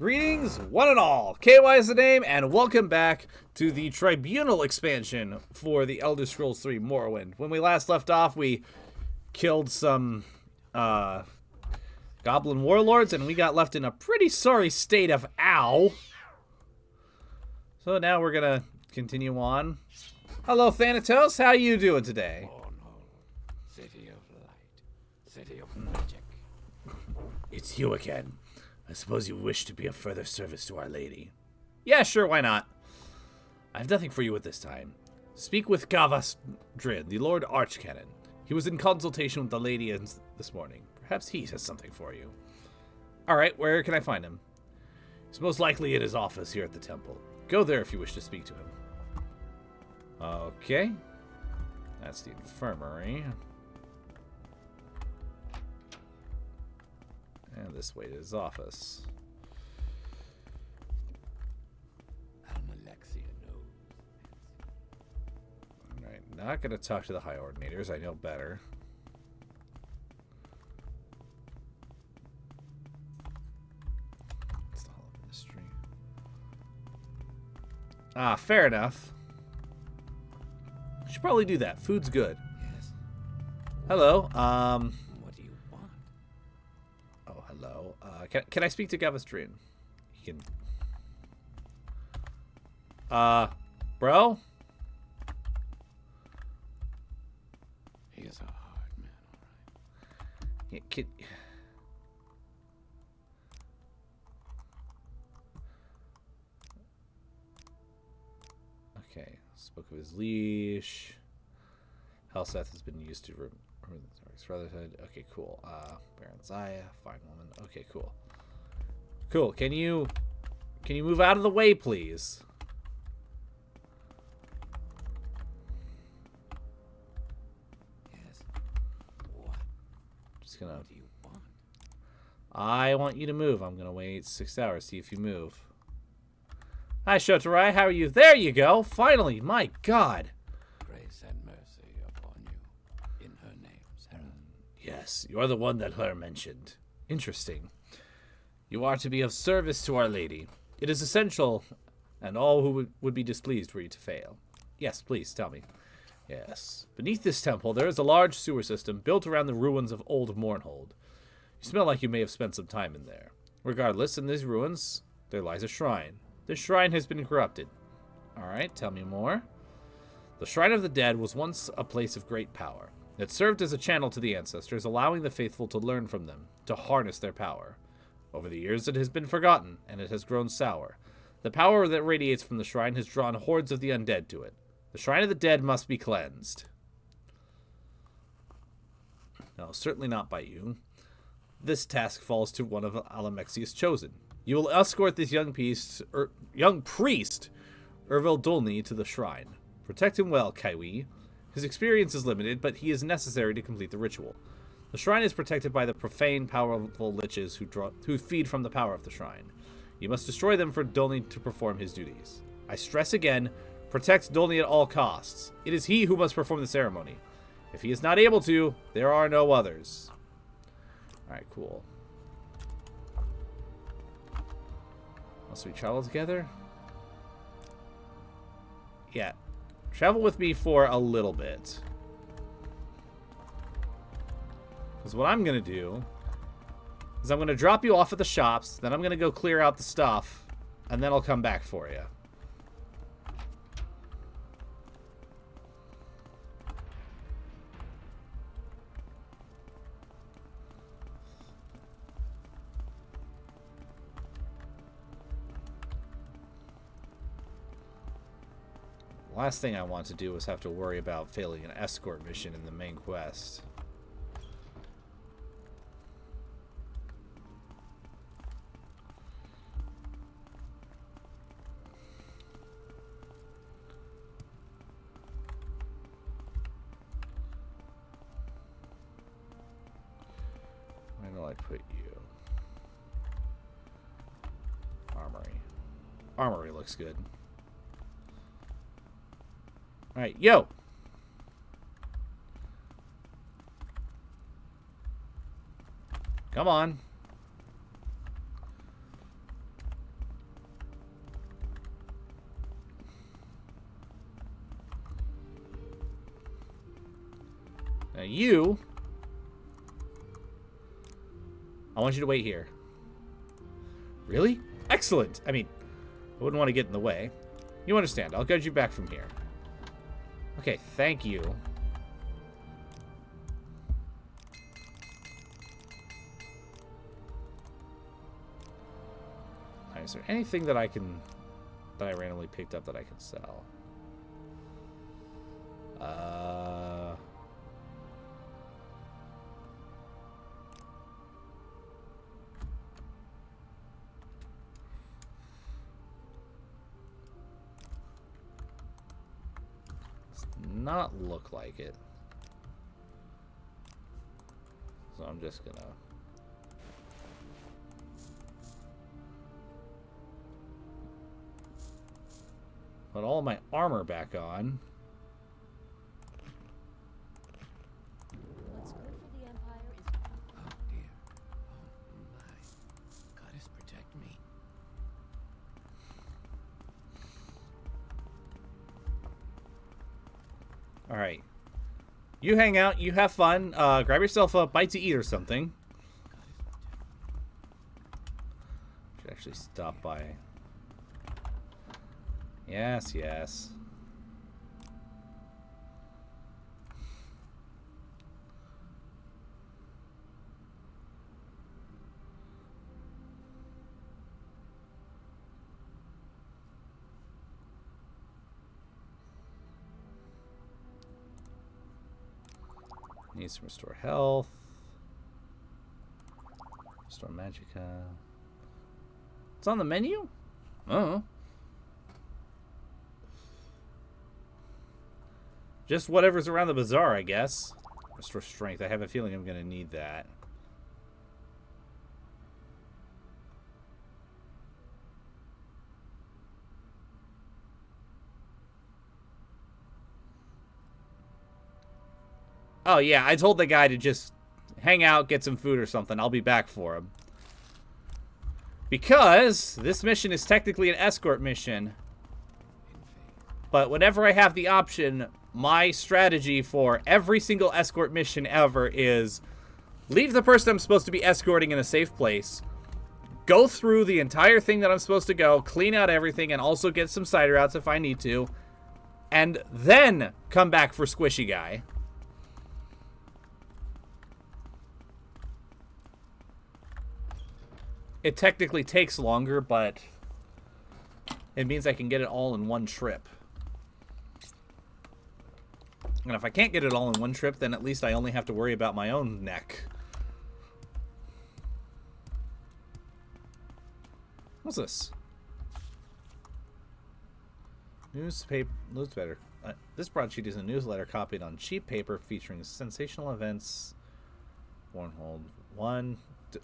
Greetings, one and all. KY is the name, and welcome back to the Tribunal expansion for the Elder Scrolls 3 Morrowind. When we last left off, we killed some goblin warlords, and we got left in a pretty sorry state of ow. So now we're gonna continue on. Hello, Thanatos. How you doing today? Oh no, city of light, city of magic. It's you again. I suppose you wish to be of further service to Our Lady. Yeah, sure, why not? I have nothing for you at this time. Speak with Gavas Drin, the Lord Archcanon. He was in consultation with the lady this morning. Perhaps he has something for you. Alright, where can I find him? He's most likely in his office here at the temple. Go there if you wish to speak to him. Okay. That's the infirmary. And this way to his office. Almalexia knows. Alright, not going to talk to the High Ordinators. I know better. It's the Hall of Ministry. Ah, fair enough. Should probably do that. Food's good. Yes. Hello. What do you want? Oh, hello. Can I speak to Gavas Drin? He can. Bro? He is a hard man, all right. Yeah, Okay. Spoke of his leash. Helseth has been used to Brotherhood. Okay, cool. Baron Zaya, fine woman. Okay, cool. Cool. Can you move out of the way, please? Yes. What? Just gonna. What do you want? I want you to move. I'm gonna wait 6 hours. See if you move. Hi, Shotarai. How are you? There you go. Finally. My God. Grace and mercy upon you. In her name, Sarah. Yes, you are the one that her mentioned. Interesting. You are to be of service to Our Lady. It is essential, and all who would be displeased were you to fail. Yes, please, tell me. Yes. Beneath this temple, there is a large sewer system built around the ruins of old Mournhold. You smell like you may have spent some time in there. Regardless, in these ruins, there lies a shrine. This shrine has been corrupted. Alright, tell me more. The Shrine of the Dead was once a place of great power. It served as a channel to the ancestors, allowing the faithful to learn from them, to harness their power. Over the years, it has been forgotten, and it has grown sour. The power that radiates from the shrine has drawn hordes of the undead to it. The Shrine of the Dead must be cleansed. No, certainly not by you. This task falls to one of Alamexia's chosen. You will escort this young priest, Ervil Dolny, to the shrine. Protect him well, Kaiwi. His experience is limited, but he is necessary to complete the ritual. The shrine is protected by the profane, powerful liches who feed from the power of the shrine. You must destroy them for Dolny to perform his duties. I stress again, protect Dolny at all costs. It is he who must perform the ceremony. If he is not able to, there are no others. Alright, cool. Must we travel together? Yeah. Travel with me for a little bit. Because what I'm going to do is I'm going to drop you off at the shops, then I'm going to go clear out the stuff, and then I'll come back for you. Last thing I want to do is have to worry about failing an escort mission in the main quest. Where do I put you? Armory. Armory looks good. Alright, yo! Come on. Now you... I want you to wait here. Really? Excellent! I mean, I wouldn't want to get in the way. You understand. I'll guide you back from here. Okay, thank you. Alright, is there anything that I can... that I randomly picked up that I can sell? Does not look like it. So I'm just gonna... put all my armor back on. What's good for the Empire is... Oh dear. Oh my. Goddess protect me. Alright. You hang out, you have fun, grab yourself a bite to eat or something. Should actually stop by. Yes, yes. Needs to restore health. Restore magicka. It's on the menu? Oh. Just whatever's around the bazaar, I guess. Restore strength. I have a feeling I'm going to need that. Oh, yeah. I told the guy to just hang out, get some food or something. I'll be back for him. Because this mission is technically an escort mission. But whenever I have the option, my strategy for every single escort mission ever is leave the person I'm supposed to be escorting in a safe place, go through the entire thing that I'm supposed to go, clean out everything, and also get some side routes if I need to, and then come back for Squishy Guy. It technically takes longer, but it means I can get it all in one trip. And if I can't get it all in one trip, then at least I only have to worry about my own neck. What's this? Newsletter. This broadsheet is a newsletter copied on cheap paper featuring sensational events. One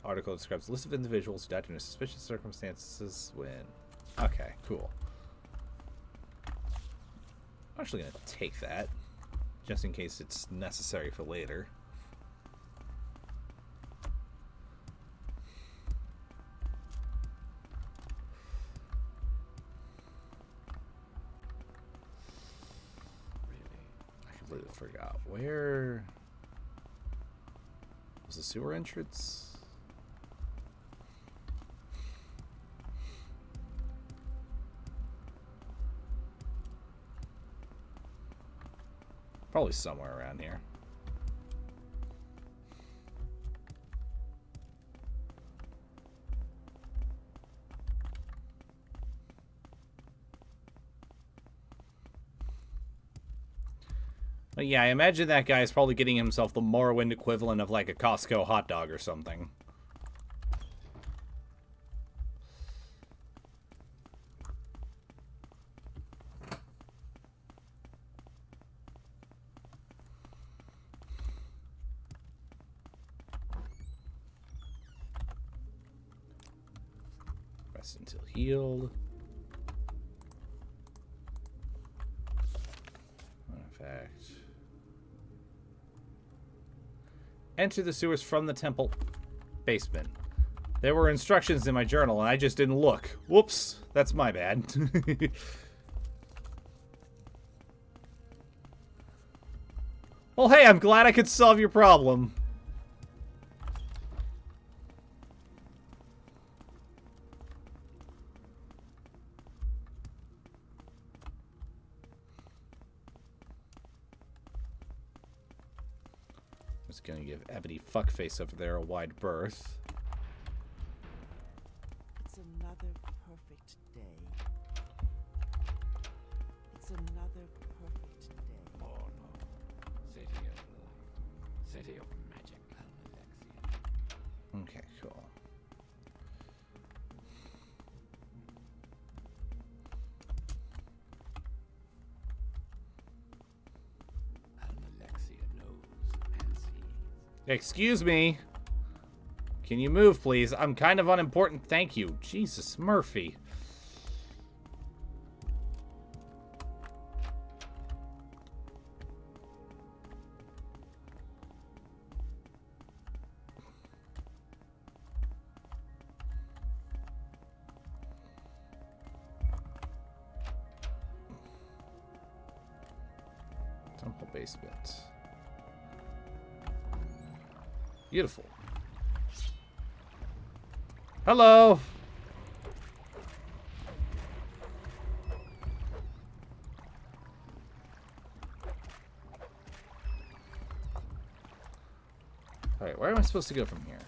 article describes a list of individuals who died under suspicious circumstances when... Okay, cool. I'm actually going to take that, just in case it's necessary for later. I completely forgot. Where was the sewer entrance? Probably somewhere around here. But yeah, I imagine that guy is probably getting himself the Morrowind equivalent of like a Costco hot dog or something. Rest until healed. Artifact. Enter the sewers from the temple basement. There were instructions in my journal and I just didn't look. Whoops, that's my bad. Well, hey, I'm glad I could solve your problem. Just gonna give Ebony Fuckface over there a wide berth. It's another perfect day. It's another perfect day. Oh no. City of light. City of magic, Alexia. Okay, cool. Alexia knows and sees. Excuse me. Can you move, please? I'm kind of unimportant, thank you. Jesus, Murphy. Temple basement. Beautiful. Hello. Alright, where am I supposed to go from here?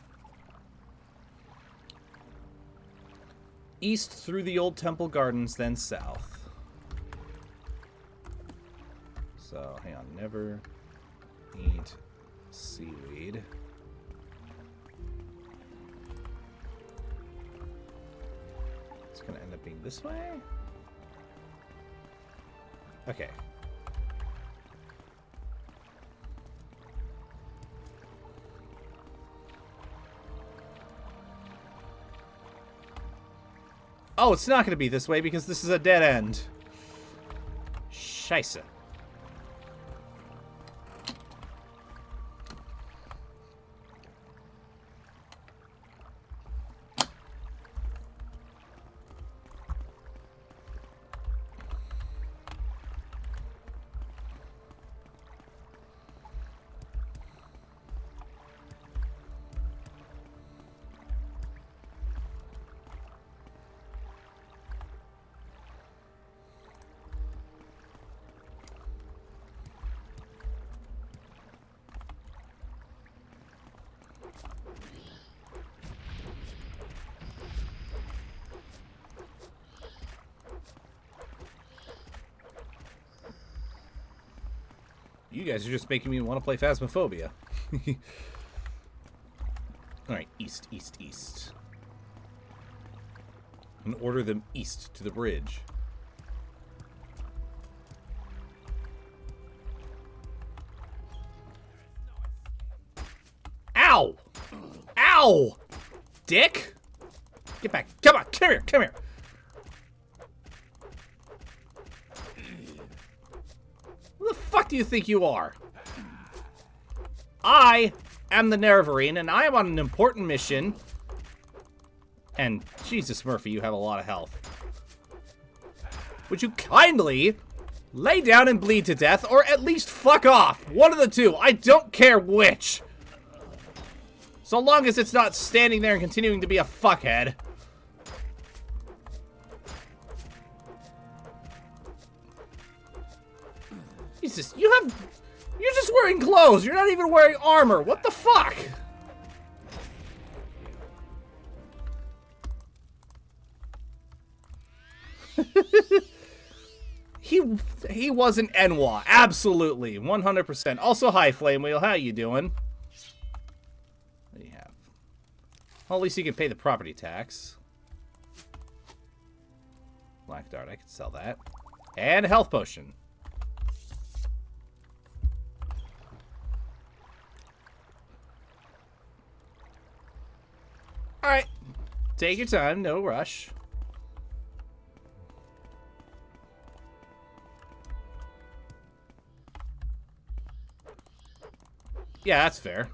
East through the old temple gardens, then south. So, hang on. Never eat seaweed. It's gonna end up being this way? Okay. Oh, it's not gonna be this way because this is a dead end. Scheisse. You guys are just making me want to play Phasmophobia. Alright, east, east, east. And order them east to the bridge. Ow! Ow! Dick! Get back. Come on, come here, come here. Who the fuck do you think you are? I am the Nerevarine, and I am on an important mission. And Jesus, Murphy, you have a lot of health. Would you kindly lay down and bleed to death, or at least fuck off? One of the two. I don't care which. So long as it's not standing there and continuing to be a fuckhead. Jesus, you're just wearing clothes. You're not even wearing armor. What the fuck? He was an Enwa. Absolutely. 100%. Also, hi, Flame Wheel. How you doing? What do you have? Well, at least you can pay the property tax. Black Dart, I could sell that. And a health potion. Alright. Take your time, no rush. Yeah, that's fair.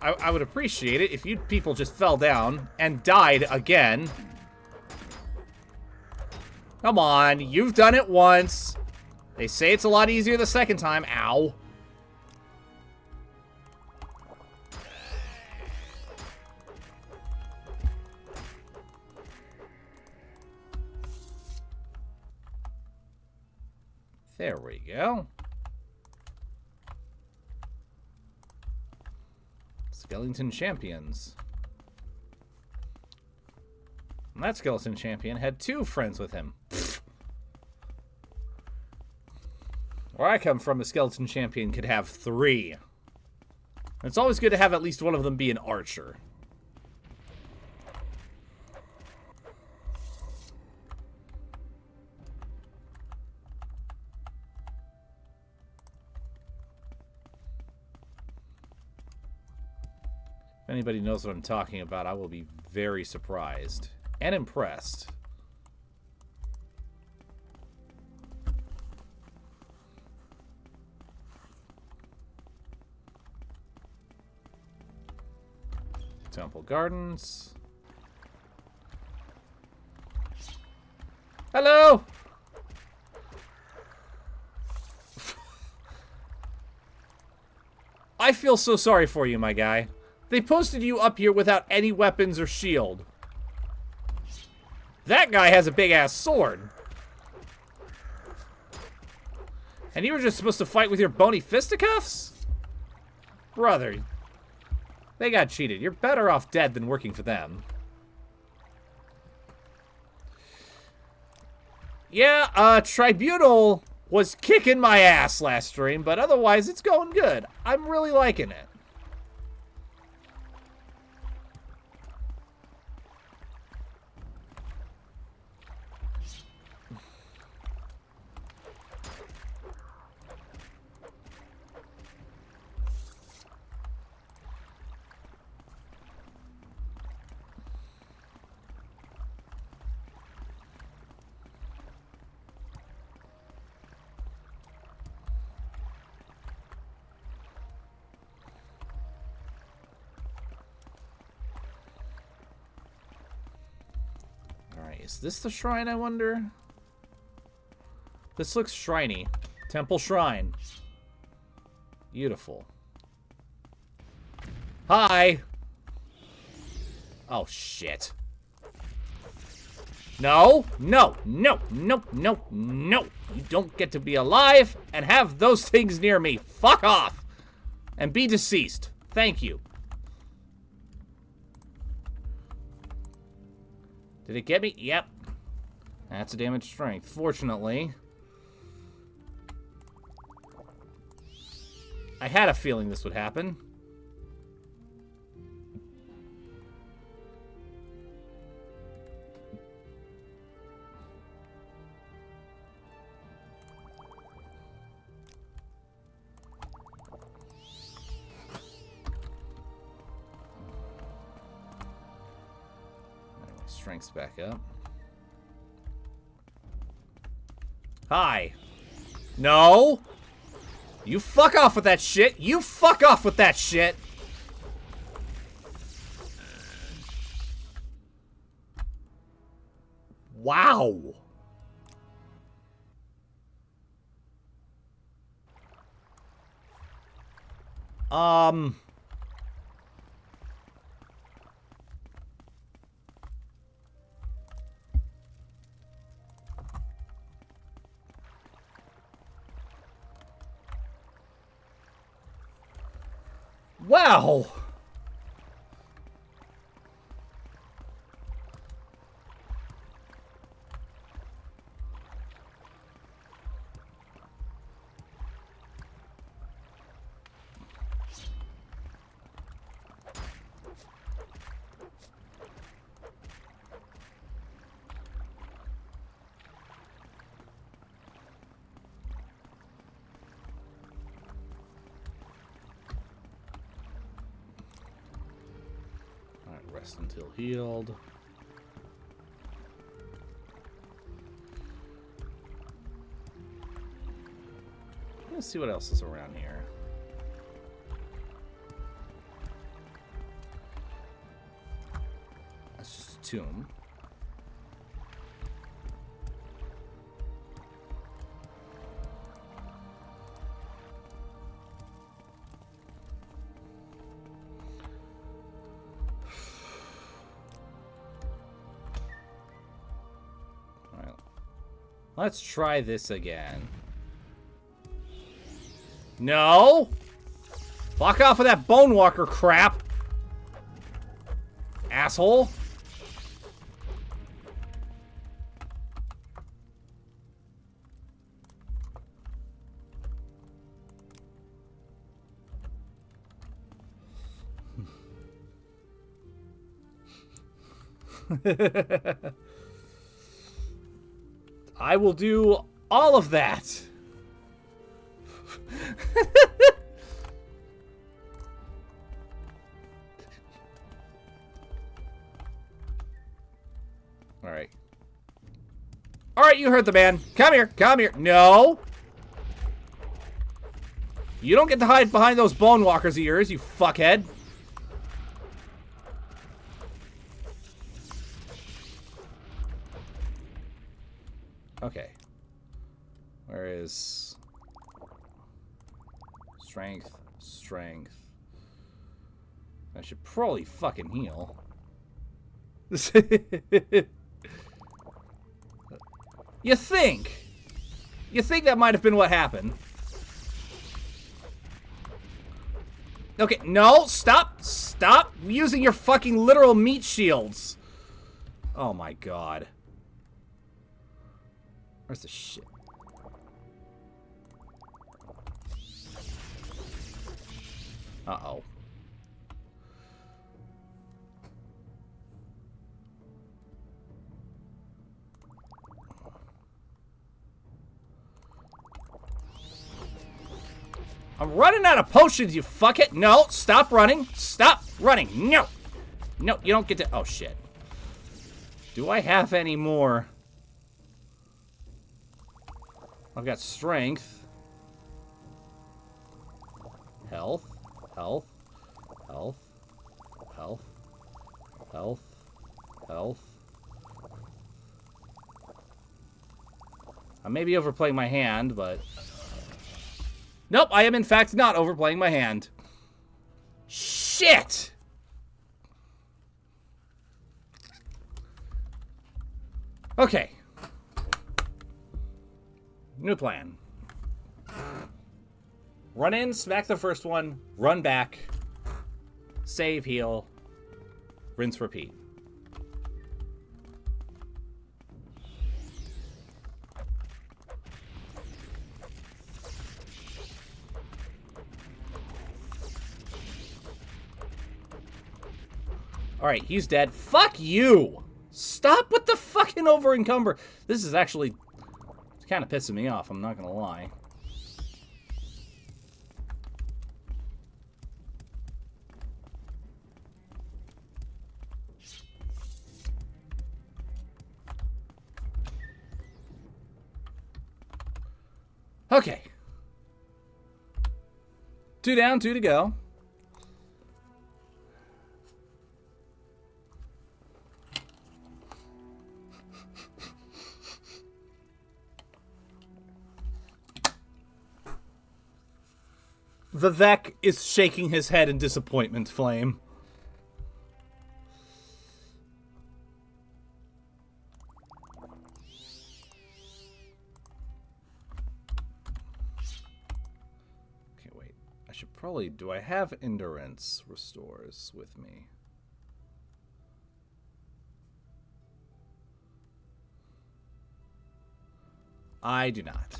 I would appreciate it if you people just fell down and died again. Come on, you've done it once. They say it's a lot easier the second time. Ow. There we go. Skeleton champions. And that skeleton champion had 2 friends with him. Where I come from, a skeleton champion could have 3. It's always good to have at least one of them be an archer. If anybody knows what I'm talking about, I will be very surprised and impressed. Temple Gardens. Hello! I feel so sorry for you, my guy. They posted you up here without any weapons or shield. That guy has a big-ass sword. And you were just supposed to fight with your bony fisticuffs? Brother, they got cheated. You're better off dead than working for them. Yeah, Tribunal was kicking my ass last stream, but otherwise it's going good. I'm really liking it. Is this the shrine, I wonder? This looks shriny. Temple Shrine. Beautiful. Hi! Oh, shit. No! No! No! No! No! No! You don't get to be alive and have those things near me. Fuck off! And be deceased. Thank you. Did it get me? Yep. That's a damaged strength. Fortunately. I had a feeling this would happen. Strength's back up. Hi. No. You fuck off with that shit. You fuck off with that shit. Wow. Wow. Rest until healed. Let's see what else is around here. That's just a tomb. All right. Let's try this again. No! Fuck off with that Bone Walker crap! Asshole! I will do all of that! Alright. Alright, you heard the man. Come here, come here. No! You don't get to hide behind those Bone Walkers of yours, you fuckhead. Okay. Where is... Strength, strength. I should probably fucking heal. You think? You think that might have been what happened? Okay, no, stop, stop using your fucking literal meat shields. Oh my god. Where's the shit? Uh-oh. I'm running out of potions, you fuckhead. No, stop running. Stop running. No. No, you don't get to... Oh, shit. Do I have any more? I've got strength. Health. Health. Health. Health. Health. Health. I may be overplaying my hand, but... Nope, I am in fact not overplaying my hand. Shit! Okay. New plan. Run in, smack the first one, run back, save, heal, rinse, repeat. Alright, he's dead. Fuck you! Stop with the fucking over-encumber. This is actually kind of pissing me off, I'm not gonna lie. Okay. 2 down, 2 to go. Vivek is shaking his head in disappointment, Flame. Okay, wait. I should probably... Do I have Endurance Restores with me? I do not.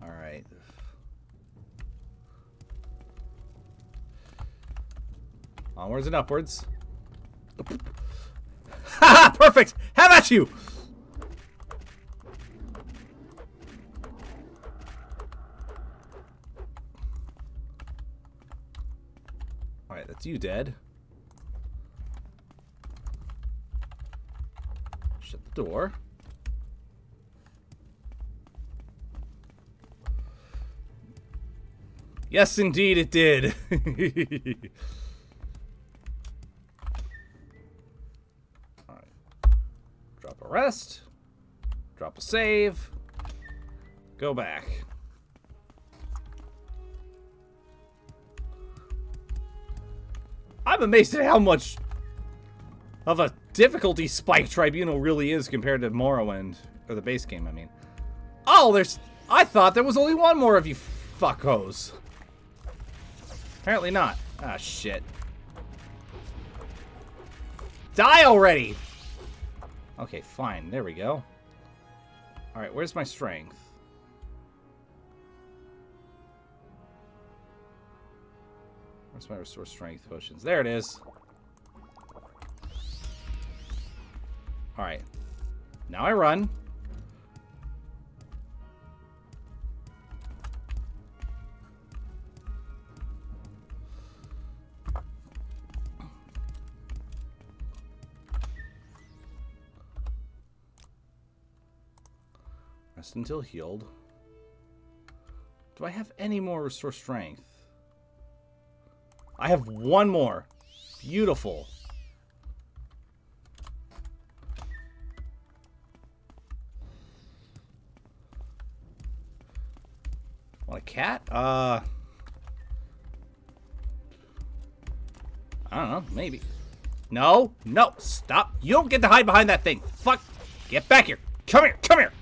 Alright. Onwards and upwards. Ha! Perfect! How about you? Alright, that's you dead. door. Yes, indeed it did. Alright. Drop a rest. Drop a save. Go back. I'm amazed at how much of a difficulty spike Tribunal really is compared to Morrowind. Or the base game, I mean. Oh, there's... I thought there was only one more of you fuckos. Apparently not. Ah, shit. Die already! Okay, fine. There we go. Alright, where's my strength? Where's my restore strength potions? There it is. Alright. Now I run. Rest until healed. Do I have any more restore strength? I have one more. Beautiful. Want a cat? I don't know. Maybe. No. No. Stop. You don't get to hide behind that thing. Fuck. Get back here. Come here. Come here.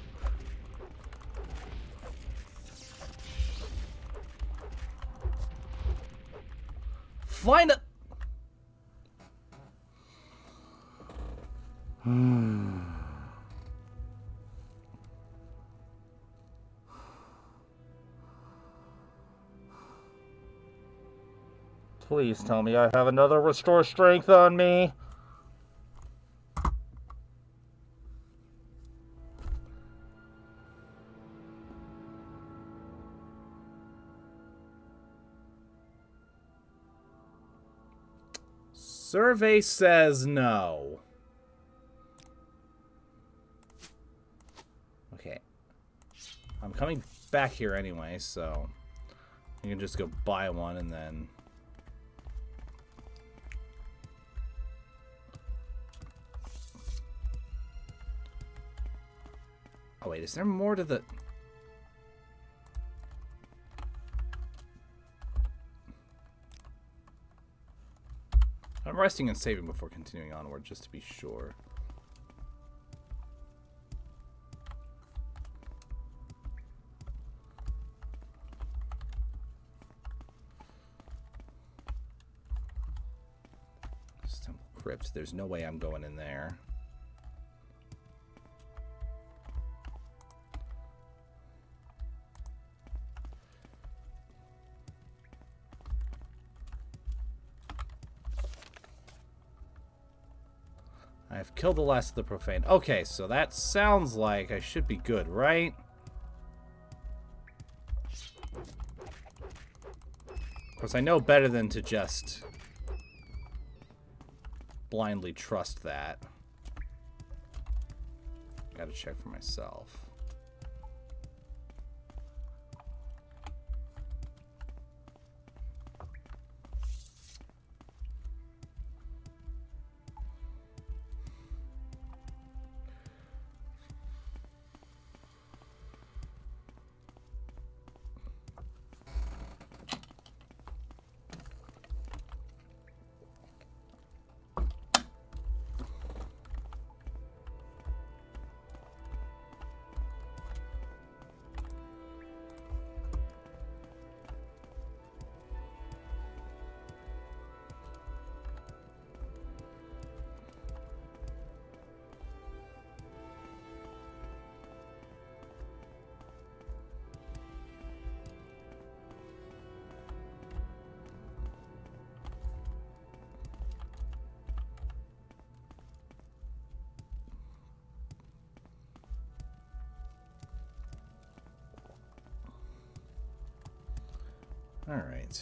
Find a... Please tell me I have another restore strength on me. Survey says no. Okay. I'm coming back here anyway, so you can just go buy one and then... Oh wait, is there more to the... I'm resting and saving before continuing onward, just to be sure. This temple crypt, there's no way I'm going in there. I've killed the last of the profane. Okay, so that sounds like I should be good, right? Of course, I know better than to just blindly trust that. Gotta check for myself. All right.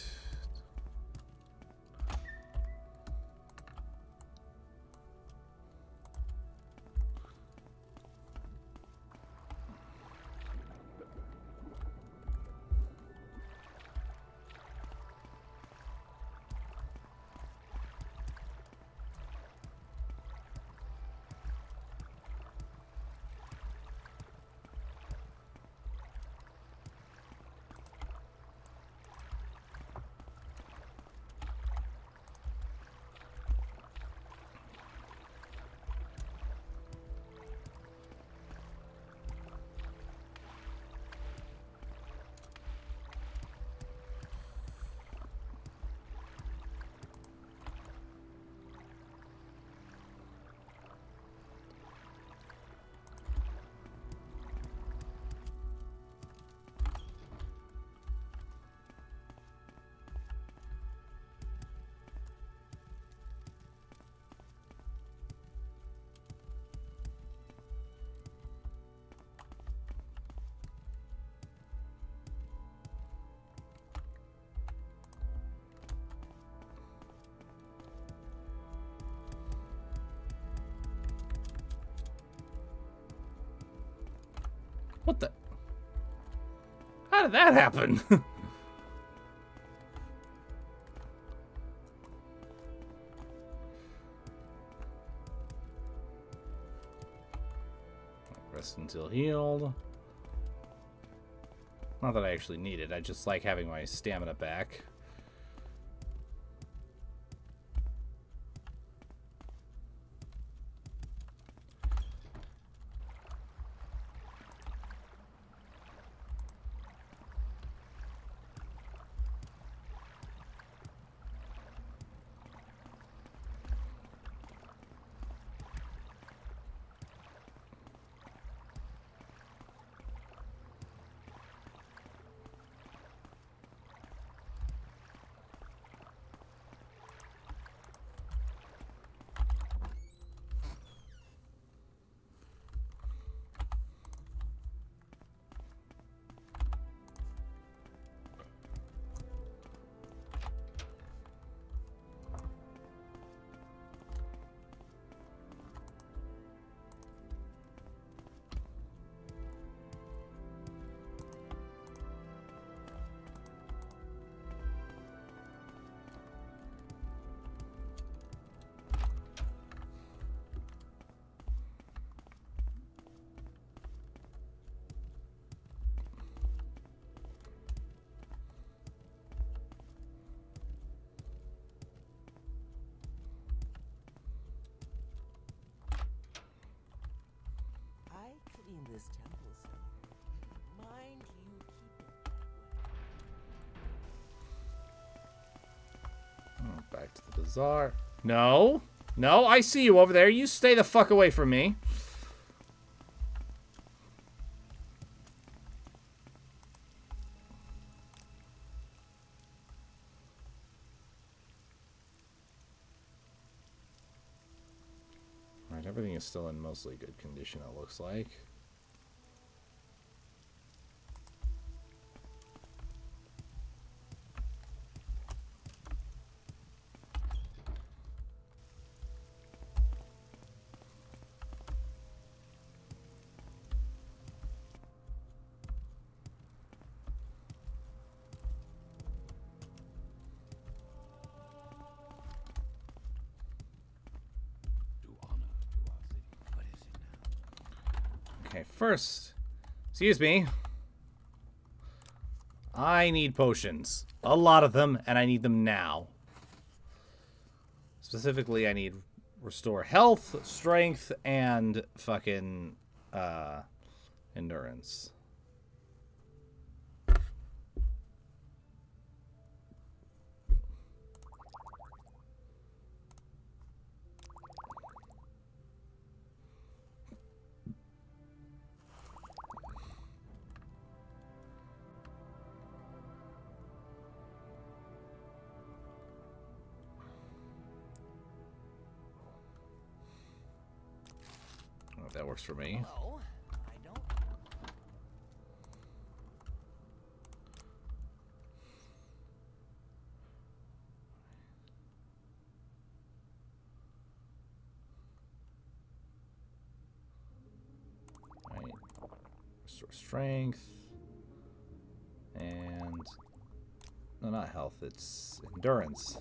What the? How did that happen? Rest until healed. Not that I actually need it. I just like having my stamina back. I clean this temple, so mind you keep it that way. Oh, back to the bazaar. No. No, I see you over there. You stay the fuck away from me. Alright, everything is still in mostly good condition, it looks like. Okay, first, excuse me. I need potions. A lot of them, and I need them now. Specifically, I need restore health, strength, and fucking endurance. That works for me. Hello. I don't. Right. Restore strength. And no, not health, it's endurance.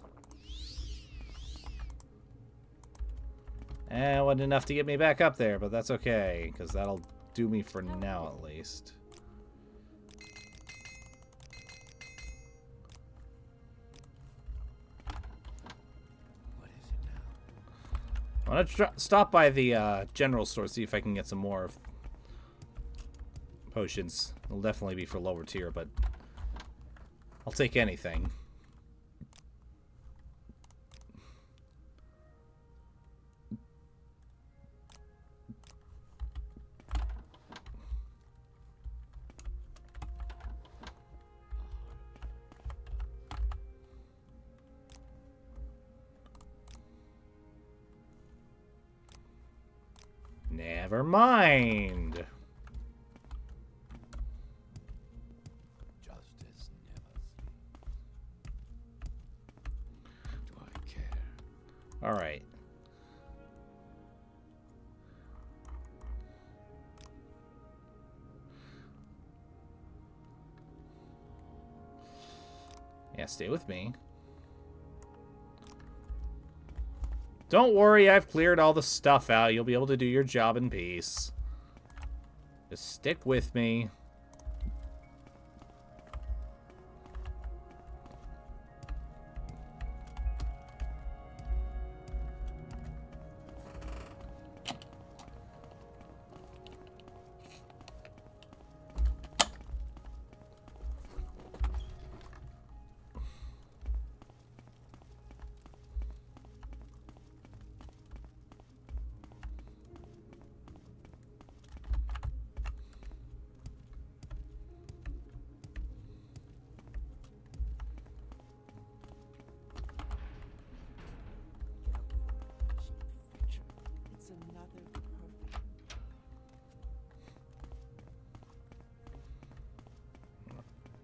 And wasn't enough to get me back up there, but that's okay, because that'll do me for now at least. What is it now? I want to stop by the general store, see if I can get some more potions. It'll definitely be for lower tier, but I'll take anything. Never mind. Justice never sleeps. Do I care? All right. Yeah, stay with me. Don't worry, I've cleared all the stuff out. You'll be able to do your job in peace. Just stick with me. It's another perfect.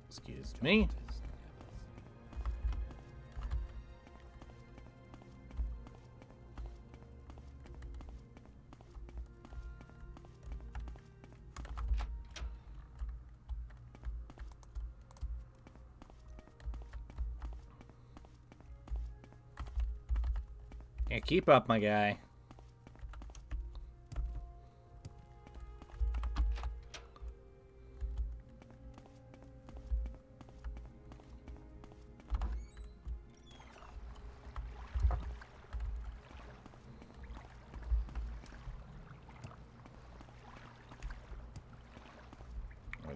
Excuse me. Yeah, keep up, my guy.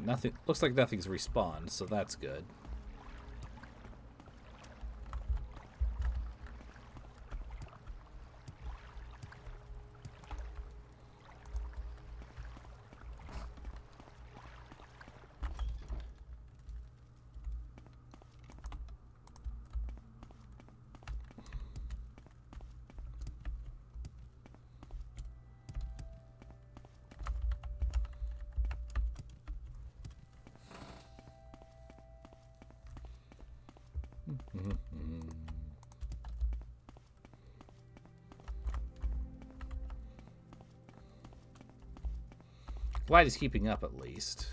Nothing. Looks like nothing's respawned, so that's good. Light is keeping up at least.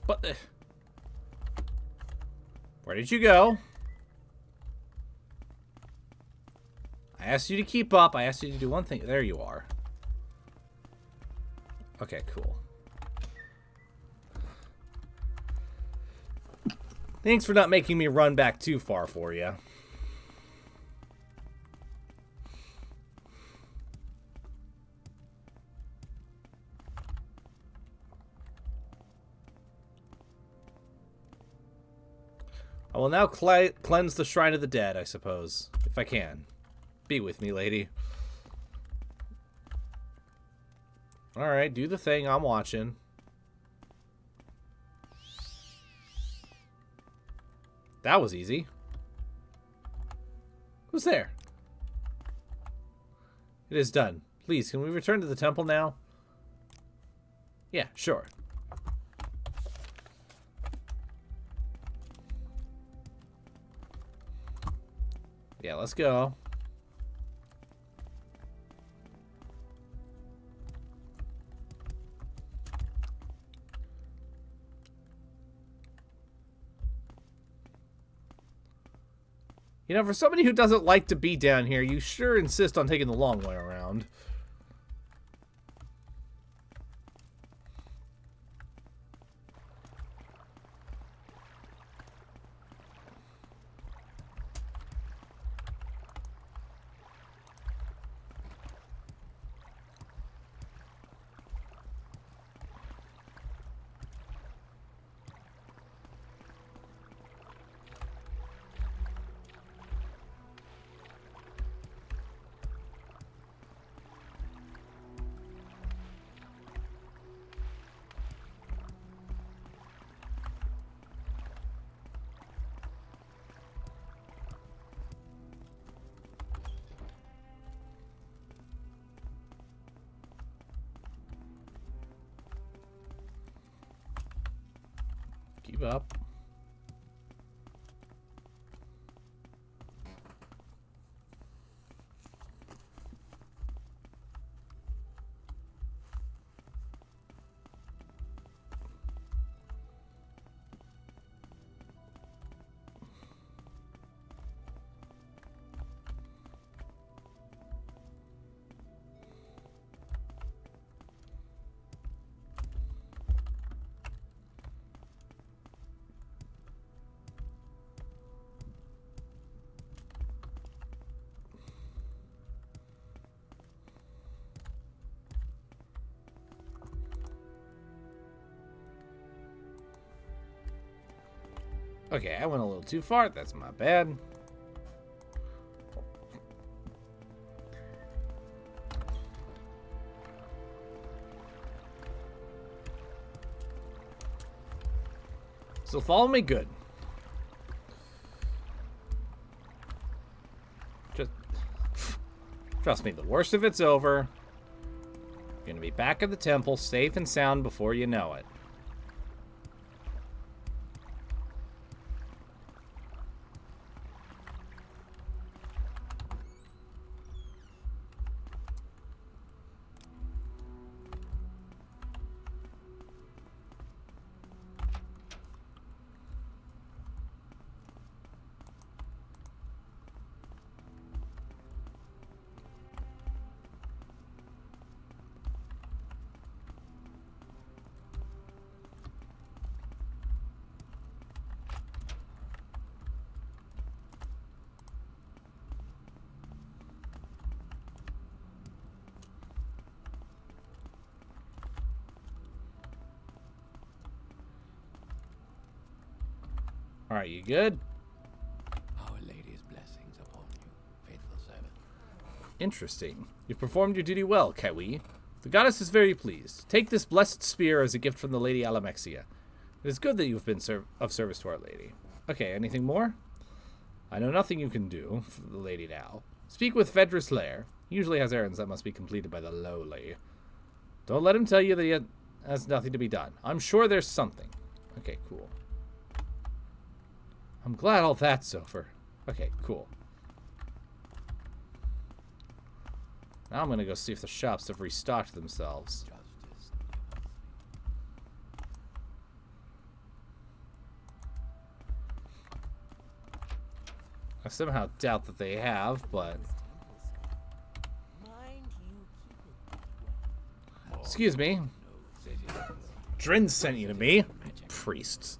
What the? Where did you go? I asked you to keep up. I asked you to do one thing. There you are. Okay, cool. Thanks for not making me run back too far for you. I will now cleanse the Shrine of the Dead, I suppose. If I can. Be with me, lady. Alright, do the thing. I'm watching. That was easy. Who's there? It is done. Please, can we return to the temple now? Yeah, sure. Yeah, let's go. You know, for somebody who doesn't like to be down here, you sure insist on taking the long way around. Move up. Okay, I went a little too far. That's my bad. So follow me good. Just trust me, the worst of it's over. You're gonna be back at the temple, safe and sound before you know it. Alright, you good? Our Lady's blessings upon you, faithful servant. Interesting. You've performed your duty well, Kewi. The goddess is very pleased. Take this blessed spear as a gift from the Lady Alamexia. It is good that you have been of service to Our Lady. Okay, anything more? I know nothing you can do for the lady now. Speak with Vedris Lair. He usually has errands that must be completed by the lowly. Don't let him tell you that he has nothing to be done. I'm sure there's something. Okay, cool. I'm glad all that's over. Okay, cool. Now I'm gonna go see if the shops have restocked themselves. Justice. I somehow doubt that they have, but... Mind you keep it. Excuse me. Drin sent you to me. Priests.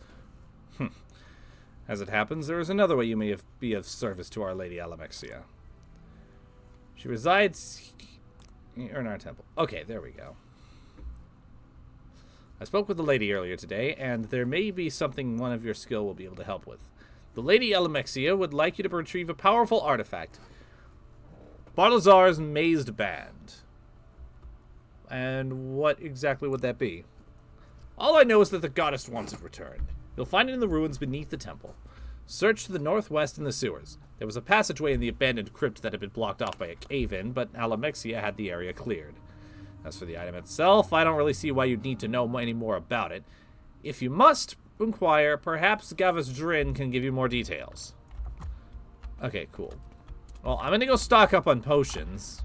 As it happens, there is another way you may be of service to Our Lady Alamexia. She resides in our temple. Okay, there we go. I spoke with the lady earlier today, and there may be something one of your skill will be able to help with. The Lady Alamexia would like you to retrieve a powerful artifact. Bartlazar's Mazed Band. And what exactly would that be? All I know is that the goddess wants it returned. You'll find it in the ruins beneath the temple. Search to the northwest in the sewers. There was a passageway in the abandoned crypt that had been blocked off by a cave-in, but Alamexia had the area cleared. As for the item itself, I don't really see why you'd need to know any more about it. If you must inquire, perhaps Gavis Drin can give you more details. Okay, cool. Well, I'm gonna go stock up on potions,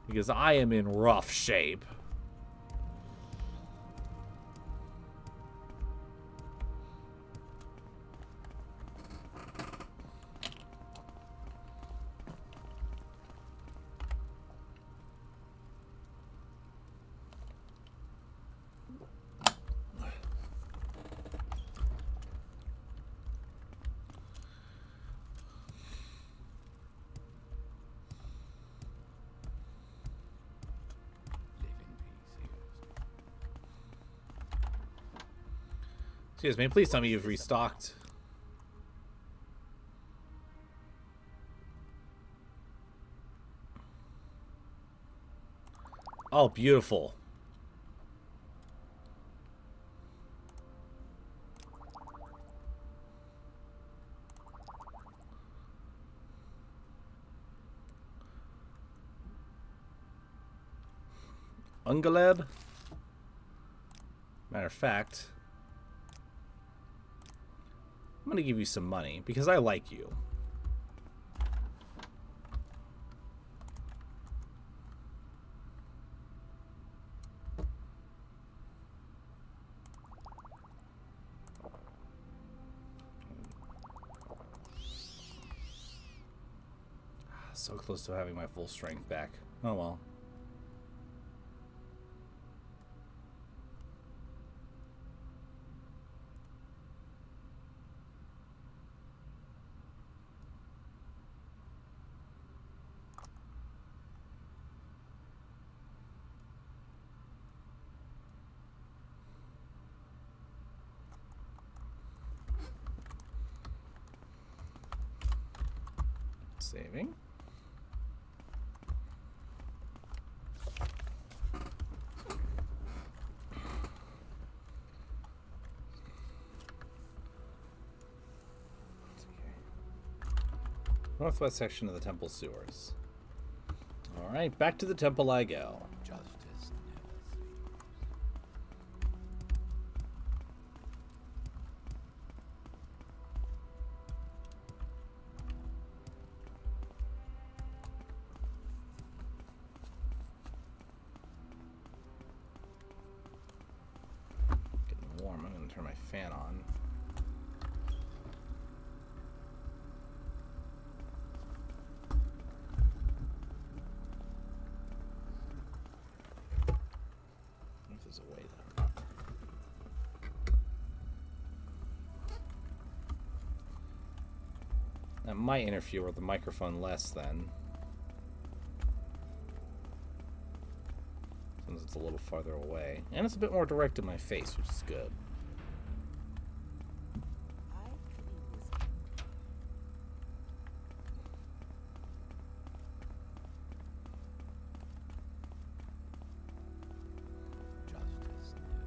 because I am in rough shape. Excuse me, please tell me you've restocked. Oh, beautiful. Ungaleb? Matter of fact, I'm gonna give you some money because I like you. So close to having my full strength back. Oh well. Saving. Northwest section of the temple sewers. Alright, back to the temple I go. Justice never sleeps. Getting warm. I'm going to turn my fan on. There's a way though. That might interfere with the microphone less then. Since it's a little farther away. And it's a bit more direct in my face, which is good. I clean this. Justice never sleeps.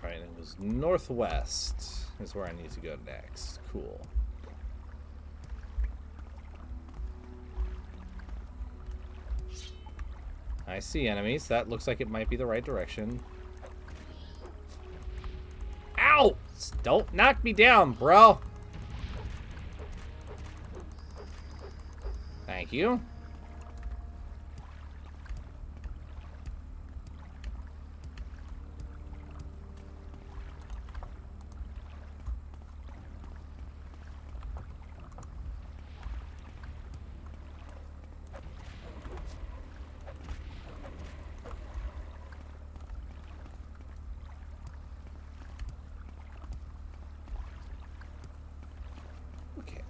Alright, it was northwest is where I need to go next. Cool. I see enemies. That looks like it might be the right direction. Ow! Don't knock me down, bro! Thank you. Okay.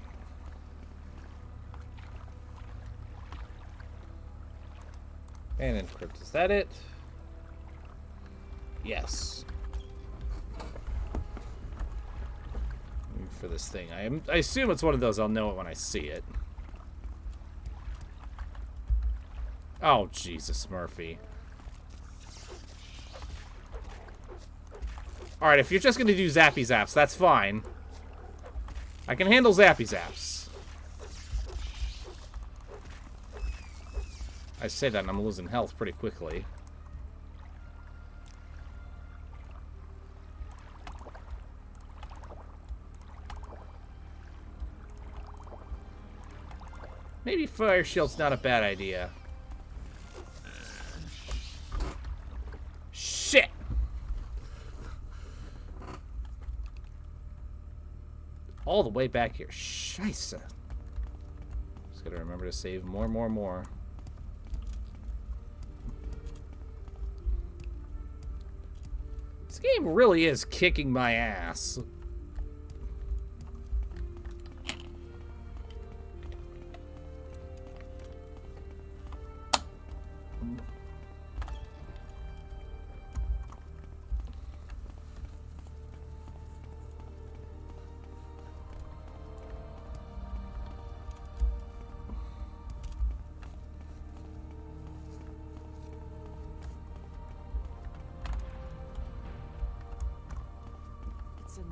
And encrypt. Is that it? Yes. For this thing. I assume it's one of those I'll know it when I see it. Oh, Jesus, Murphy. Alright, if you're just gonna do zappy zaps, that's fine. I can handle zappy zaps. I say that and I'm losing health pretty quickly. Maybe fire shield's not a bad idea. Shit! All the way back here. Scheisse. Just gotta remember to save more. This game really is kicking my ass.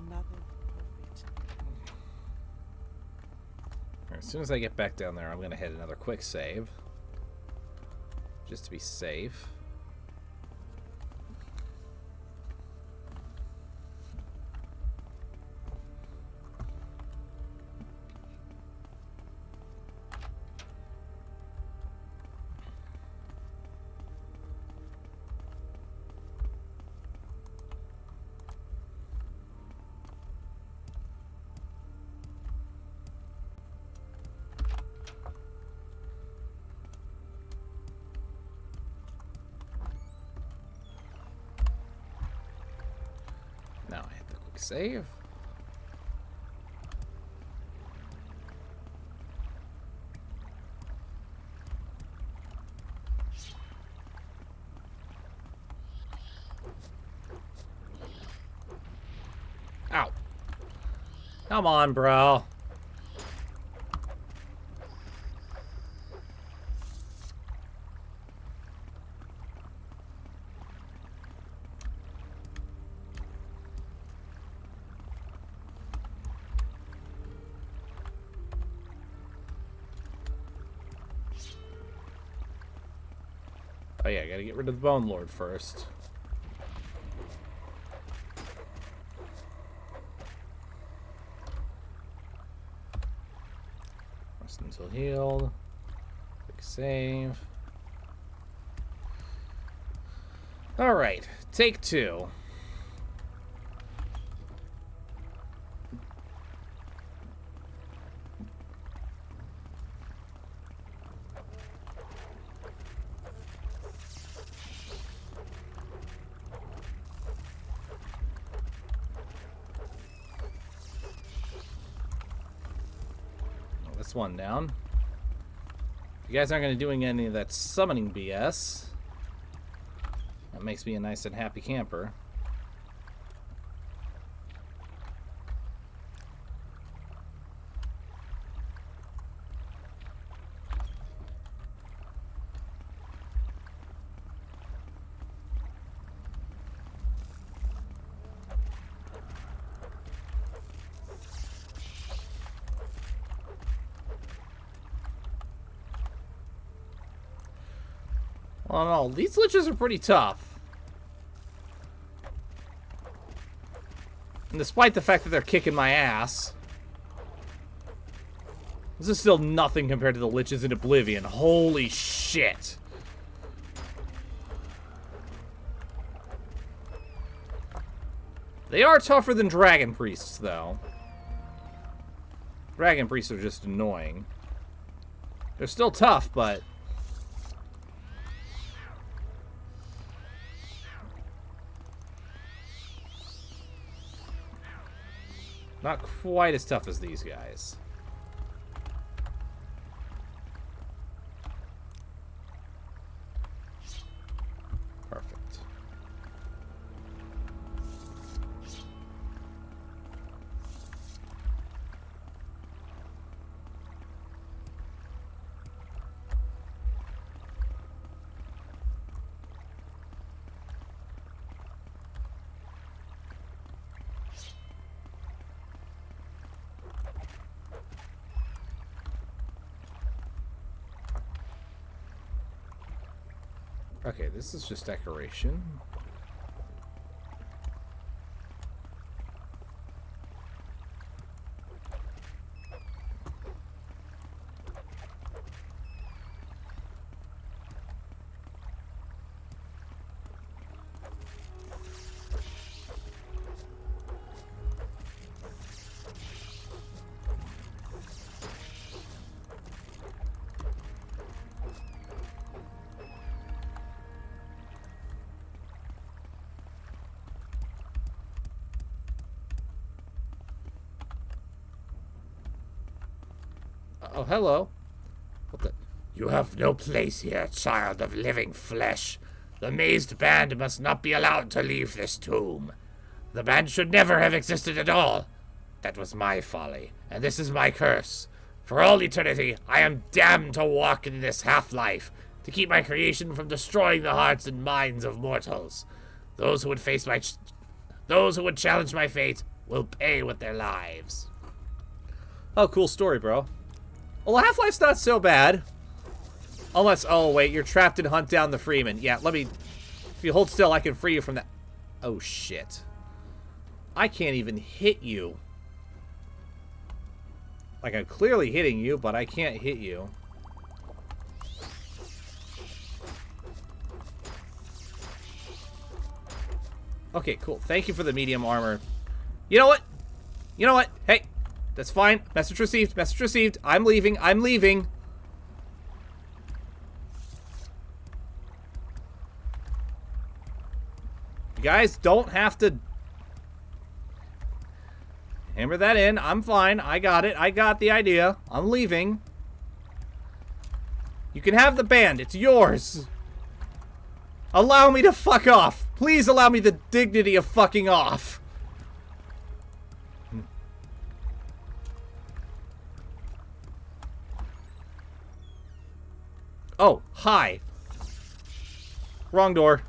another perfect. As soon as I get back down there, I'm going to hit another quick save. Just to be safe. Now I hit the quick save. Ow. Come on, bro. Oh yeah, I gotta get rid of the Bone Lord first. Rest until healed. Quick save. Alright, take 2. That's one down. If you guys aren't going to doing any of that summoning BS, that makes me a nice and happy camper. Well, no, these liches are pretty tough. And despite the fact that they're kicking my ass, this is still nothing compared to the liches in Oblivion. Holy shit. They are tougher than Dragon Priests, though. Dragon Priests are just annoying. They're still tough, but... not quite as tough as these guys. Perfect. Okay, this is just decoration. Oh, hello. What the? You have no place here, child of living flesh. The mazed band must not be allowed to leave this tomb. The band should never have existed at all. That was my folly, and this is my curse. For all eternity, I am damned to walk in this half-life, to keep my creation from destroying the hearts and minds of mortals. Those who would challenge my fate will pay with their lives. Oh, cool story, bro. Well, Half-Life's not so bad. Unless, oh, wait, you're trapped in Hunt Down the Freeman. Yeah, let me... If you hold still, I can free you from that. Oh, shit. I can't even hit you. Like, I'm clearly hitting you, but I can't hit you. Okay, cool. Thank you for the medium armor. You know what? You know what? Hey, that's fine. Message received. Message received. I'm leaving. I'm leaving. You guys don't have to hammer that in. I'm fine. I got it. I got the idea. I'm leaving. You can have the band. It's yours. Allow me to fuck off. Please allow me the dignity of fucking off. Oh, hi. Wrong door.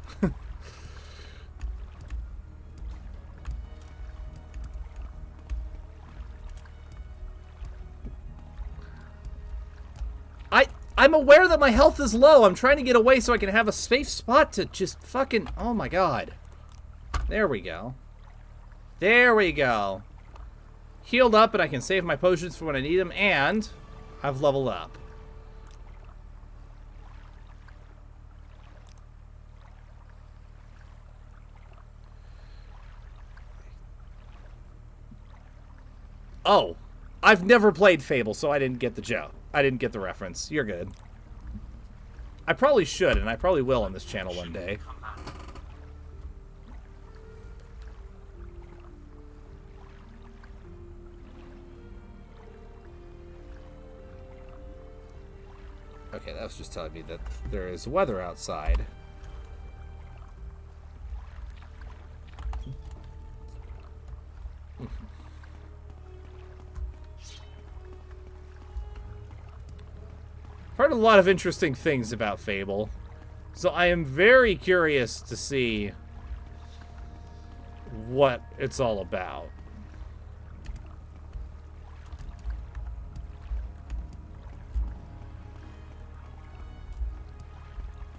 I'm aware that my health is low. I'm trying to get away so I can have a safe spot to just fucking... Oh my god. There we go. There we go. Healed up and I can save my potions for when I need them, and I've leveled up. Oh. I've never played Fable, so I didn't get the joke. I didn't get the reference. You're good. I probably should, and I probably will on this channel one day. Okay, that was just telling me that there is weather outside. Heard a lot of interesting things about Fable, so I am very curious to see what it's all about.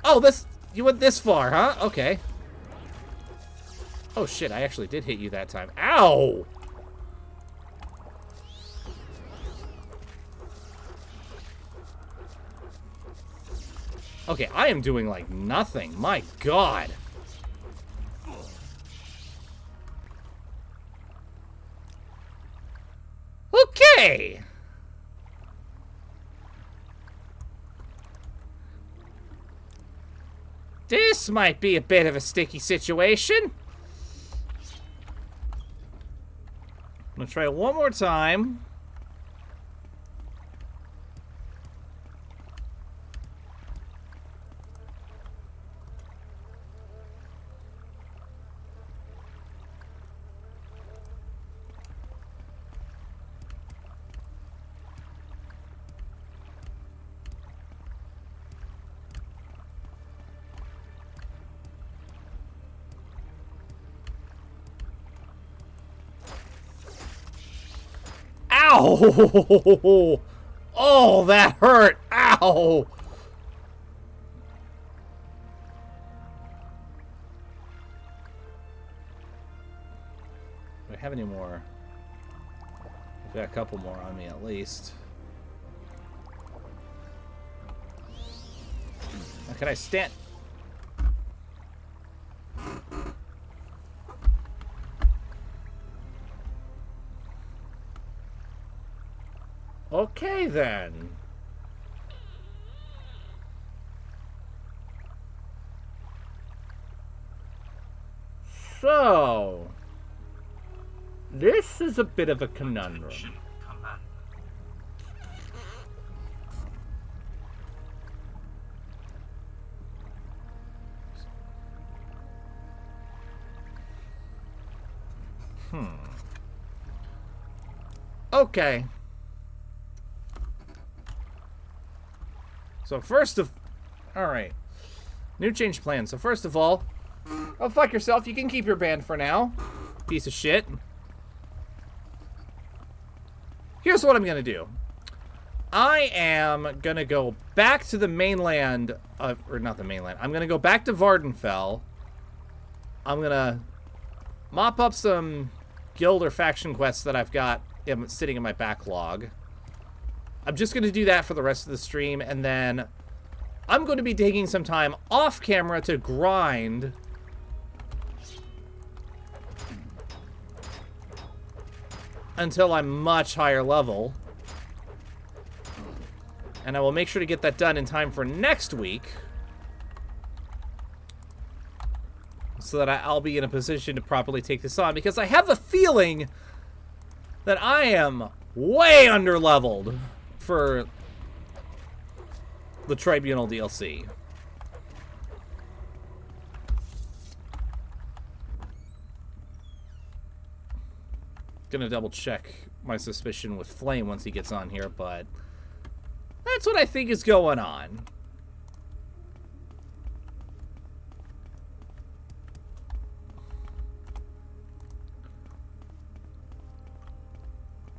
Oh, you went this far, huh? Okay. Oh shit, I actually did hit you that time. Ow! Okay, I am doing, like, nothing. My god. Okay. This might be a bit of a sticky situation. I'm gonna try it one more time. Ow! Oh, that hurt! Ow! Do I have any more? I've got a couple more on me at least. Now, can I stand? Okay, then. So, this is a bit of a conundrum. Okay. So alright. New change plan. So first of all, oh fuck yourself, you can keep your band for now. Piece of shit. Here's what I'm going to do. I am going to go back to the mainland, or not the mainland. I'm going to go back to Vardenfell. I'm going to mop up some guild or faction quests that I've got sitting in my backlog. I'm just going to do that for the rest of the stream, and then I'm going to be taking some time off camera to grind until I'm much higher level. And I will make sure to get that done in time for next week, so that I'll be in a position to properly take this on, because I have a feeling that I am way under-leveled for the Tribunal DLC. Gonna double check my suspicion with Flame once he gets on here, but that's what I think is going on.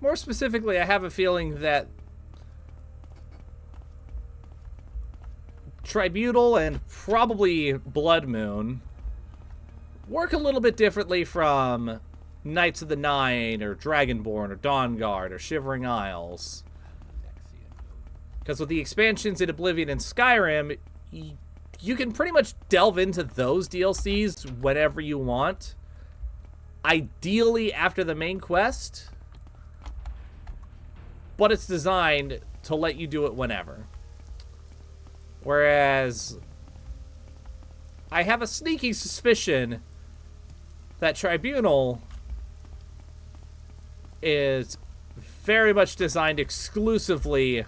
More specifically, I have a feeling that Tribunal and probably Blood Moon work a little bit differently from Knights of the Nine or Dragonborn or Dawnguard or Shivering Isles. Because with the expansions in Oblivion and Skyrim, you can pretty much delve into those DLCs whenever you want. Ideally after the main quest, but it's designed to let you do it whenever. Whereas I have a sneaky suspicion that Tribunal is very much designed exclusively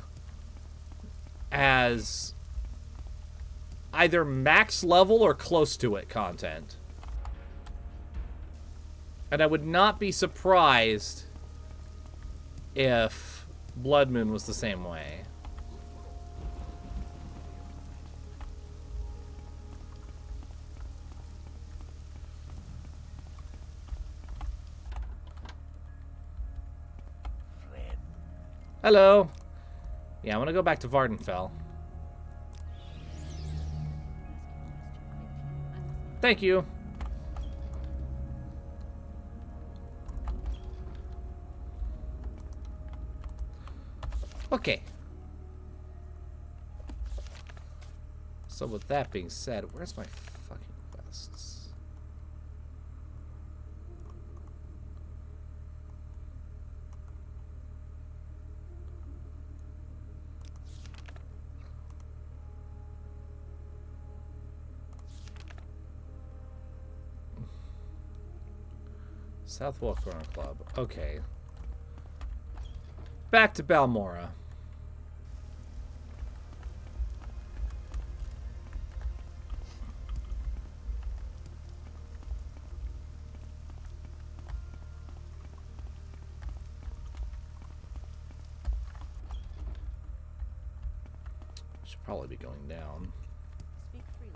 as either max level or close to it content. And I would not be surprised if Blood Moon was the same way. Hello. Yeah, I want to go back to Vardenfell. Thank you. Okay. So with that being said, where's my fucking quests? Southwell Corner Club. Okay. Back to Balmora. Should probably be going down. Speak freely.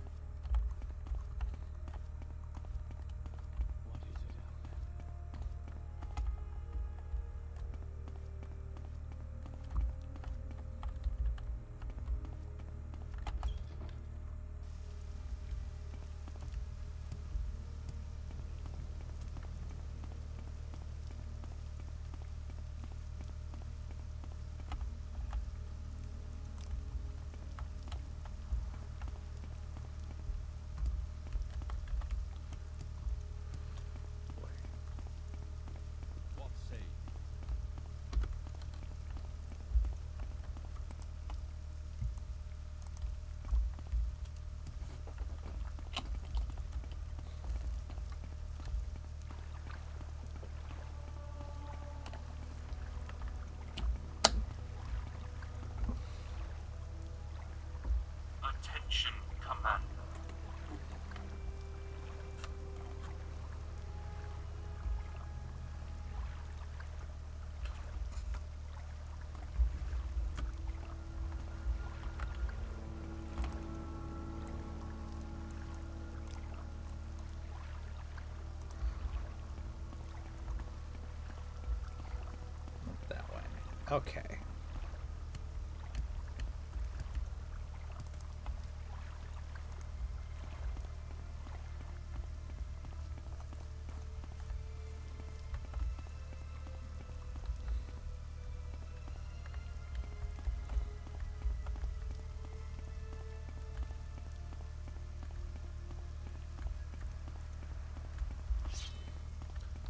Okay.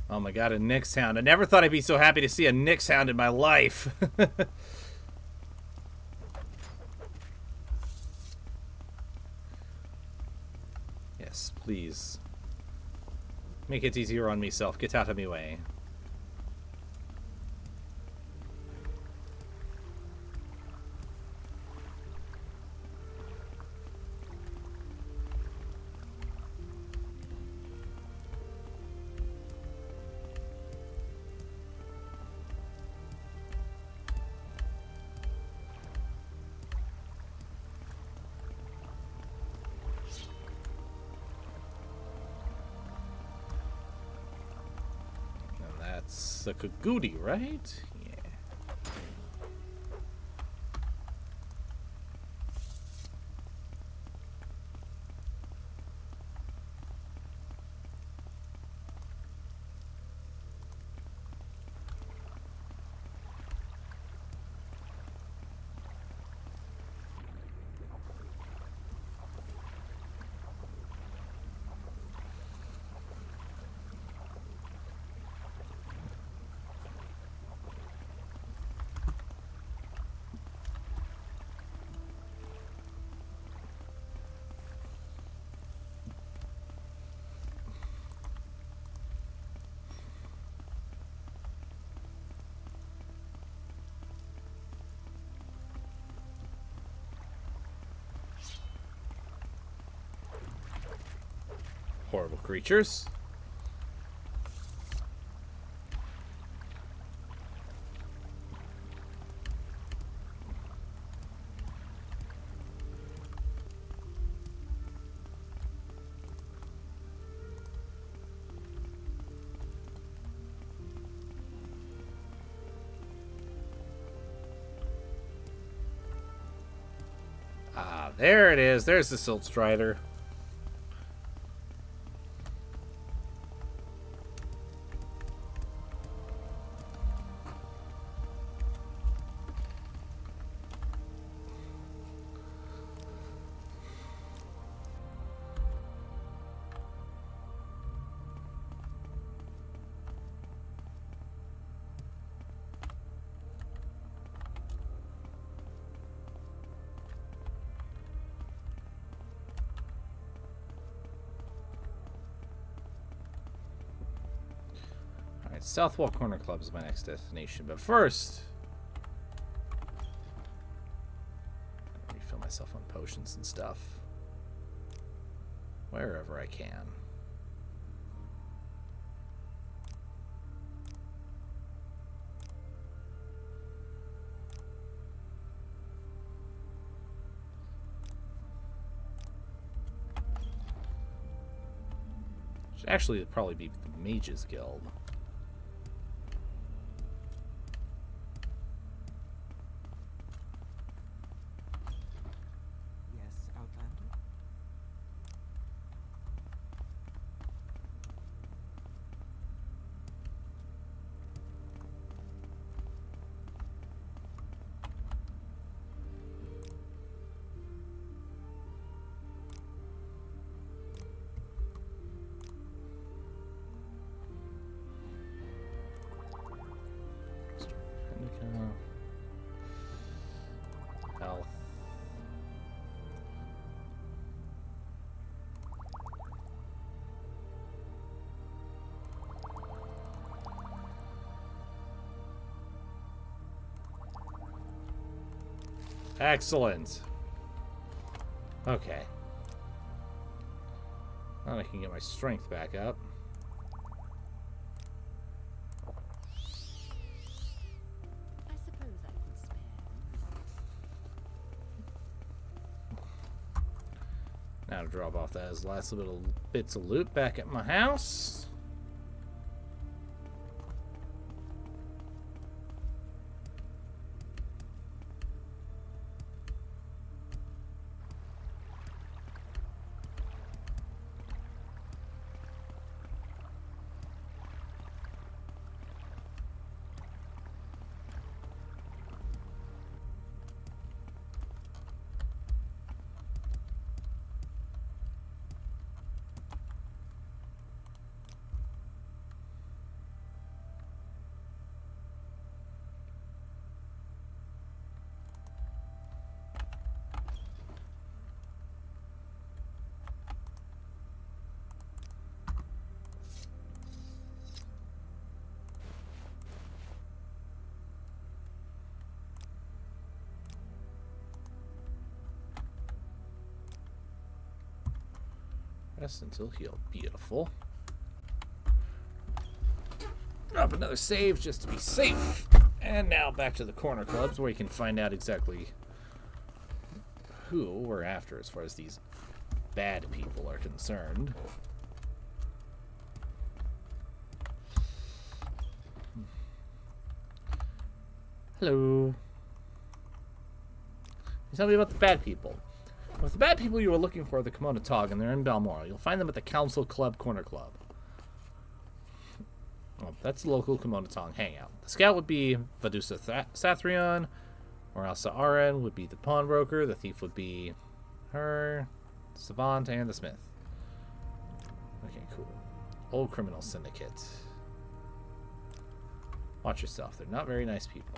Oh my god, a Nyx hound. I never thought I'd be so happy to see a Nyx hound in my life. Yes, please. Make it easier on myself. Get out of me way. That's a Kagudi, right? Yeah. Horrible creatures. Ah, there it is. There's the Silt Strider. Alright, Southwall Corner Club is my next destination, but first, refill myself on potions and stuff wherever I can. Should actually probably be the Mages Guild. Yes, Outlander? Health. Excellent. Okay. Now I can get my strength back up. I suppose I could spare. Now to drop off those last little bits of loot back at my house. Rest until healed. Beautiful. Drop another save just to be safe. And now back to the corner clubs where you can find out exactly who we're after as far as these bad people are concerned. Hello. Tell me about the bad people. Well, if the bad people you were looking for are the Kimono Tog and they're in Balmoral, you'll find them at the Council Club Corner Club. Well, that's the local Kimono Tog hangout. The scout would be Vadusa Sathrion, or Asa Aren would be the pawnbroker, the thief would be her, Savant, and the smith. Okay, cool. Old criminal syndicate. Watch yourself. They're not very nice people.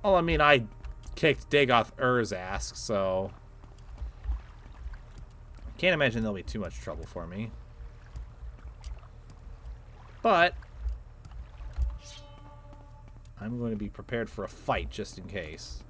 Well, I mean, I kicked Dagoth Ur's ass, so can't imagine there'll be too much trouble for me. But I'm going to be prepared for a fight just in case.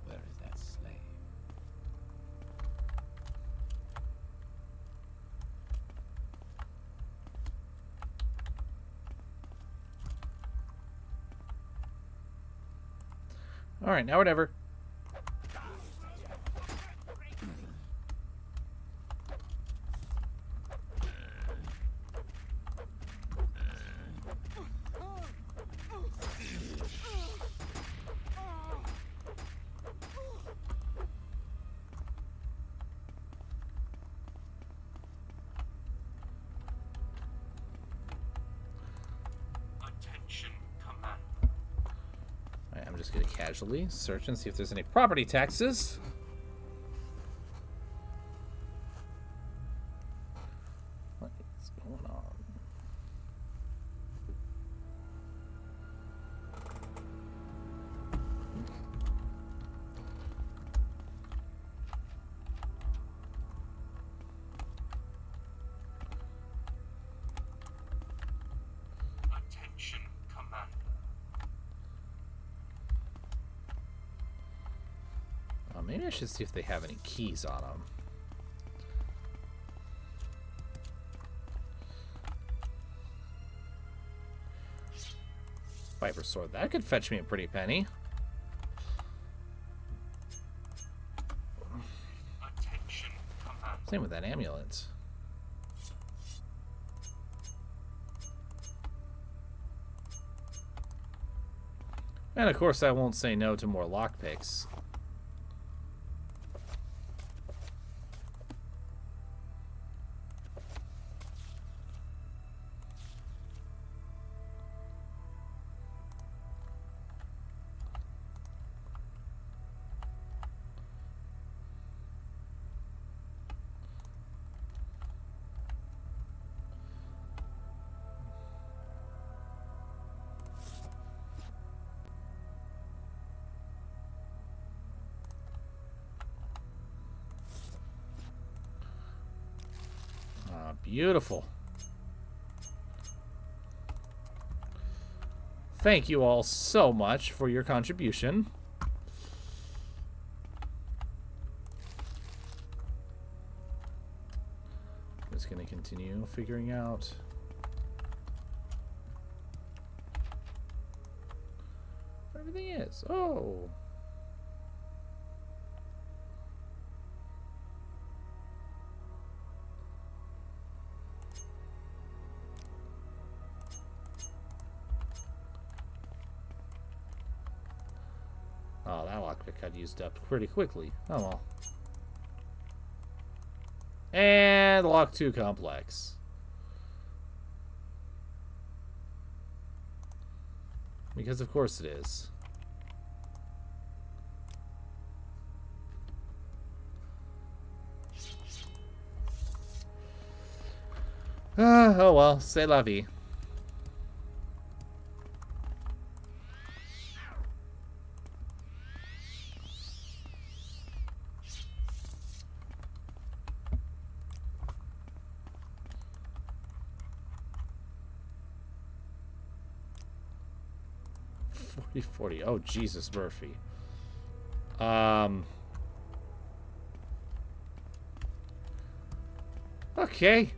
Where is that slave? All right, now or never. I'm just going to casually search and see if there's any property taxes. What is going on? Attention, Commander. Maybe I should see if they have any keys on them. Viper sword. That could fetch me a pretty penny. Attention, Commander. Same with that amulet. And of course I won't say no to more lockpicks. Beautiful. Thank you all so much for your contribution. Just going to continue figuring out where everything is. Oh. Oh, that lockpick got used up pretty quickly. Oh well. And lock 2 complex. Because of course it is. Oh well, c'est la vie. 40. Oh, Jesus, Murphy. Okay.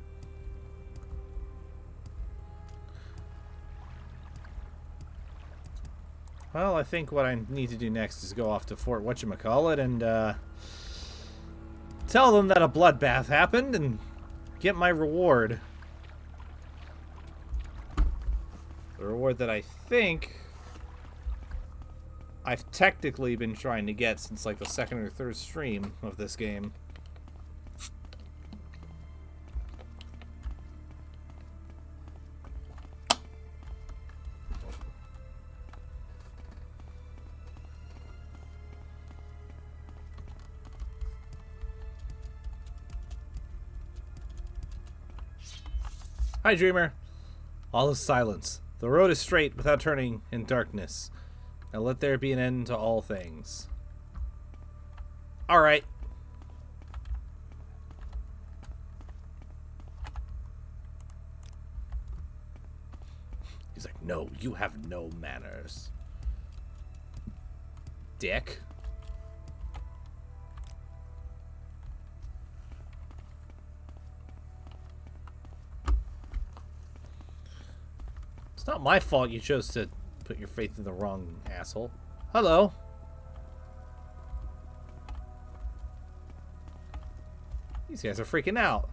Well, I think what I need to do next is go off to Fort Whatchamacallit and, tell them that a bloodbath happened and get my reward. The reward that I think I've technically been trying to get since, like, the second or third stream of this game. Hi, Dreamer. All is silence. The road is straight without turning in darkness. Now let there be an end to all things. Alright. He's like, no, you have no manners. Dick. It's not my fault you chose to put your faith in the wrong asshole. Hello. These guys are freaking out.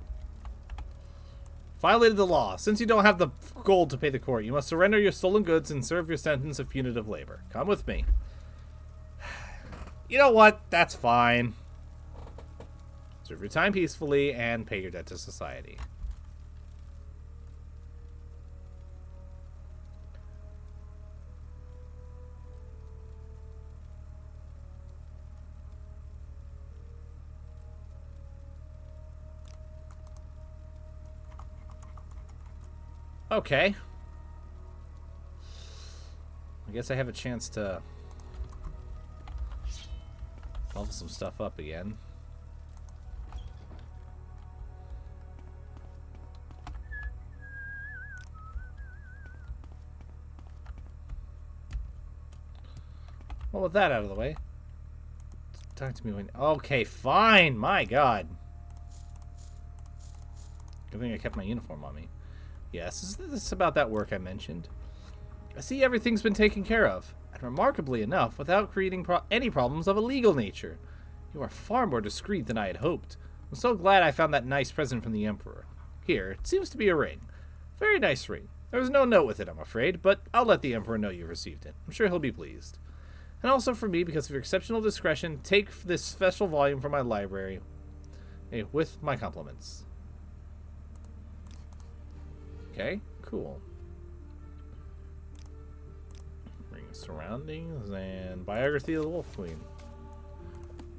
Violated the law. Since you don't have the gold to pay the court, you must surrender your stolen goods and serve your sentence of punitive labor. Come with me. You know what? That's fine. Serve your time peacefully and pay your debt to society. Okay. I guess I have a chance to level some stuff up again. Well, with that out of the way, talk to me when... Okay, fine! My God! Good thing I kept my uniform on me. Yes, is this about that work I mentioned? I see everything's been taken care of, and remarkably enough, without creating any problems of a legal nature. You are far more discreet than I had hoped. I'm so glad I found that nice present from the Emperor. Here, it seems to be a ring. Very nice ring. There was no note with it, I'm afraid, but I'll let the Emperor know you received it. I'm sure he'll be pleased. And also for me, because of your exceptional discretion, take this special volume from my library. Hey, with my compliments. Okay, cool. Ring surroundings and biography of the Wolf Queen.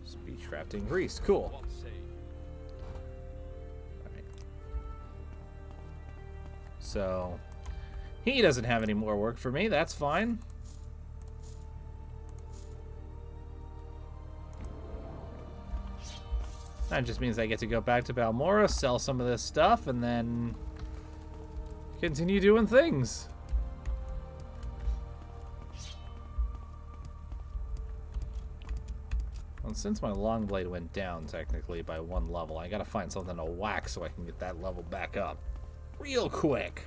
Speech crafting Greece. Cool. Alright. So, he doesn't have any more work for me. That's fine. That just means I get to go back to Balmora, sell some of this stuff, and then continue doing things. Well, since my long blade went down technically by 1 level, I gotta find something to whack so I can get that level back up real quick.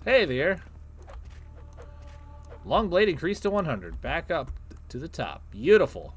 Hey there. Long blade increased to 100. Back up to the top. Beautiful.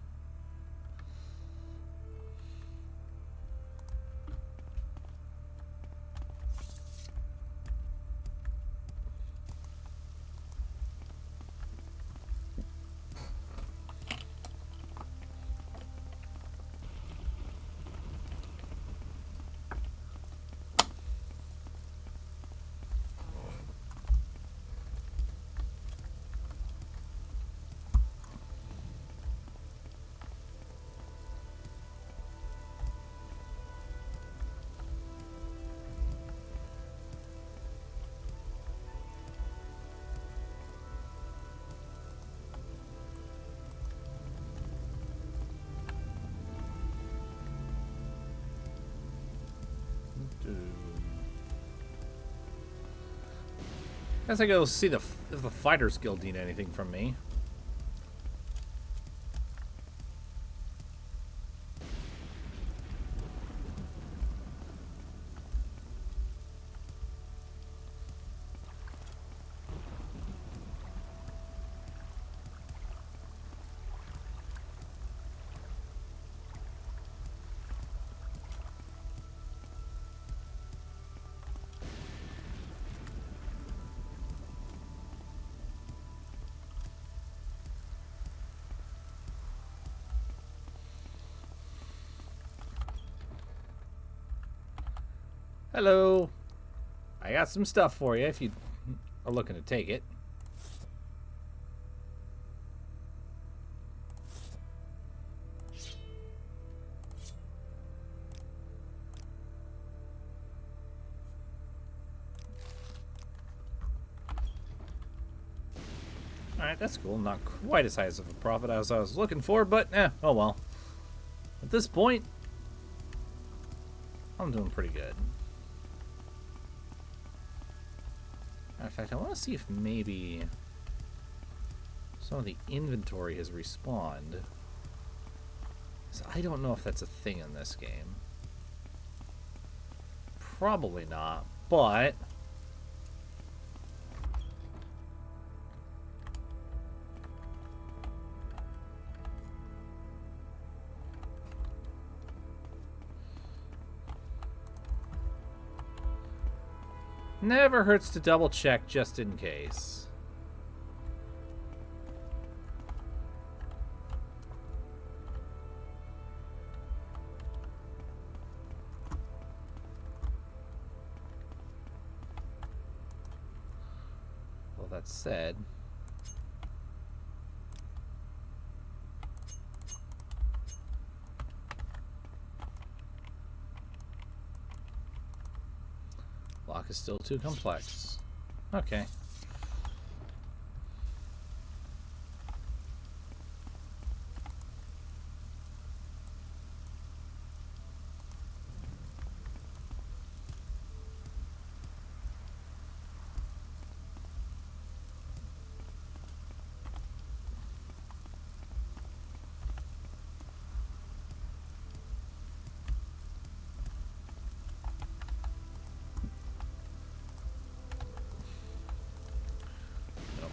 Guess I go see if the Fighters Guild need anything from me. Hello. I got some stuff for you if you are looking to take it. Alright, that's cool. Not quite as high as of a profit as I was looking for, but oh well. At this point, I'm doing pretty good. Matter of fact, I want to see if maybe some of the inventory has respawned. So I don't know if that's a thing in this game. Probably not, but never hurts to double check just in case. Well, that said, lock is still too complex. Okay.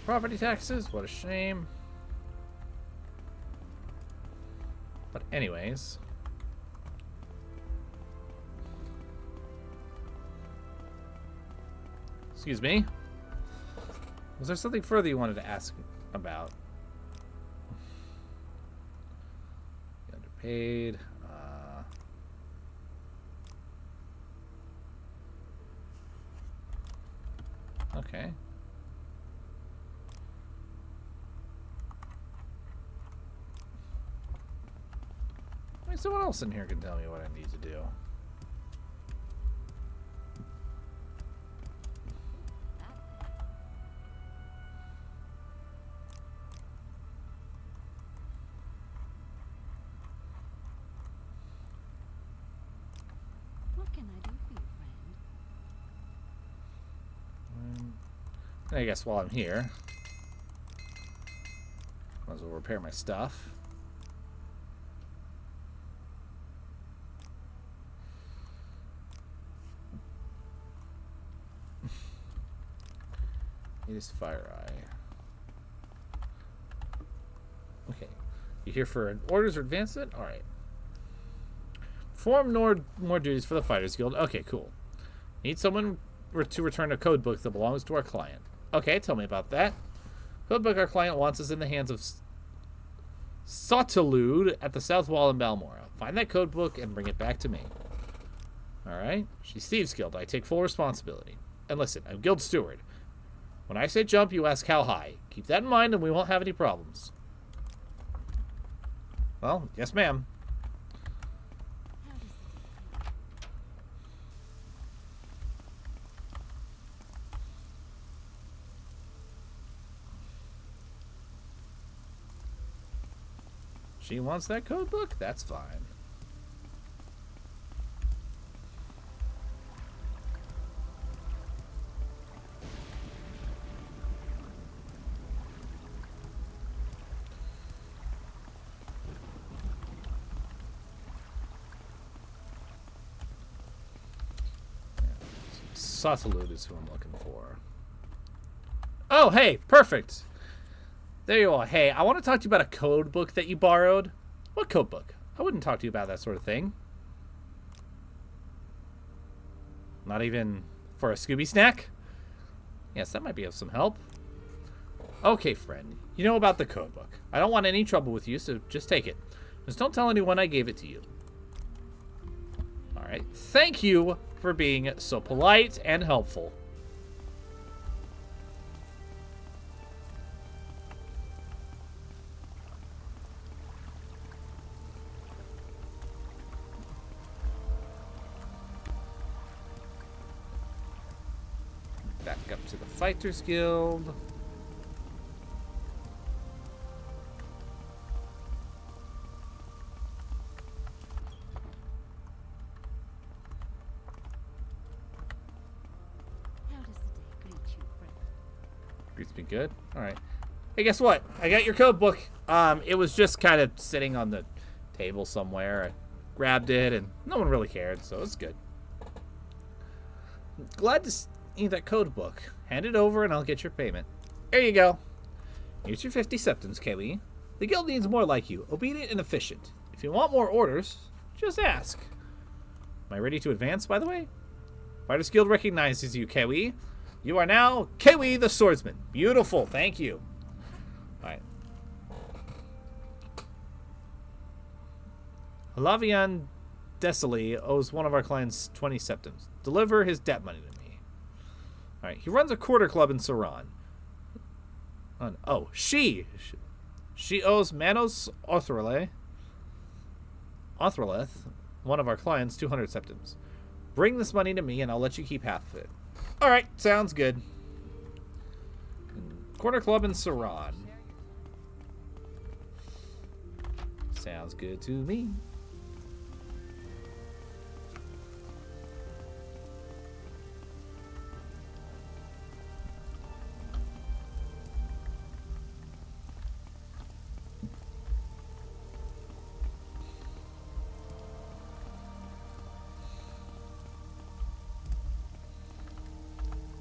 Property taxes, what a shame. But anyways. Excuse me. Was there something further you wanted to ask about? Underpaid. Okay. Someone else in here can tell me what I need to do. What can I do for you, friend? I guess while I'm here, might as well repair my stuff. It is Fire Eye. Okay. You here for orders or advancement? Alright. Perform more duties for the Fighters Guild. Okay, cool. Need someone to return a code book that belongs to our client. Okay, tell me about that. Code book our client wants is in the hands of Sautelude at the South Wall in Balmora. Find that code book and bring it back to me. Alright. She's Thieves Guild. I take full responsibility. And listen, I'm Guild Steward. When I say jump, you ask how high. Keep that in mind and we won't have any problems. Well, yes ma'am. How does this feel? She wants that code book? That's fine. Sausalud is who I'm looking for. Oh, hey, perfect. There you are. Hey, I want to talk to you about a code book that you borrowed. What code book? I wouldn't talk to you about that sort of thing. Not even for a Scooby snack? Yes, that might be of some help. Okay, friend. You know about the code book. I don't want any trouble with you, so just take it. Just don't tell anyone I gave it to you. Alright. Thank you for being so polite and helpful. Back up to the Fighters Guild. How does the day greet you, friend? Greets me good. Alright. Hey, guess what? I got your code book. It was just kind of sitting on the table somewhere. I grabbed it, and no one really cared, so it's good. Glad to see that code book. Hand it over, and I'll get your payment. There you go. Here's your 50 septums, Kelly. The guild needs more like you, obedient and efficient. If you want more orders, just ask. Am I ready to advance, by the way? Fighters Guild recognizes you, Kewi. You are now Kewi the Swordsman. Beautiful, thank you. Alright. Lavian Desali owes one of our clients 20 septums. Deliver his debt money to me. Alright, he runs a quarter club in Saran. Oh, she owes Manos Othrale, one of our clients, 200 septums. Bring this money to me and I'll let you keep half of it. Alright, sounds good. Quarter club in Saran. Sounds good to me.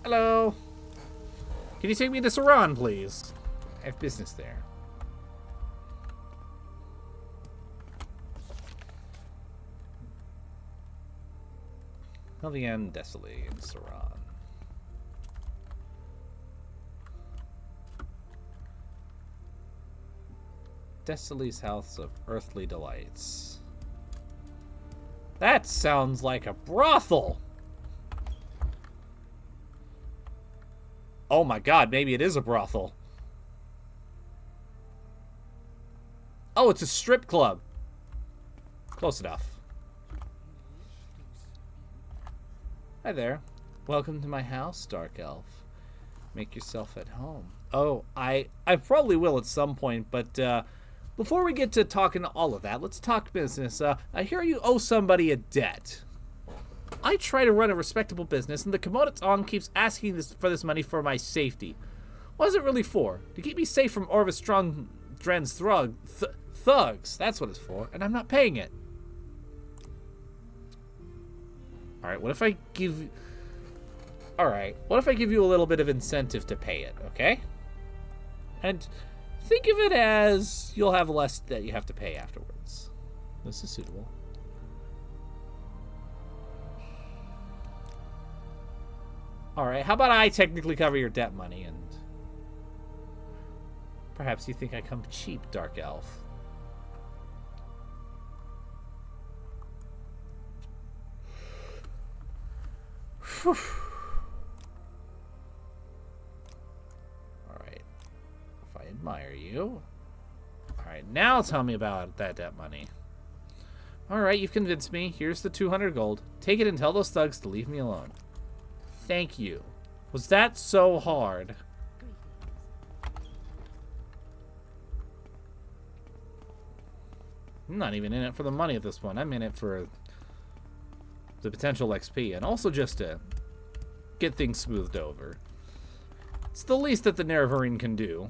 Hello. Can you take me to Saran, please? I have business there. Helvian Desali in Saran. Desali's House of Earthly Delights. That sounds like a brothel! Oh my god, maybe it is a brothel. Oh, it's a strip club. Close enough. Hi there. Welcome to my house, Dark Elf. Make yourself at home. Oh, I probably will at some point, but before we get to talking all of that, let's talk business. I hear you owe somebody a debt. I try to run a respectable business, and the Komodatong keeps asking for this money for my safety. What is it really for? To keep me safe from Orvis Strong Dren's thugs. That's what it's for, and I'm not paying it. Alright, what if I give... Alright, what if I give you a little bit of incentive to pay it, okay? And think of it as you'll have less that you have to pay afterwards. This is suitable. Alright, how about I technically cover your debt money, and perhaps you think I come cheap, Dark Elf. Whew. Alright, if I admire you. Alright, now tell me about that debt money. Alright, you've convinced me. Here's the 200 gold. Take it and tell those thugs to leave me alone. Thank you. Was that so hard? I'm not even in it for the money at this point. I'm in it for the potential XP and also just to get things smoothed over. It's the least that the Nerevarine can do.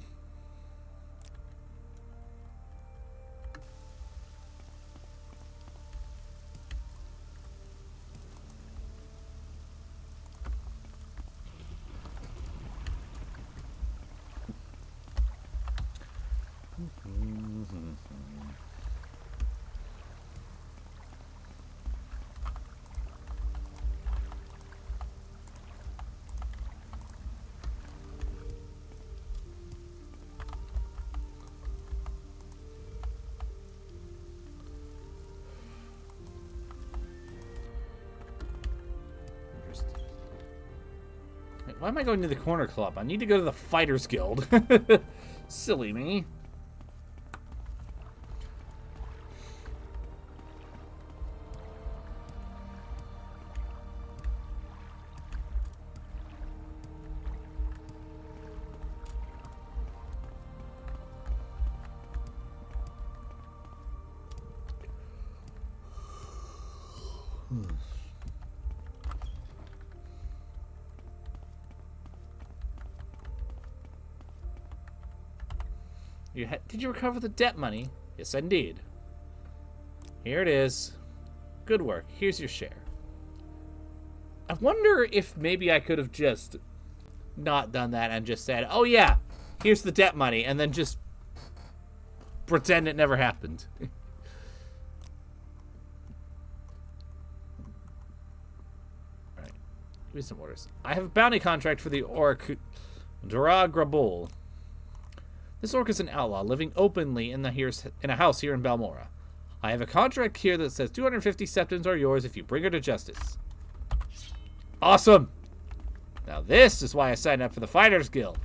Why am I going to the corner club? I need to go to the Fighters Guild. Silly me. Did you recover the debt money? Yes, indeed. Here it is. Good work. Here's your share. I wonder if maybe I could have just not done that and just said, oh yeah, here's the debt money, and then just pretend it never happened. Alright. Give me some orders. I have a bounty contract for the orc Grabul. This orc is an outlaw living openly in a house here in Balmora. I have a contract here that says 250 septons are yours if you bring her to justice. Awesome! Now this is why I signed up for the Fighters Guild.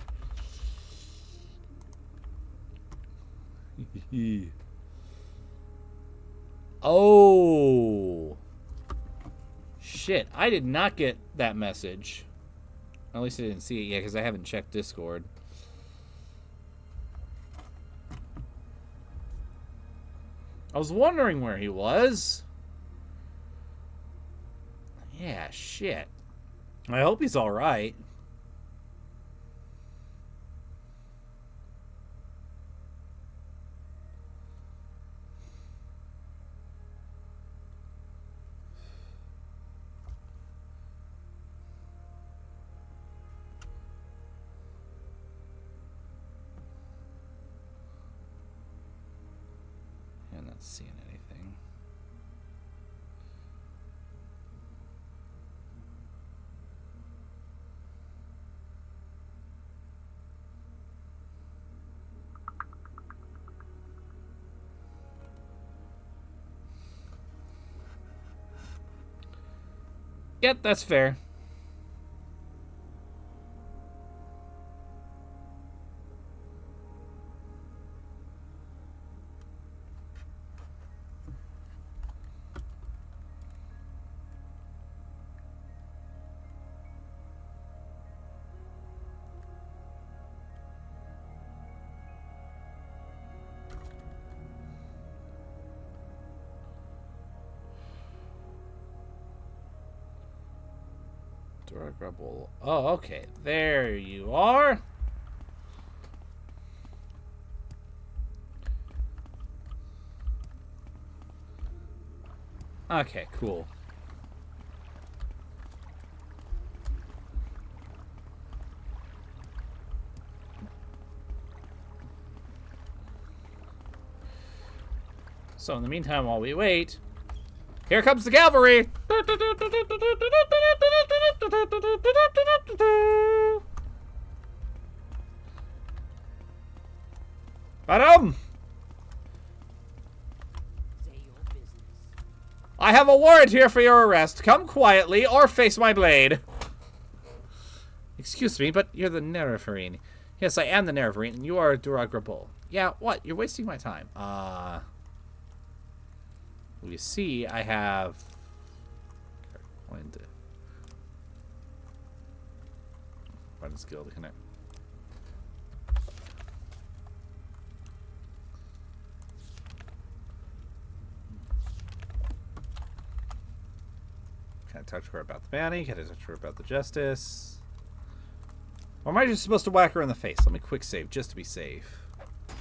Oh. Shit, I did not get that message. At least I didn't see it yet because I haven't checked Discord. I was wondering where he was. Yeah, shit. I hope he's alright. I'm not seeing anything. Yep, that's fair. Oh, okay. There you are. Okay, cool. So in the meantime, while we wait, here comes the cavalry! Madam! I have a warrant here for your arrest. Come quietly or face my blade. Excuse me, but you're the Nerefarine. Yes, I am the Nerefarine, and you are Duragrabul. Yeah, what? You're wasting my time. Well, you see, I have... Find a skill to connect. Can I talk to her about the bounty? Can I talk to her about the justice? Or am I just supposed to whack her in the face? Let me quick save just to be safe.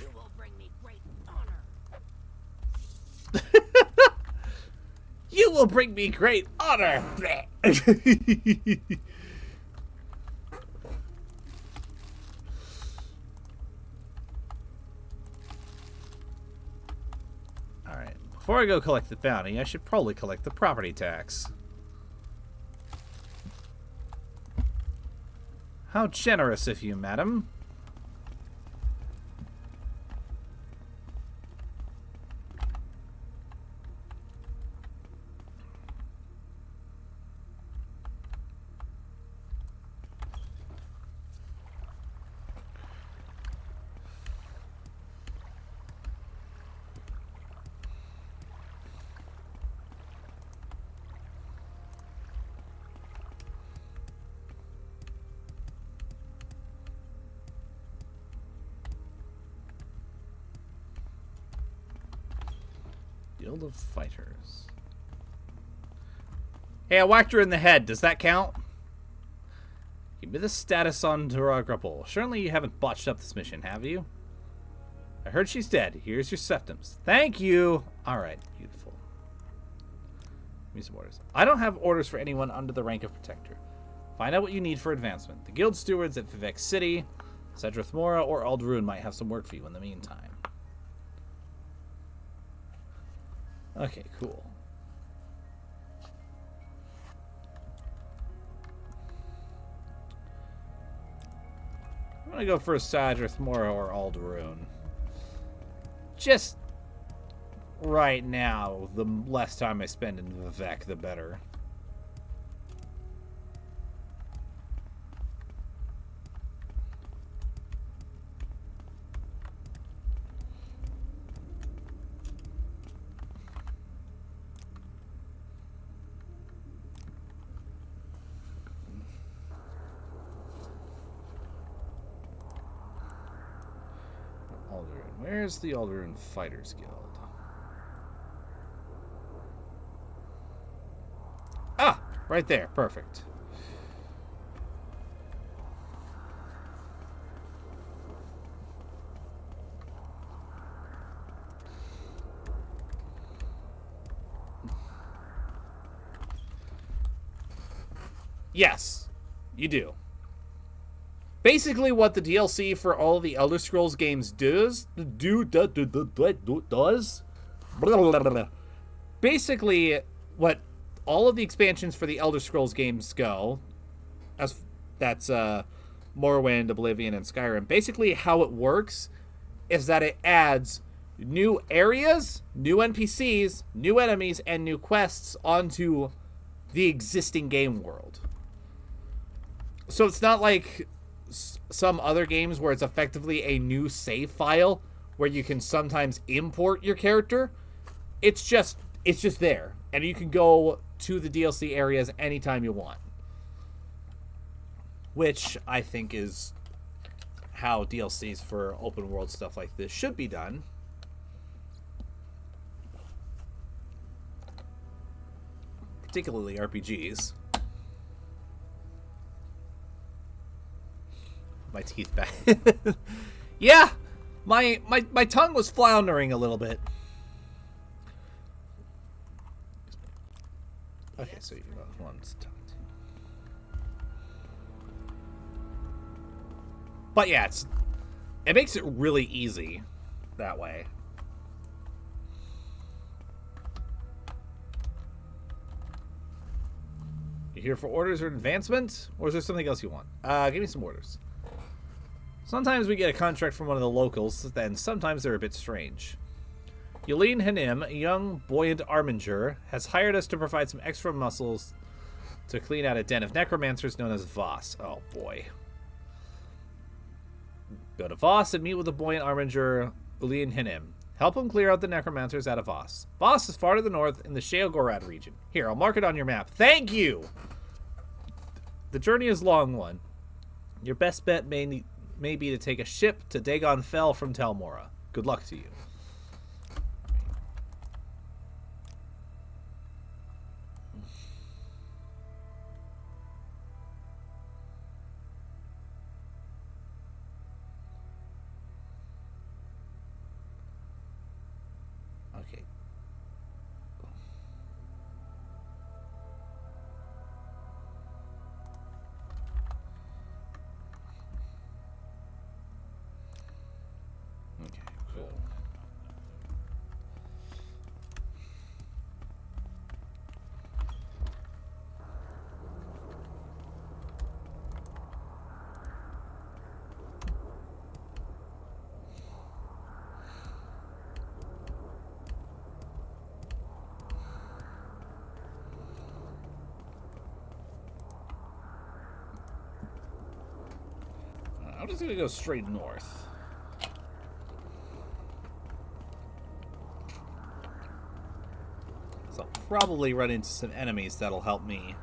You will bring me great honor. You will bring me great honor. Alright, before I go collect the bounty, I should probably collect the property tax. How generous of you, madam. Guild of Fighters. Hey, I whacked her in the head. Does that count? Give me the status on Taragrapple. Surely you haven't botched up this mission, have you? I heard she's dead. Here's your septums. Thank you. All right, beautiful. Give me some orders. I don't have orders for anyone under the rank of Protector. Find out what you need for advancement. The guild stewards at Vivek City, Cedrith Mora, or Alderun might have some work for you in the meantime. Okay, cool. I'm gonna go for Cedrith Mora or Alderun. Just right now, the less time I spend in Vivek, the better. Where's the Alderun Fighters Guild? Ah! Right there. Perfect. Yes, you do. Basically, what the DLC for all of the Elder Scrolls games does. Basically, what all of the expansions for the Elder Scrolls games go, that's Morrowind, Oblivion, and Skyrim. Basically, how it works is that it adds new areas, new NPCs, new enemies, and new quests onto the existing game world. So it's not like some other games where it's effectively a new save file where you can sometimes import your character. It's just there, and you can go to the DLC areas anytime you want, which I think is how DLCs for open world stuff like this should be done. Particularly RPGs. My teeth back. Yeah, my tongue was floundering a little bit. Okay, so you got one to talk to. But yeah, it makes it really easy that way. You here for orders or advancement, or is there something else you want? Give me some orders. Sometimes we get a contract from one of the locals, then sometimes they're a bit strange. Yelene Hanem, a young, buoyant arminger, has hired us to provide some extra muscles to clean out a den of necromancers known as Voss. Oh, boy. Go to Voss and meet with the buoyant arminger, Yelene Hanem. Help him clear out the necromancers out of Voss. Voss is far to the north in the Sheol-Gorad region. Here, I'll mark it on your map. Thank you! The journey is a long one. Your best bet may be to take a ship to Dagon Fell from Telmora. Good luck to you. Okay. Okay, cool. I'm just gonna go straight north. So I'll probably run into some enemies that'll help me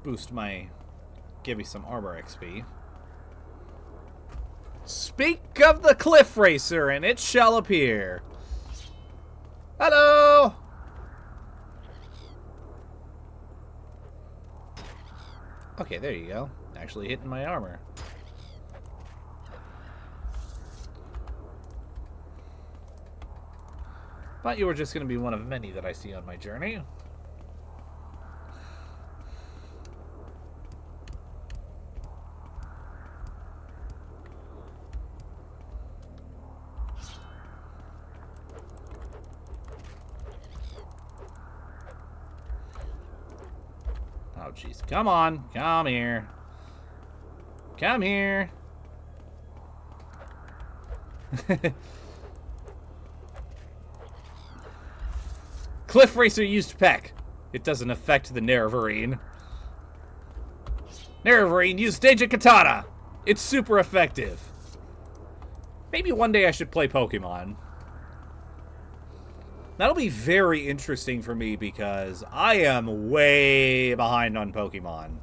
boost give me some armor XP. Speak of the Cliff Racer, and it shall appear. Hello! Okay, there you go. Actually hitting my armor. Thought you were just going to be one of many that I see on my journey. Oh, jeez. Come on. Come here. Come here. Cliff Racer used Peck. It doesn't affect the Nerevarine. Nerevarine used Stage of Katana. It's super effective. Maybe one day I should play Pokemon. That'll be very interesting for me because I am way behind on Pokemon.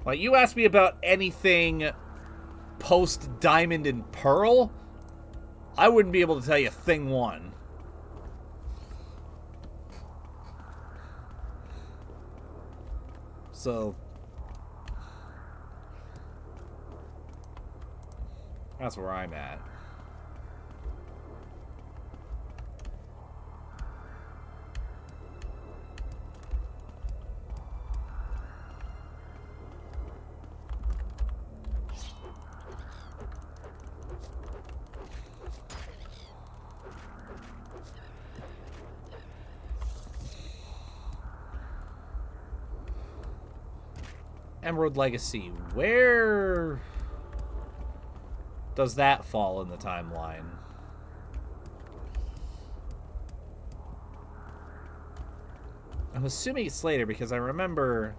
Like, you asked me about anything post Diamond and Pearl, I wouldn't be able to tell you thing one. So that's where I'm at. Emerald Legacy, where does that fall in the timeline? I'm assuming it's later because I remember...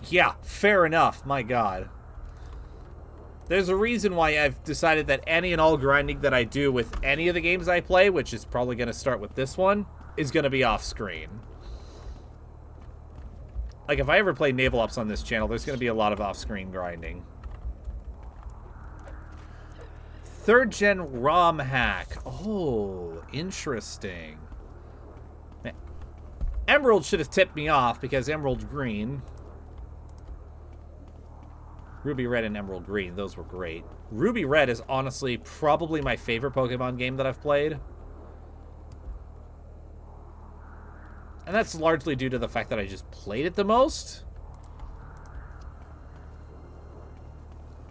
Yeah, fair enough, my god. There's a reason why I've decided that any and all grinding that I do with any of the games I play, which is probably going to start with this one, is going to be off-screen. Like, if I ever play Naval Ops on this channel, there's going to be a lot of off-screen grinding. 3rd gen ROM hack. Oh, interesting. Man, Emerald should have tipped me off because Emerald Green. Ruby Red and Emerald Green, those were great. Ruby Red is honestly probably my favorite Pokemon game that I've played. And that's largely due to the fact that I just played it the most.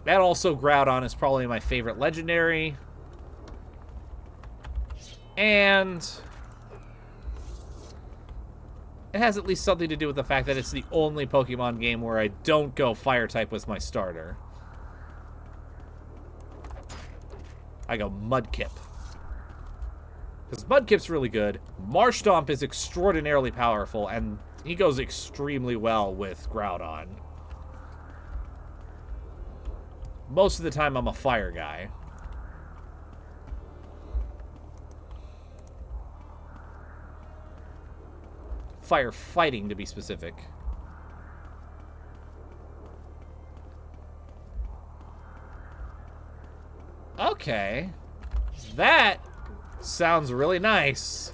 And also Groudon is probably my favorite legendary. And it has at least something to do with the fact that it's the only Pokemon game where I don't go fire type with my starter. I go Mudkip. Because Mudkip's really good. Marshtomp is extraordinarily powerful, and he goes extremely well with Groudon. Most of the time, I'm a fire guy. Fire fighting, to be specific. Okay. That sounds really nice.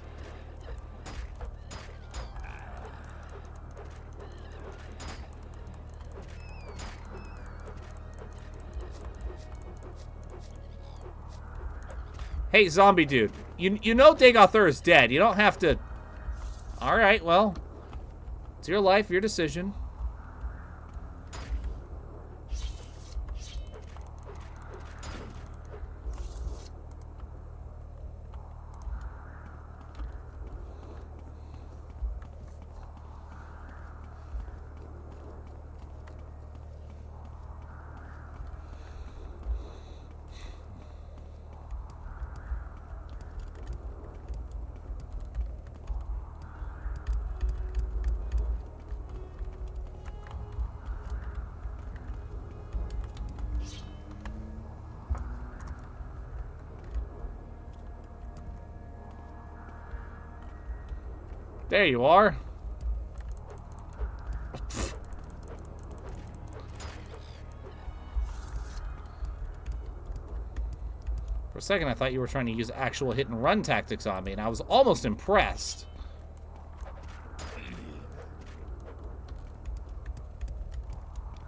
Hey, zombie dude. You know Dagothur is dead. You don't have to... Alright, well. It's your life, your decision. There you are. For a second, I thought you were trying to use actual hit-and-run tactics on me, and I was almost impressed.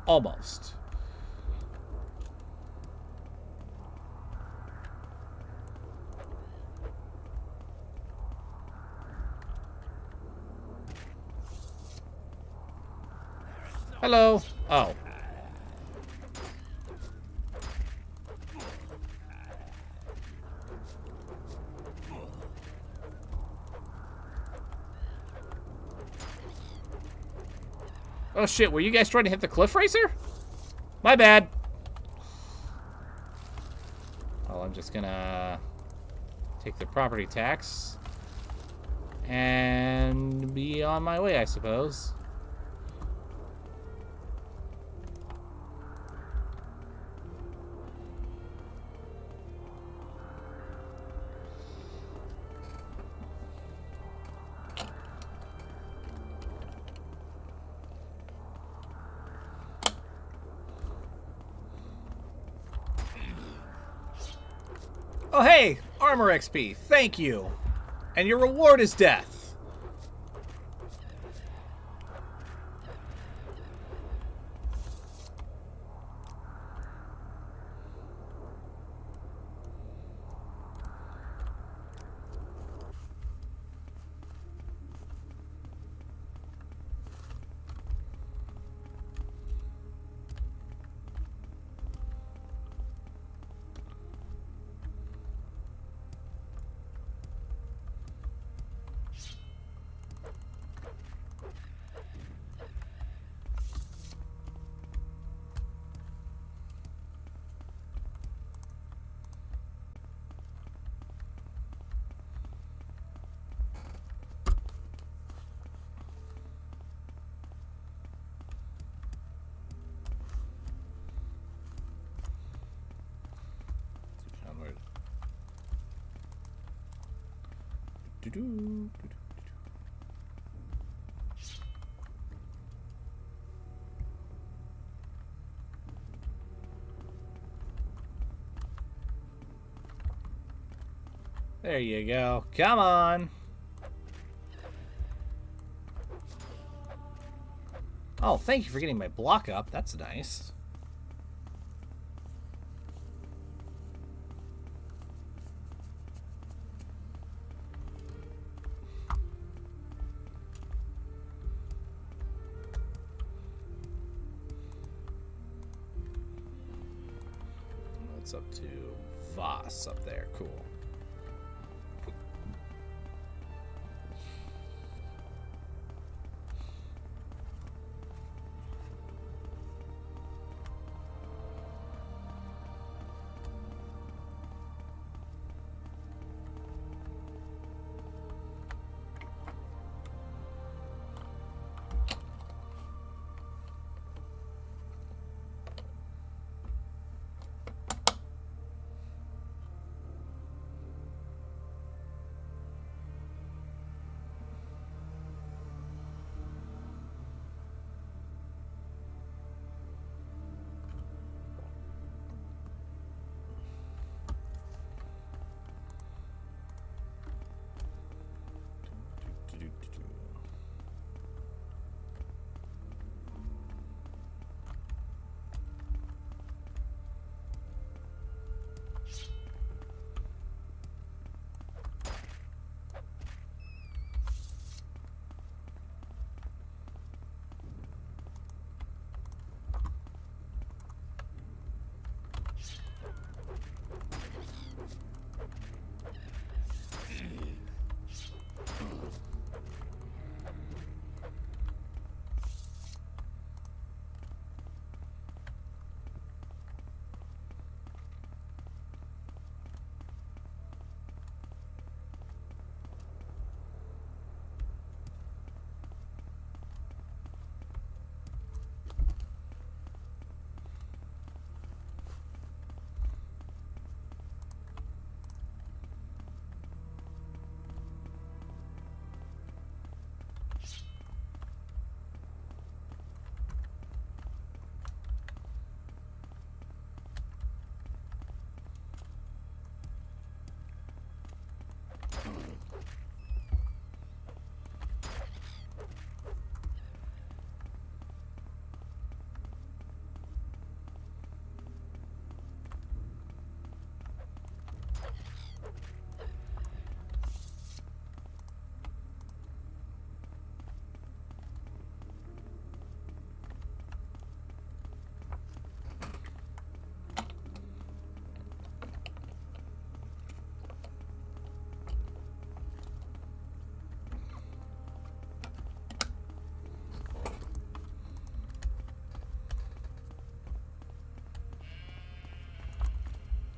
Almost. Hello. Oh. Oh shit, were you guys trying to hit the cliff racer? My bad. Well, I'm just gonna take the property tax and be on my way, I suppose. Oh, hey! Armor XP. Thank you. And your reward is death. Onward. Doo-doo. There you go. Come on. Oh, thank you for getting my block up. That's nice. What's up to Voss up there? Cool.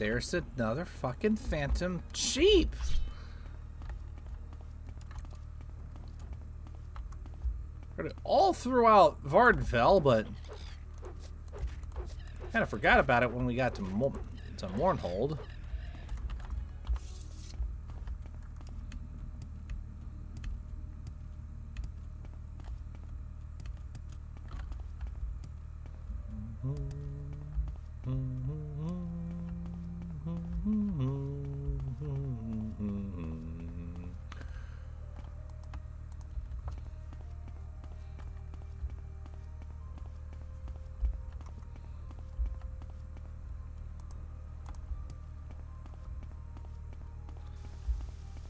There's another fucking phantom sheep. Heard it all throughout Vardenfell, but kind of forgot about it when we got to Mournhold.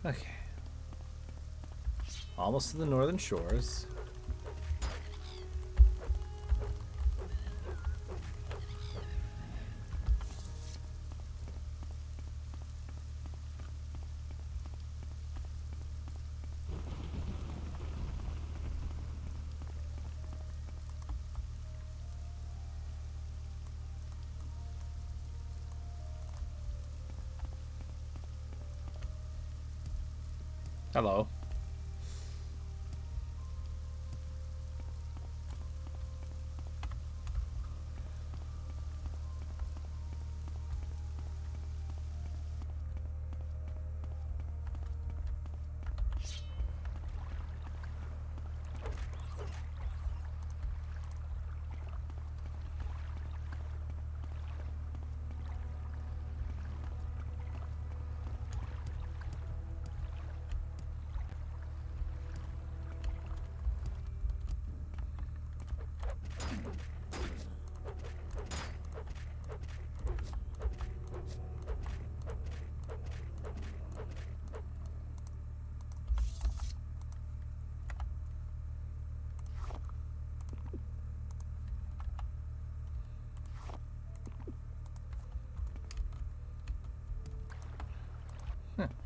Okay. Almost to the northern shores. Hello.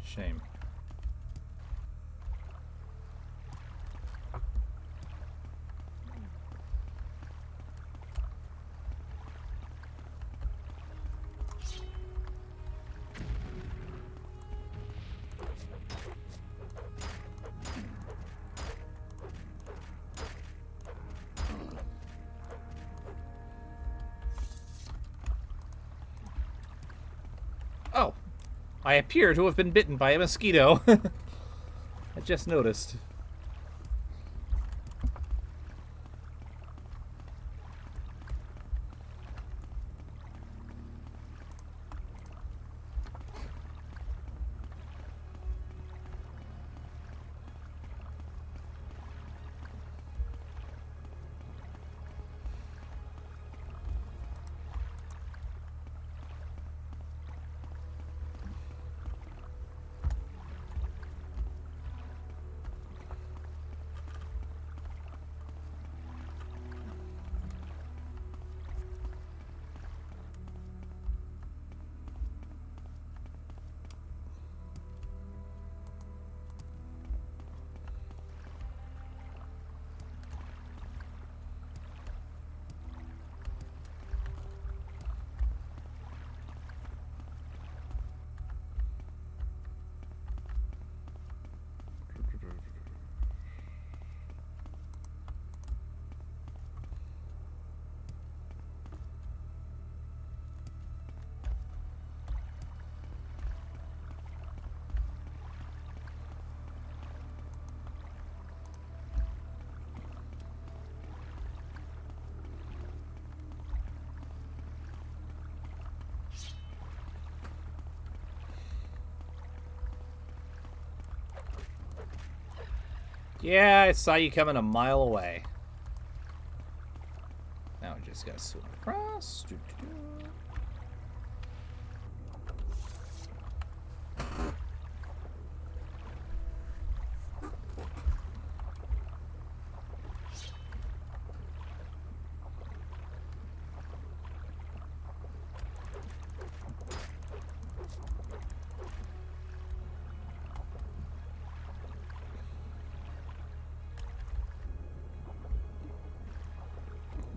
Shame. Oh, I appear to have been bitten by a mosquito. I just noticed. Yeah, I saw you coming a mile away. Now we just gotta swim across.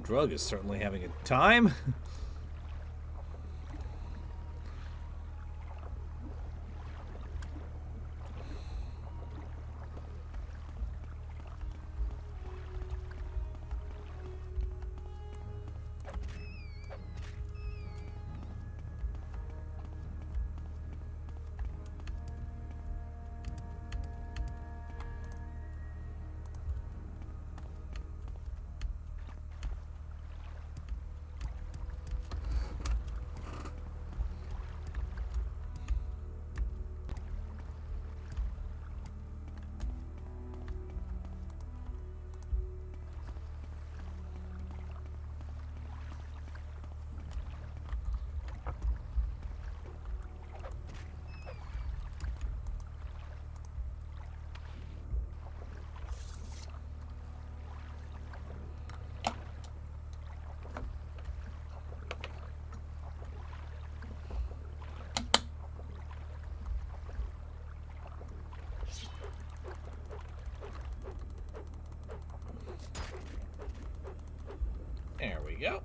Drug is certainly having a time. we go.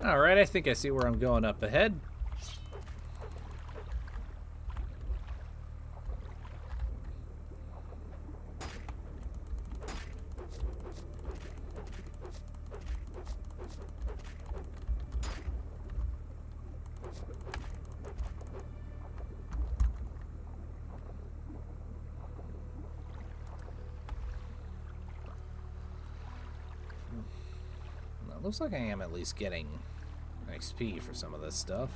Alright, I think I see where I'm going up ahead. Looks like I am at least getting XP for some of this stuff.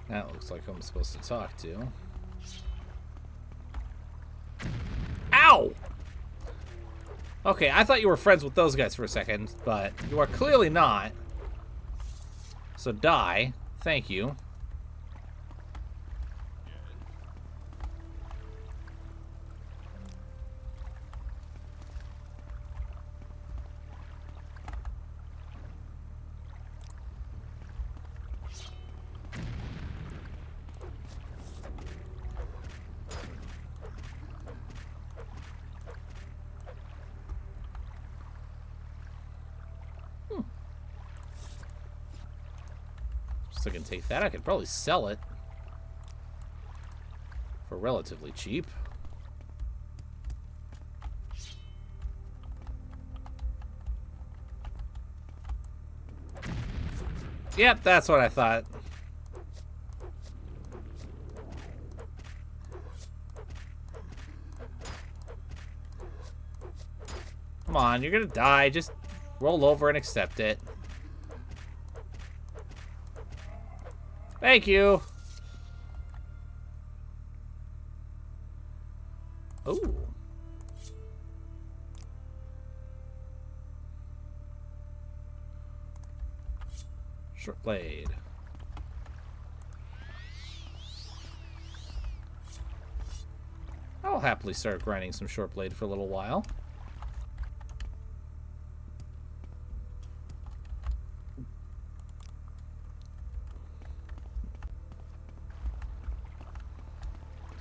That looks like I'm supposed to talk to. Ow! Okay, I thought you were friends with those guys for a second, but you are clearly not. So die. Thank you. So I can take that. I could probably sell it for relatively cheap. Yep, that's what I thought. Come on, you're gonna die. Just roll over and accept it. Thank you. Ooh. Short blade. I'll happily start grinding some short blade for a little while.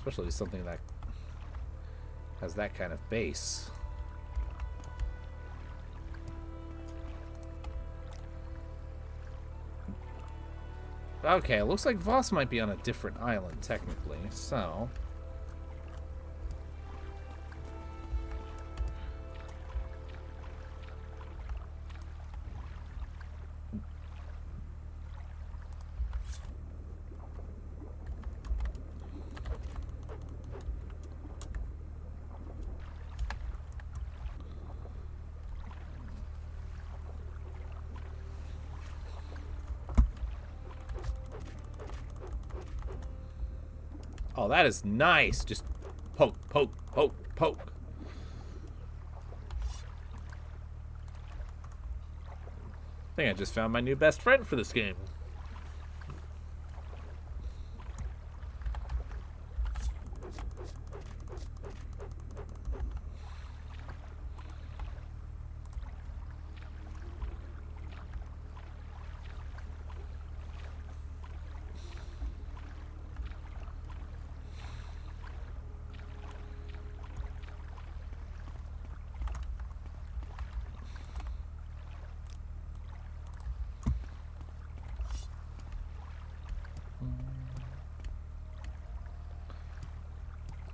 Especially something that has that kind of base. Okay, it looks like Voss might be on a different island, technically, so... Oh, that is nice. Just poke, poke, poke, poke. I think I just found my new best friend for this game.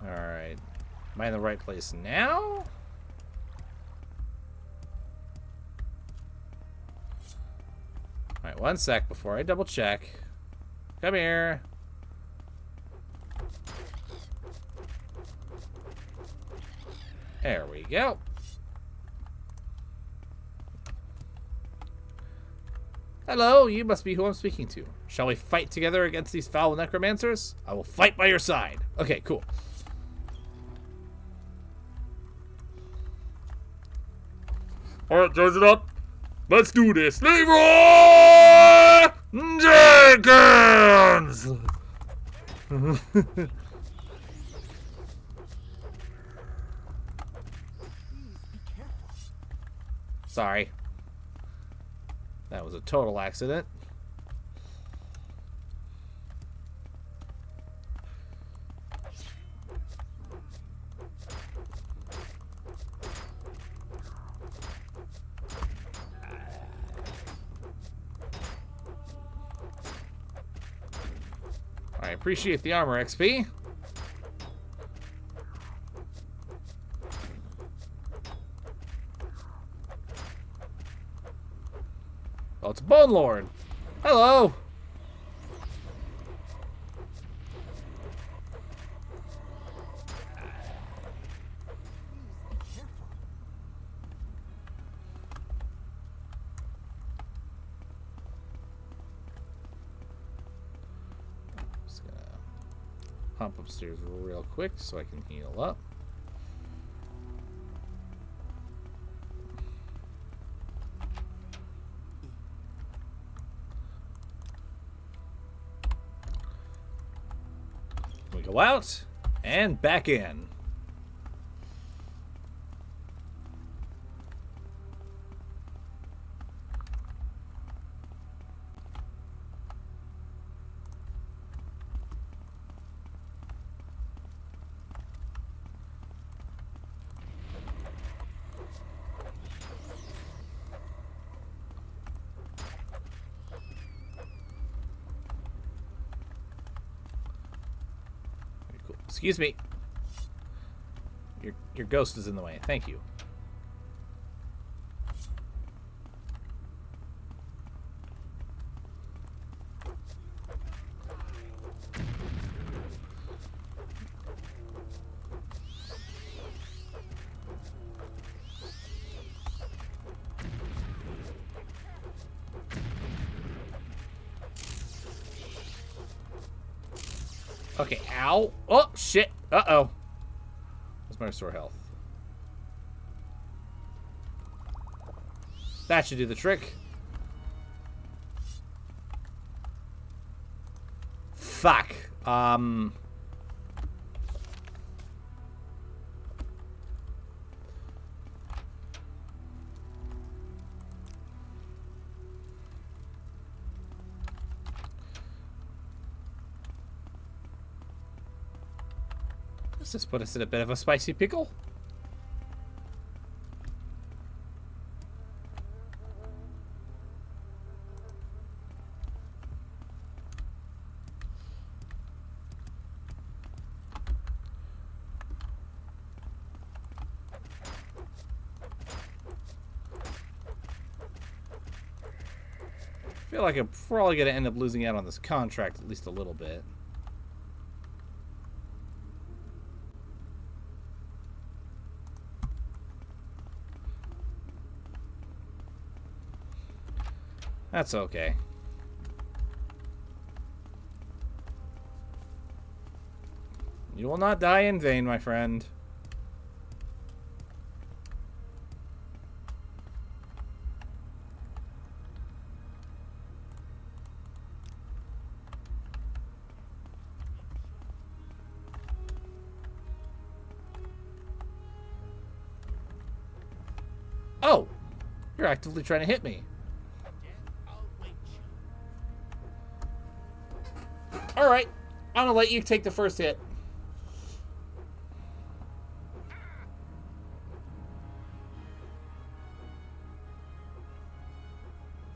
Alright. Am I in the right place now? Alright, one sec before I double check. Come here. There we go. Hello, you must be who I'm speaking to. Shall we fight together against these foul necromancers? I will fight by your side. Okay, cool. Alright, charge it up. Let's do this. Leroy Jenkins! Sorry. That was a total accident. I appreciate the armor XP. Oh, it's Bone Lord. Hello. Just gonna hop upstairs real quick so I can heal up. We go out and back in. Cool. Excuse me. Your ghost is in the way. Thank you. Okay, ow. Oh, shit. Uh-oh. Where's my restore health? That should do the trick. Fuck. Does this put us in a bit of a spicy pickle? I feel like I'm probably going to end up losing out on this contract at least a little bit. That's okay. You will not die in vain, my friend. Oh! You're actively trying to hit me. Alright, I'm gonna let you take the first hit.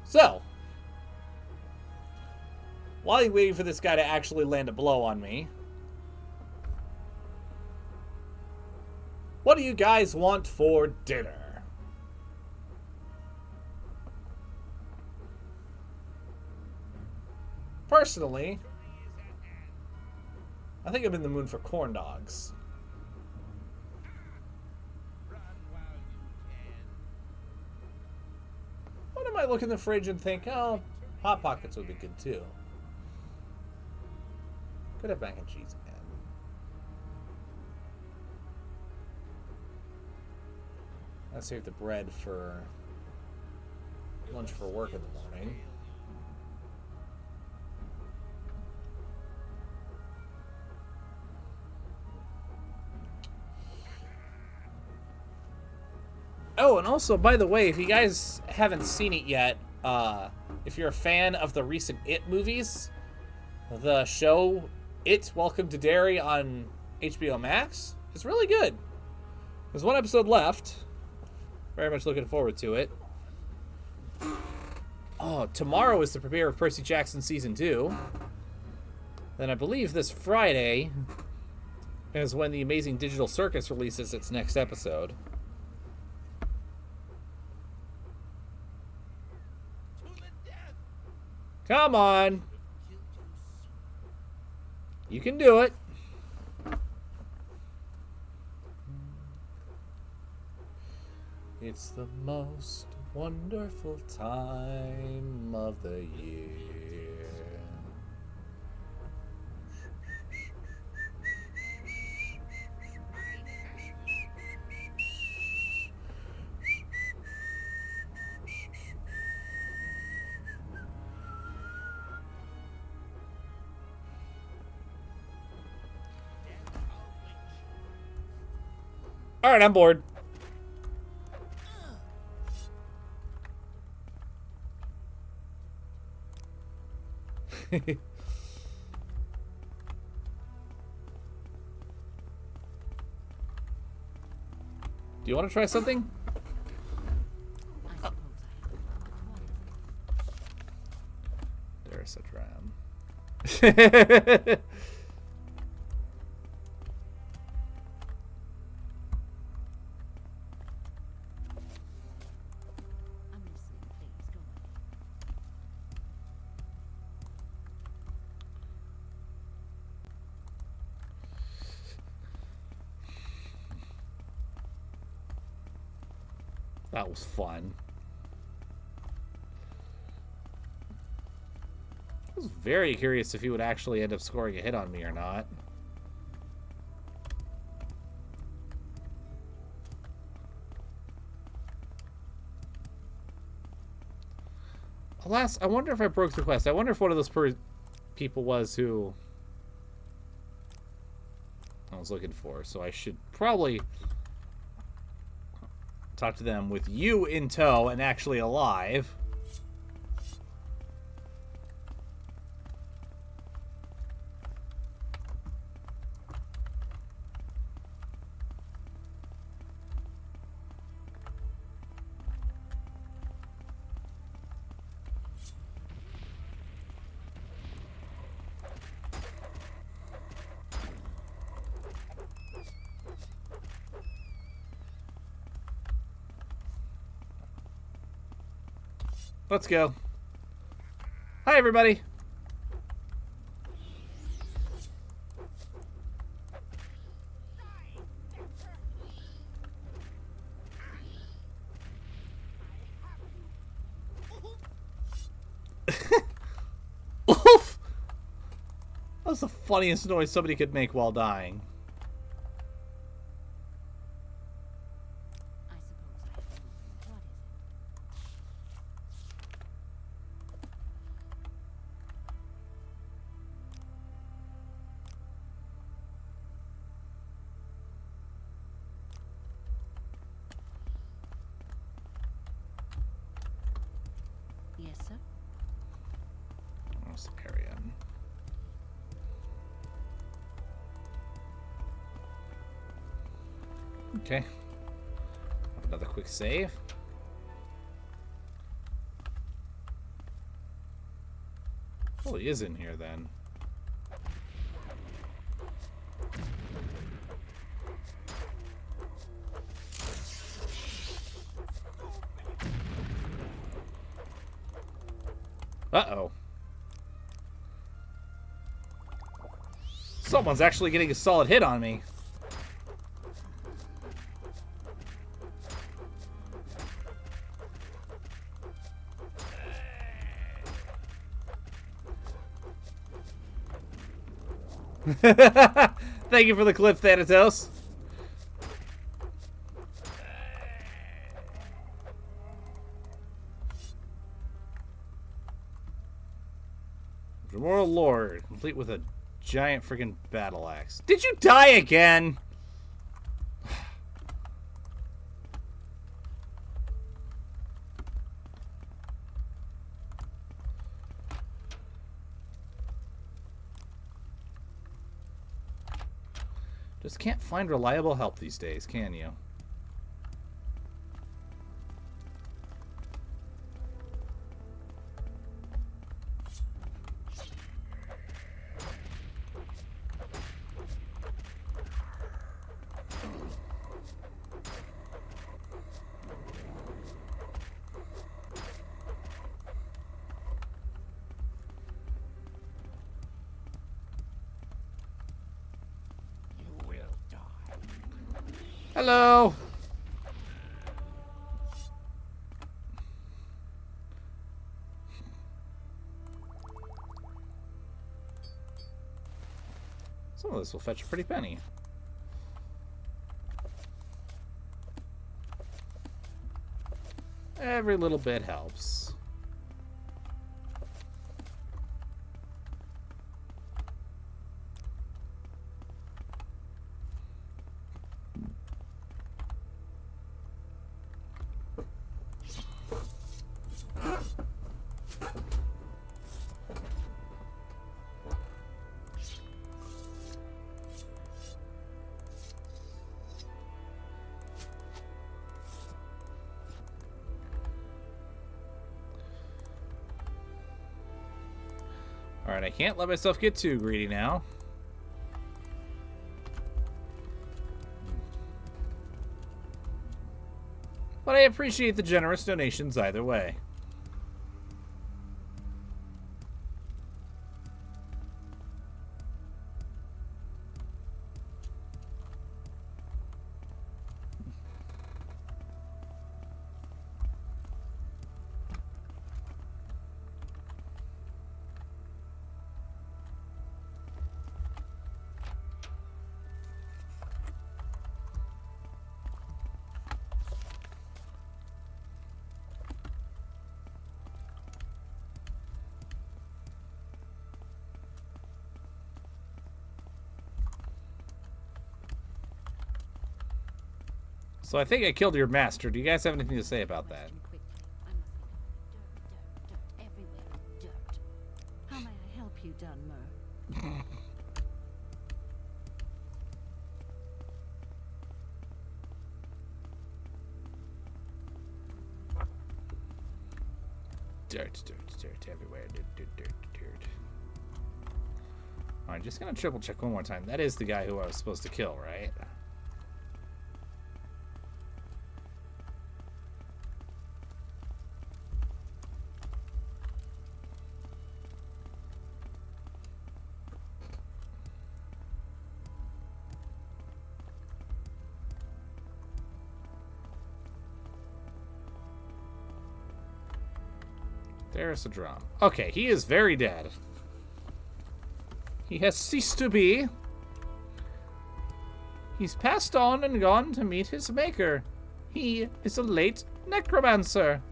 So, while you're waiting for this guy to actually land a blow on me, what do you guys want for dinner? Personally, I think I'm in the mood for corn dogs. What am I look in the fridge and think, oh, Hot Pockets would be good too. Could have mac and cheese again. I'll save the bread for lunch for work in the morning. Oh, and also, by the way, if you guys haven't seen it yet, if you're a fan of the recent It movies, the show It, Welcome to Derry on HBO Max is really good. There's one episode left. Very much looking forward to it. Oh, tomorrow is the premiere of Percy Jackson Season 2. Then I believe this Friday is when the Amazing Digital Circus releases its next episode. Come on. You can do it. It's the most wonderful time of the year. All right, I'm bored. Do you want to try something? I suppose I have. There's a dram. I'm listening, please. Go on. That was fun. I was very curious if he would actually end up scoring a hit on me or not. Alas, I wonder if I broke the quest. I wonder if one of those people was who I was looking for. So I should probably talk to them with you in tow and actually alive. Let's go. Hi, everybody. Oof! That's the funniest noise somebody could make while dying. I suppose I have. What is it? Yes, sir. Where's the area? Okay. Another quick save. Oh, he is in here then. Uh-oh. Someone's actually getting a solid hit on me. Thank you for the clip, Thanatos. Tribunal Lord, complete with a giant freaking battle axe. Did you die again? Just can't find reliable help these days, can you? Hello. Some of this will fetch a pretty penny. Every little bit helps. Alright, I can't let myself get too greedy now. But I appreciate the generous donations either way. So I think I killed your master. Do you guys have anything to say about that? Quickly. I must be dirt, everywhere is dirt. How may I help you, Dunmer? Dirt, dirt, dirt everywhere. Dirt, dirt, dirt, dirt. Alright, just gonna triple check one more time. That is the guy who I was supposed to kill, right? There's a drum. Okay, he is very dead. He has ceased to be. He's passed on and gone to meet his maker. He is a late necromancer.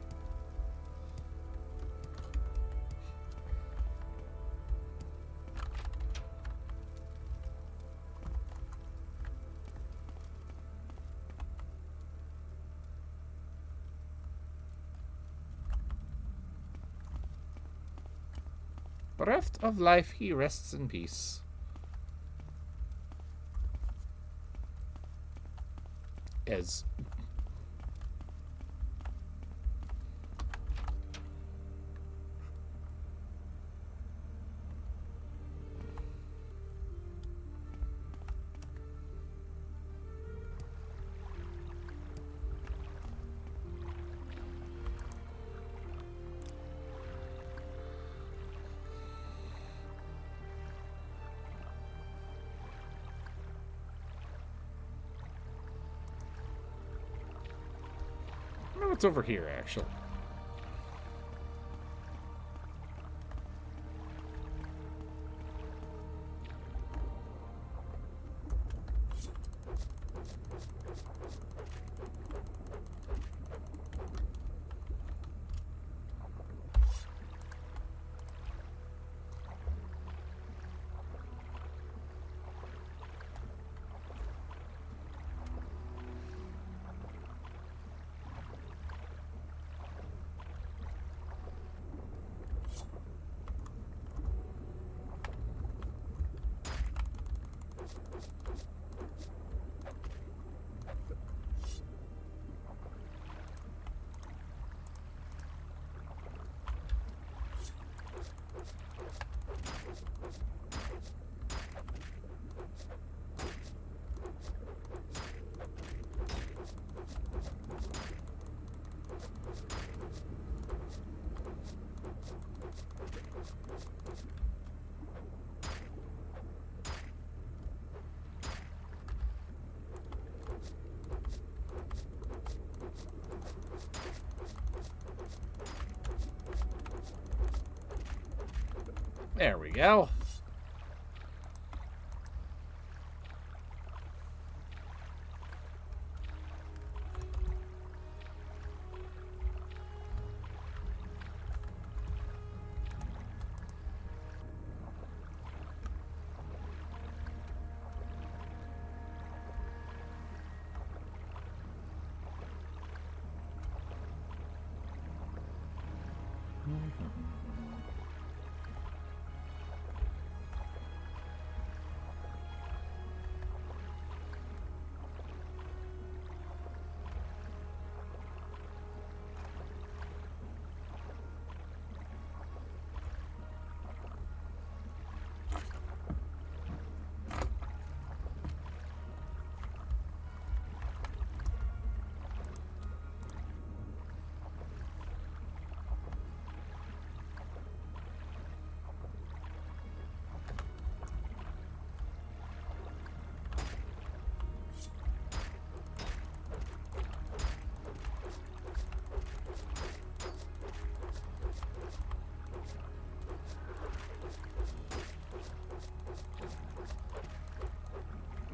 Bereft of life, he rests in peace. As I wonder what's over here, actually. There we go.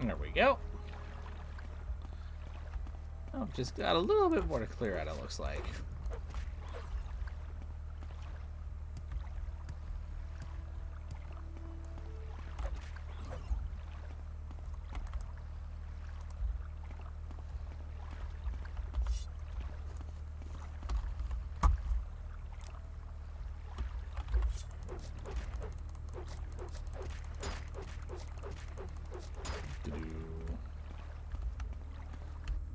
There we go. Oh, just got a little bit more to clear out, it looks like.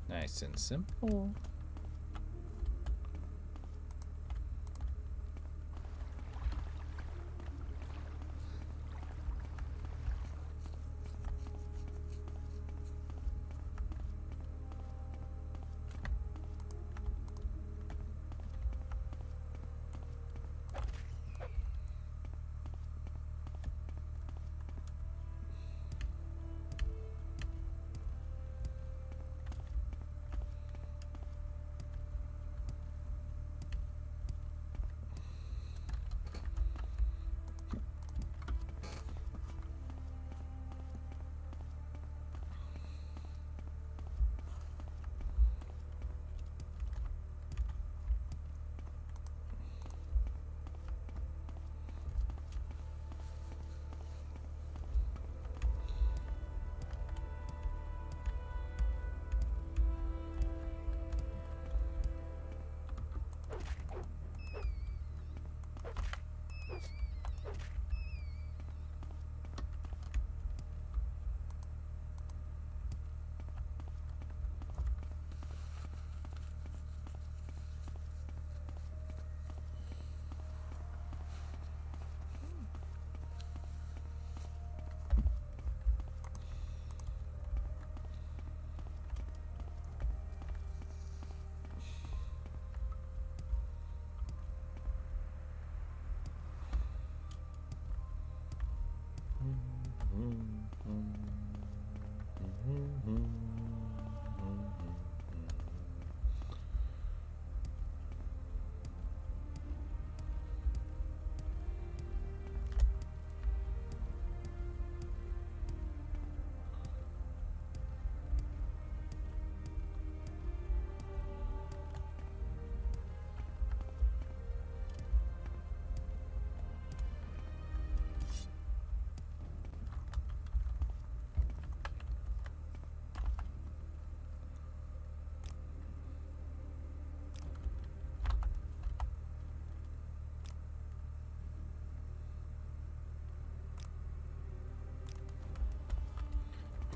Nice and simple.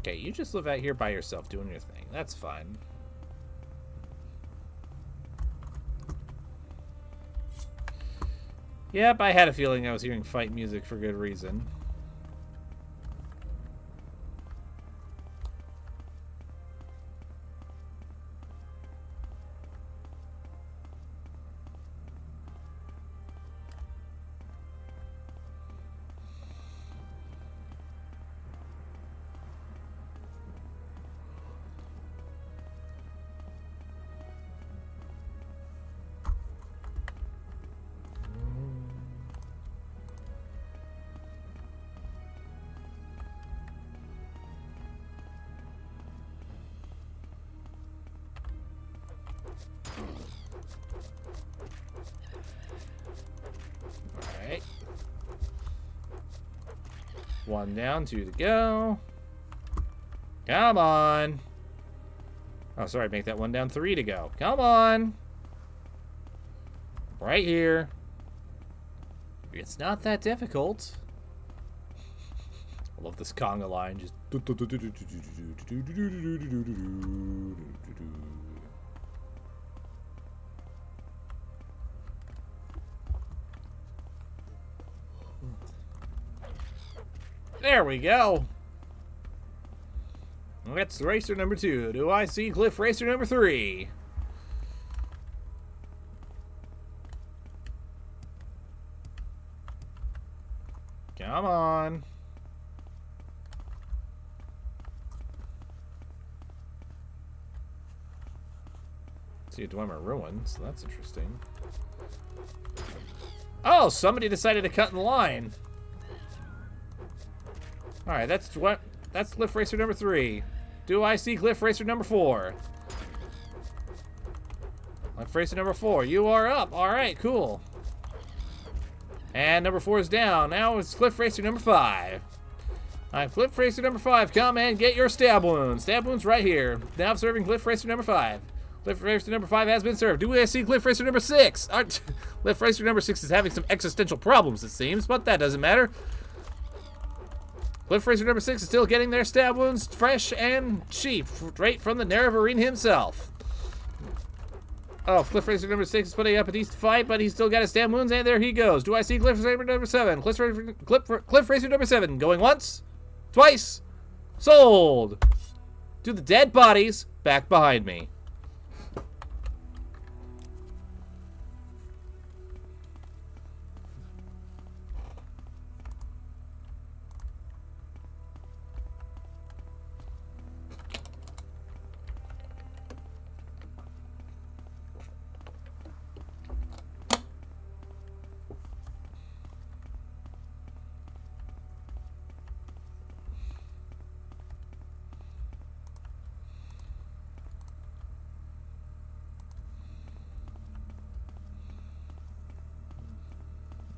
Okay, you just live out here by yourself doing your thing. That's fine. Yep, I had a feeling I was hearing fight music for good reason. 1 down, 2 to go. Come on. Oh, sorry, make that 1 down, 3 to go. Come on. Right here. It's not that difficult. I love this conga line. Just. There we go. That's racer number 2. Do I see cliff racer number 3? Come on. See a Dwemer ruin, so that's interesting. Oh, somebody decided to cut in line. Alright, that's Cliff Racer number 3. Do I see Cliff Racer number 4? Cliff Racer number 4, you are up. Alright, cool. And number 4 is down. Now it's Cliff Racer number 5. Alright, Cliff Racer number 5, come and get your stab wounds. Stab wounds right here. Now serving Cliff Racer number 5. Cliff Racer number 5 has been served. Do I see Cliff Racer number 6? Cliff Racer number 6 is having some existential problems, it seems, but that doesn't matter. Cliff Racer number 6 is still getting their stab wounds fresh and cheap, straight from the Nerevarine himself. Oh, Cliff Racer number 6 is putting up a decent fight, but he's still got his stab wounds, and there he goes. Do I see Cliff Racer number 7? Cliff Racer number 7 going once, twice, sold. To the dead bodies back behind me.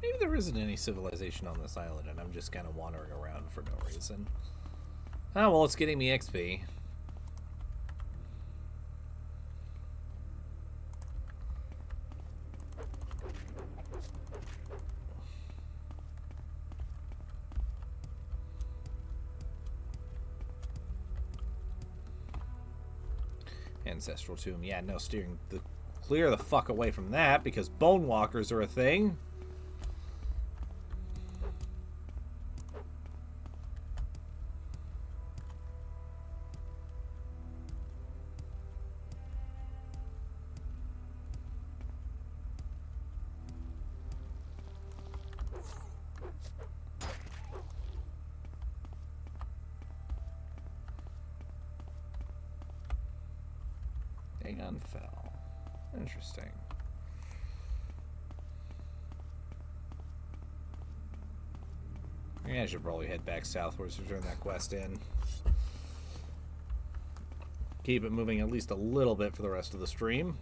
Maybe there isn't any civilization on this island and I'm just kind of wandering around for no reason. Oh, well, it's getting me XP. Ancestral Tomb. Yeah, no, clear the fuck away from that because bone walkers are a thing. Dagon fell. Interesting. Maybe I should probably head back southwards to turn that quest in. Keep it moving at least a little bit for the rest of the stream.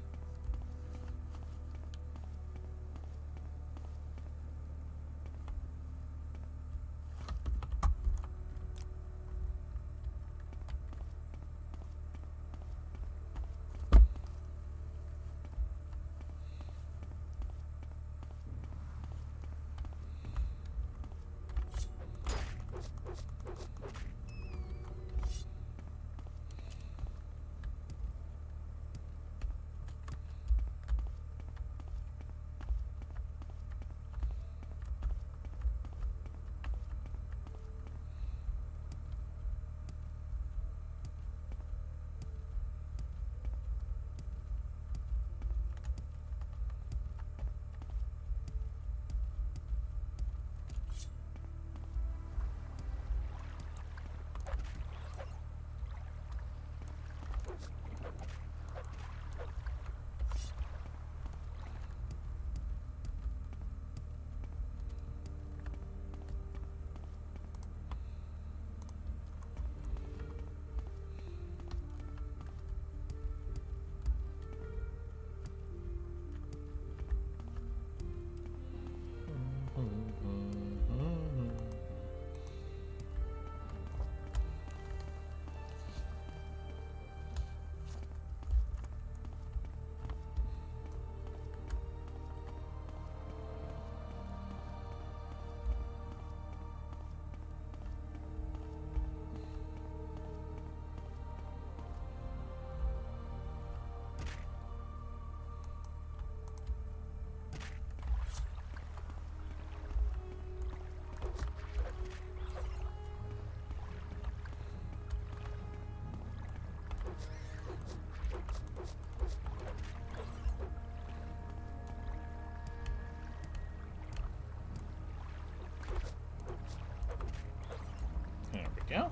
There we go.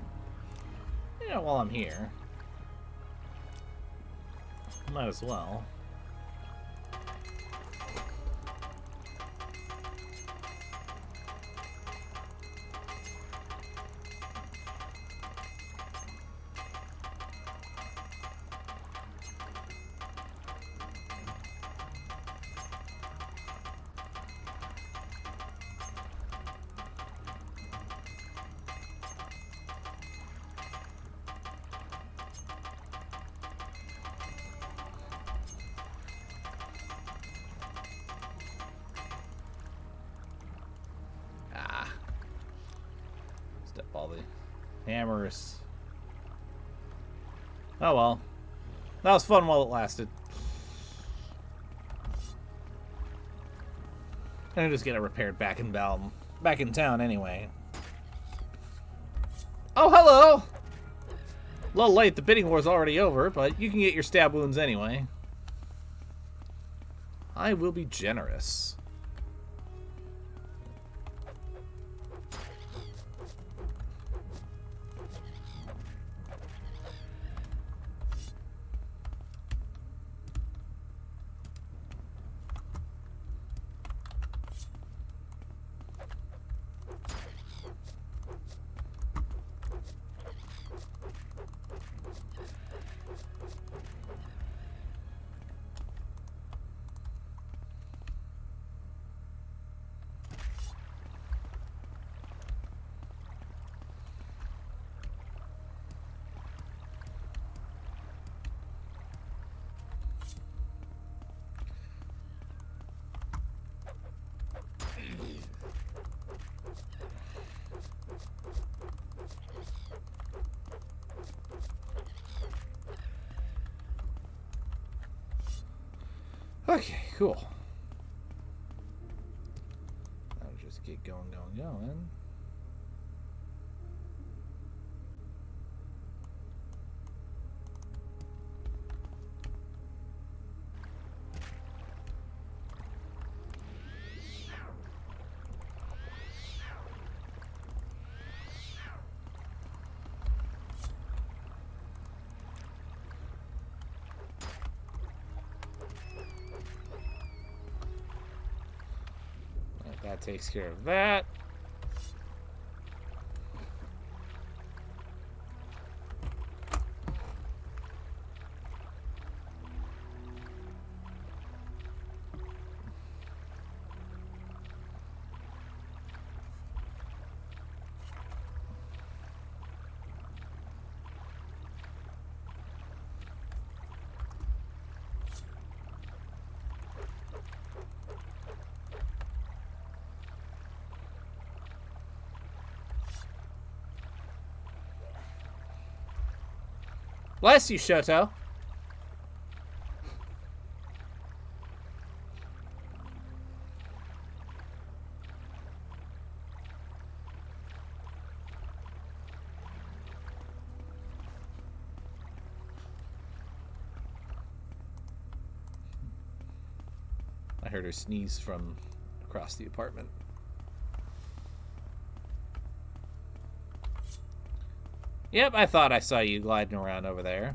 You know, while I'm here, might as well. Step all the hammers. Oh well. That was fun while it lasted. I can just get it repaired back in town anyway. Oh, hello! A little late, the bidding war's already over, but you can get your stab wounds anyway. I will be generous. Okay, cool. I'll just keep going. That takes care of that. Bless you, Shoto. I heard her sneeze from across the apartment. Yep, I thought I saw you gliding around over there.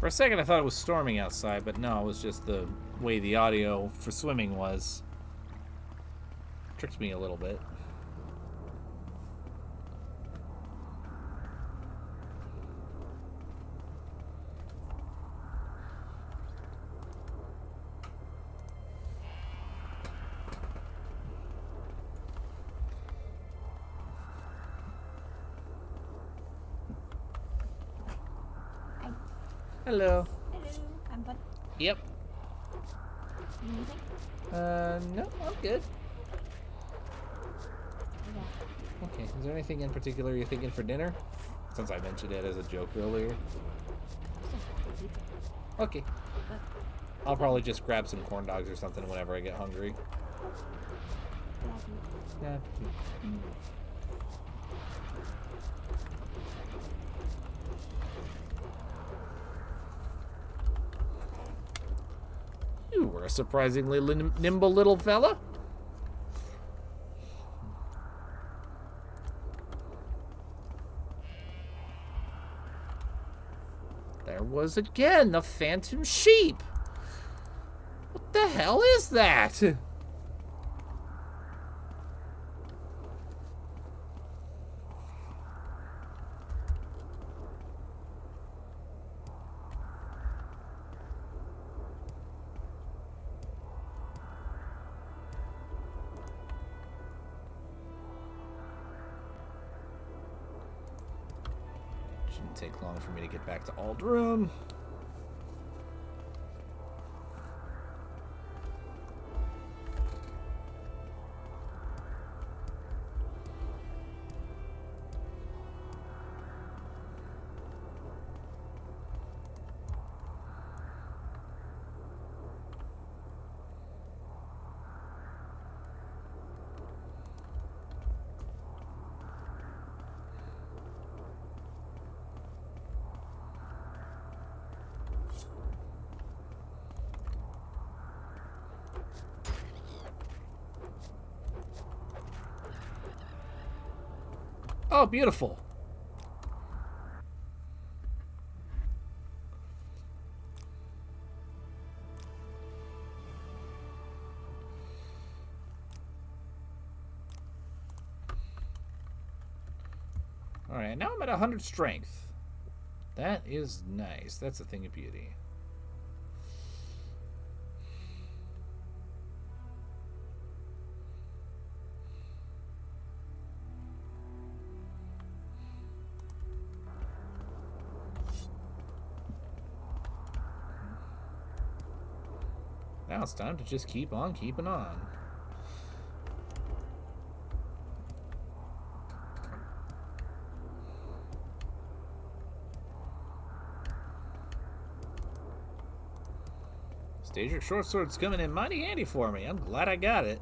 For a second, I thought it was storming outside, but no, it was just the way the audio for swimming was. Tricked me a little bit. Hello. Hello, I'm fine. Yep. Anything? No, I'm good. Yeah. Okay. Is there anything in particular you're thinking for dinner? Since I mentioned it as a joke earlier. Okay. I'll probably just grab some corn dogs or something whenever I get hungry. Yeah. You were a surprisingly nimble little fella. There was again the phantom sheep. What the hell is that? Shouldn't take long for me to get back to Ald Room. Oh, beautiful. All right, now I'm at 100 strength. That is nice. That's a thing of beauty. Now it's time to just keep on keeping on. Stager short sword's coming in mighty handy for me. I'm glad I got it.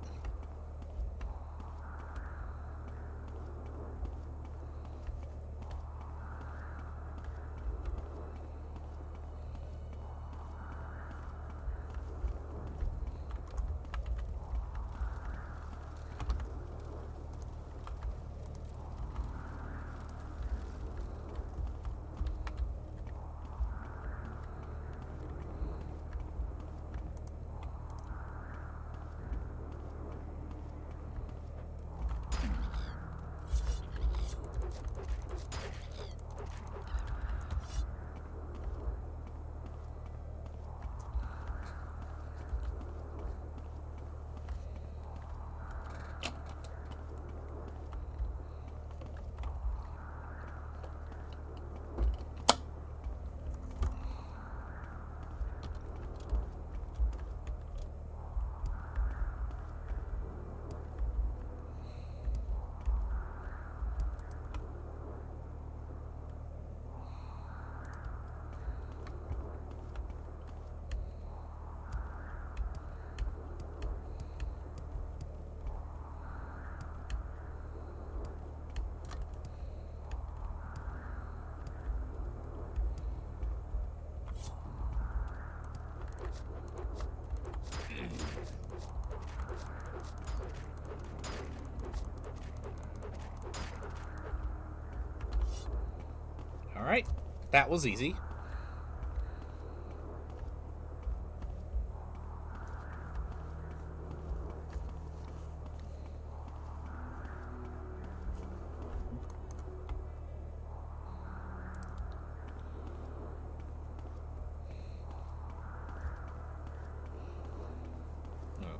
All right, that was easy.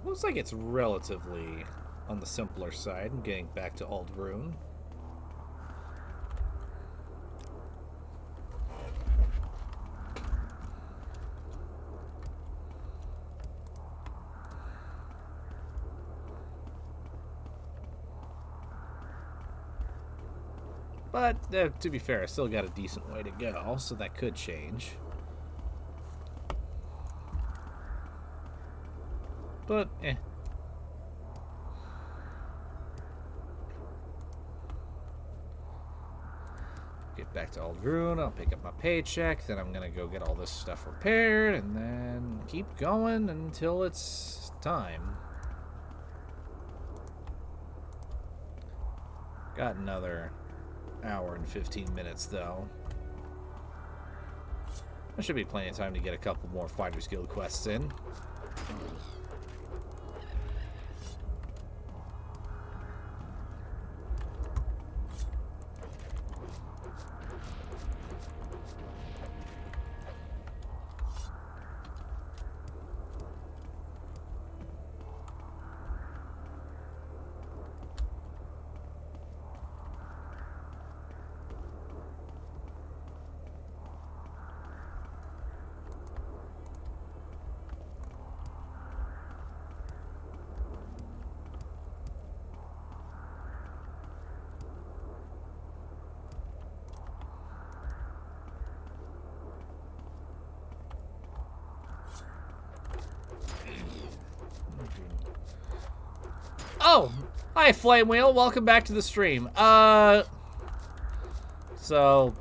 Looks like it's relatively on the simpler side. I'm getting back to Ald Room. But, to be fair, I still got a decent way to go, so that could change. But, Get back to Aldrune, I'll pick up my paycheck, then I'm gonna go get all this stuff repaired, and then keep going until it's time. Got another hour and 15 minutes, though. There should be plenty of time to get a couple more Fighters Guild quests in. Oh, hi Flame Wheel, welcome back to the stream. So,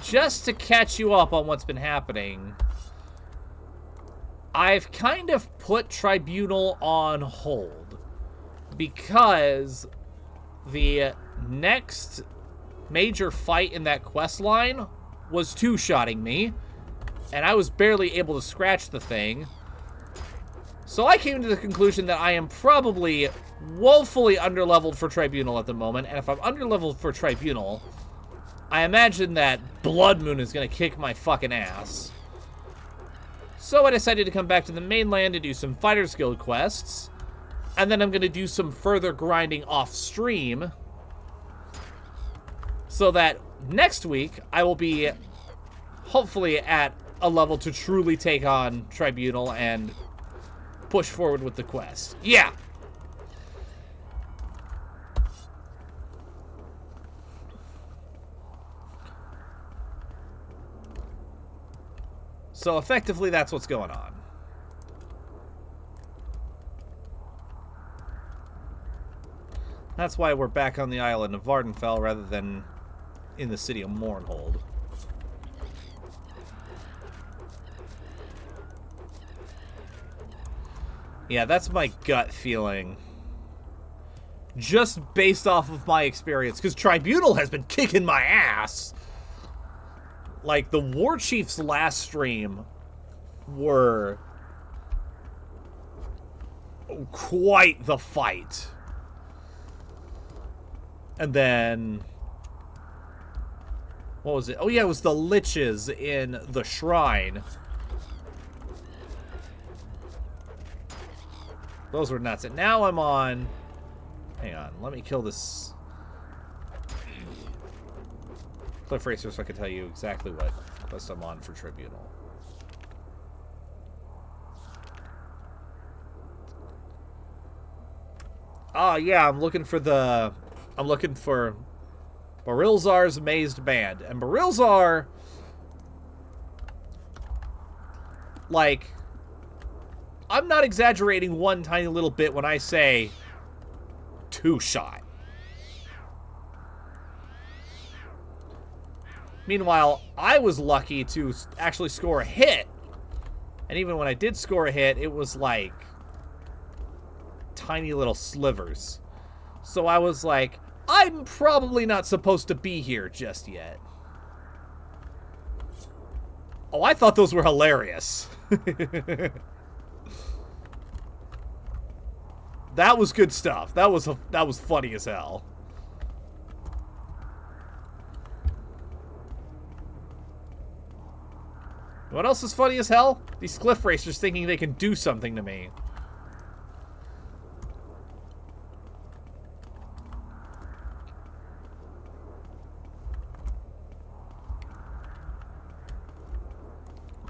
just to catch you up on what's been happening, I've kind of put Tribunal on hold because the next major fight in that quest line was two-shotting me, and I was barely able to scratch the thing. So I came to the conclusion that I am probably woefully underleveled for Tribunal at the moment, and if I'm underleveled for Tribunal, I imagine that Blood Moon is going to kick my fucking ass. So I decided to come back to the mainland to do some Fighters Guild quests, and then I'm going to do some further grinding off-stream, so that next week I will be hopefully at a level to truly take on Tribunal and push forward with the quest. Yeah! So effectively, that's what's going on. That's why we're back on the island of Vardenfell rather than in the city of Mournhold. Yeah, that's my gut feeling. Just based off of my experience, because Tribunal has been kicking my ass. Like, the War Chief's last stream were quite the fight. And then, what was it? Oh yeah, it was the Liches in the Shrine. Those were nuts. And now I'm on... Hang on, let me kill this Cliff Racer so I can tell you exactly what quest I'm on for Tribunal. Ah, yeah, I'm looking for Barilzar's Mazed Band. And Barilzar, like, I'm not exaggerating one tiny little bit when I say two-shot. Meanwhile, I was lucky to actually score a hit. And even when I did score a hit, it was like tiny little slivers. So I was like, I'm probably not supposed to be here just yet. Oh, I thought those were hilarious. That was good stuff. That was funny as hell. What else is funny as hell? These Cliff Racers thinking they can do something to me.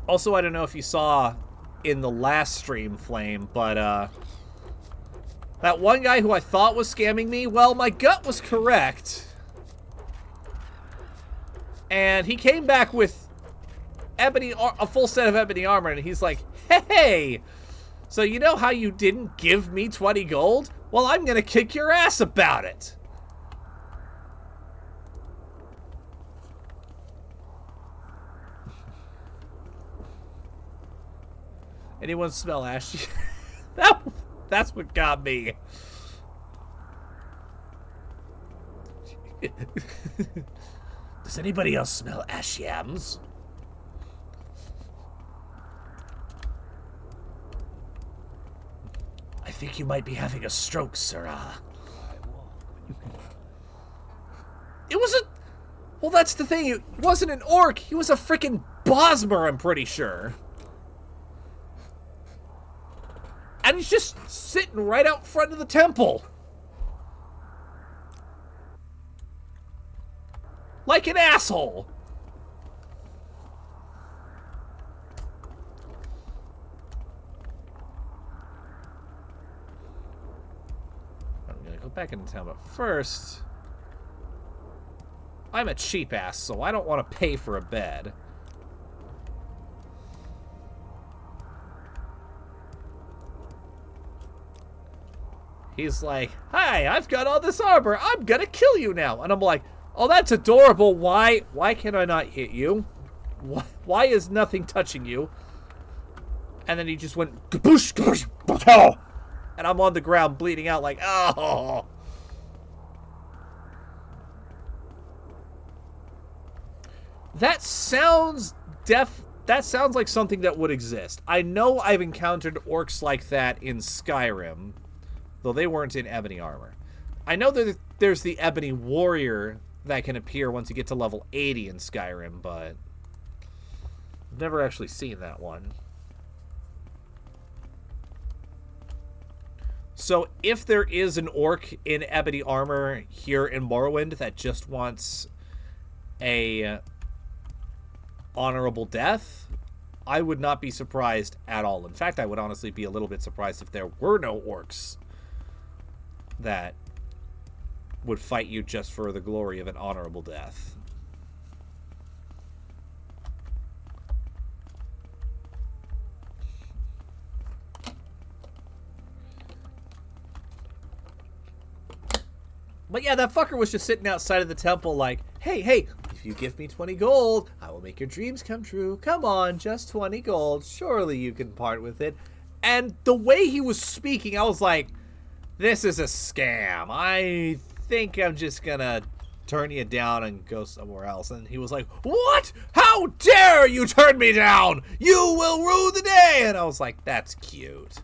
Also, I don't know if you saw in the last stream, Flame, but that one guy who I thought was scamming me, well, my gut was correct. And he came back with a full set of ebony armor, and he's like, hey, so you know how you didn't give me 20 gold? Well, I'm gonna kick your ass about it. Anyone smell ashy? That's what got me. Does anybody else smell ash yams? I think you might be having a stroke, Sirrah. It was a... Well, that's the thing. It wasn't an orc. He was a freaking Bosmer, I'm pretty sure. And he's just sitting right out front of the temple. Like an asshole. I'm gonna go back into town, but first... I'm a cheap ass, so I don't want to pay for a bed. He's like, hi, I've got all this armor. I'm gonna kill you now. And I'm like, oh, that's adorable. Why can I not hit you? Why is nothing touching you? And then he just went, kaboosh, kaboosh, bato! And I'm on the ground bleeding out like, oh. That sounds like something that would exist. I know I've encountered orcs like that in Skyrim, though they weren't in ebony armor. I know that there's the ebony warrior that can appear once you get to level 80 in Skyrim, but I've never actually seen that one. So if there is an orc in ebony armor here in Morrowind that just wants a honorable death, I would not be surprised at all. In fact, I would honestly be a little bit surprised if there were no orcs that would fight you just for the glory of an honorable death. But yeah, that fucker was just sitting outside of the temple like, hey, if you give me 20 gold, I will make your dreams come true. Come on, just 20 gold. Surely you can part with it. And the way he was speaking, I was like, this is a scam. I think I'm just gonna turn you down and go somewhere else. And he was like, what? How dare you turn me down? You will rue the day. And I was like, that's cute.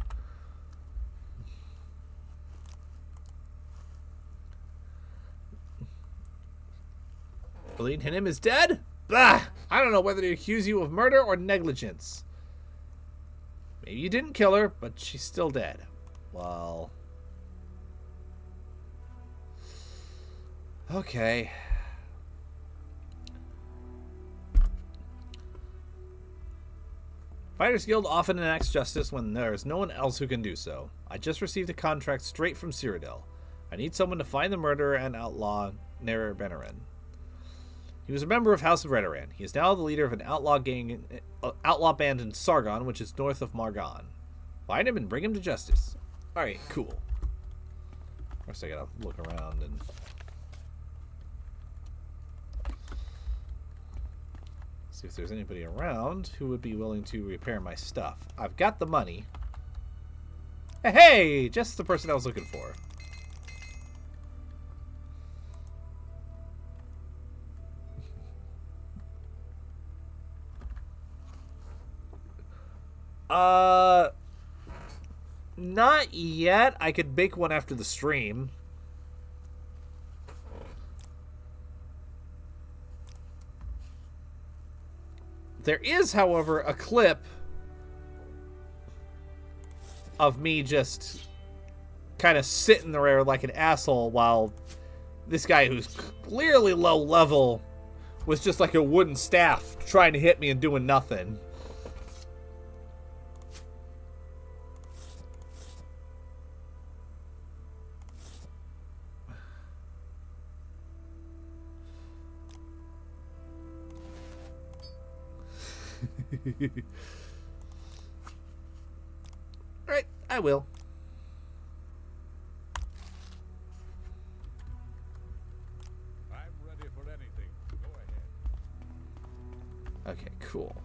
Believe him is dead? Bah! I don't know whether to accuse you of murder or negligence. Maybe you didn't kill her, but she's still dead. Well... okay. Fighters Guild often enacts justice when there is no one else who can do so. I just received a contract straight from Cyrodiil. I need someone to find the murderer and outlaw Nerer Benarin. He was a member of House of Redoran. He is now the leader of an outlaw band in Sargon, which is north of Margon. Find him and bring him to justice. Alright, cool. First I gotta look around and... see if there's anybody around who would be willing to repair my stuff. I've got the money. Hey! Just the person I was looking for. Not yet. I could make one after the stream. There is, however, a clip of me just kind of sitting there like an asshole while this guy who's clearly low level was just like a wooden staff trying to hit me and doing nothing. Alright, I will. I'm ready for anything. Go ahead. Okay, cool.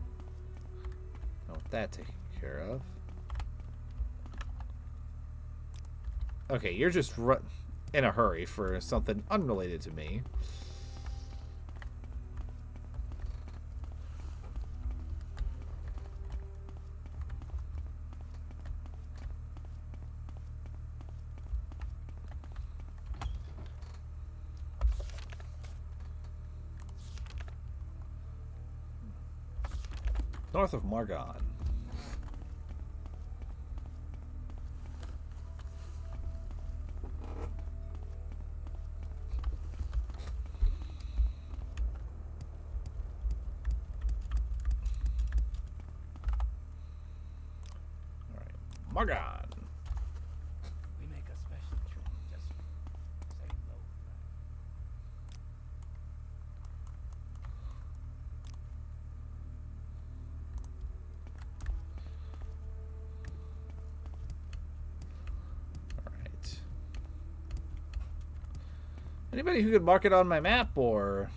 Got that taken care of. Okay, you're just in a hurry for something unrelated to me. North of Margon. Alright. Margon. We make a special trip. Just say no. Alright. Anybody who could mark it on my map, or...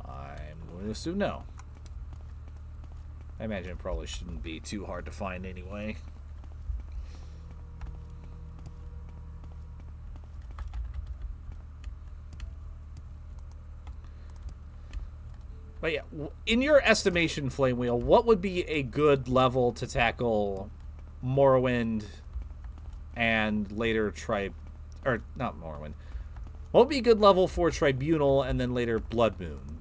I'm going to assume no. I imagine it probably shouldn't be too hard to find anyway. But yeah, in your estimation, Flame Wheel, what would be a good level to tackle Morrowind and later or not Morrowind. What would be a good level for Tribunal and then later Blood Moon?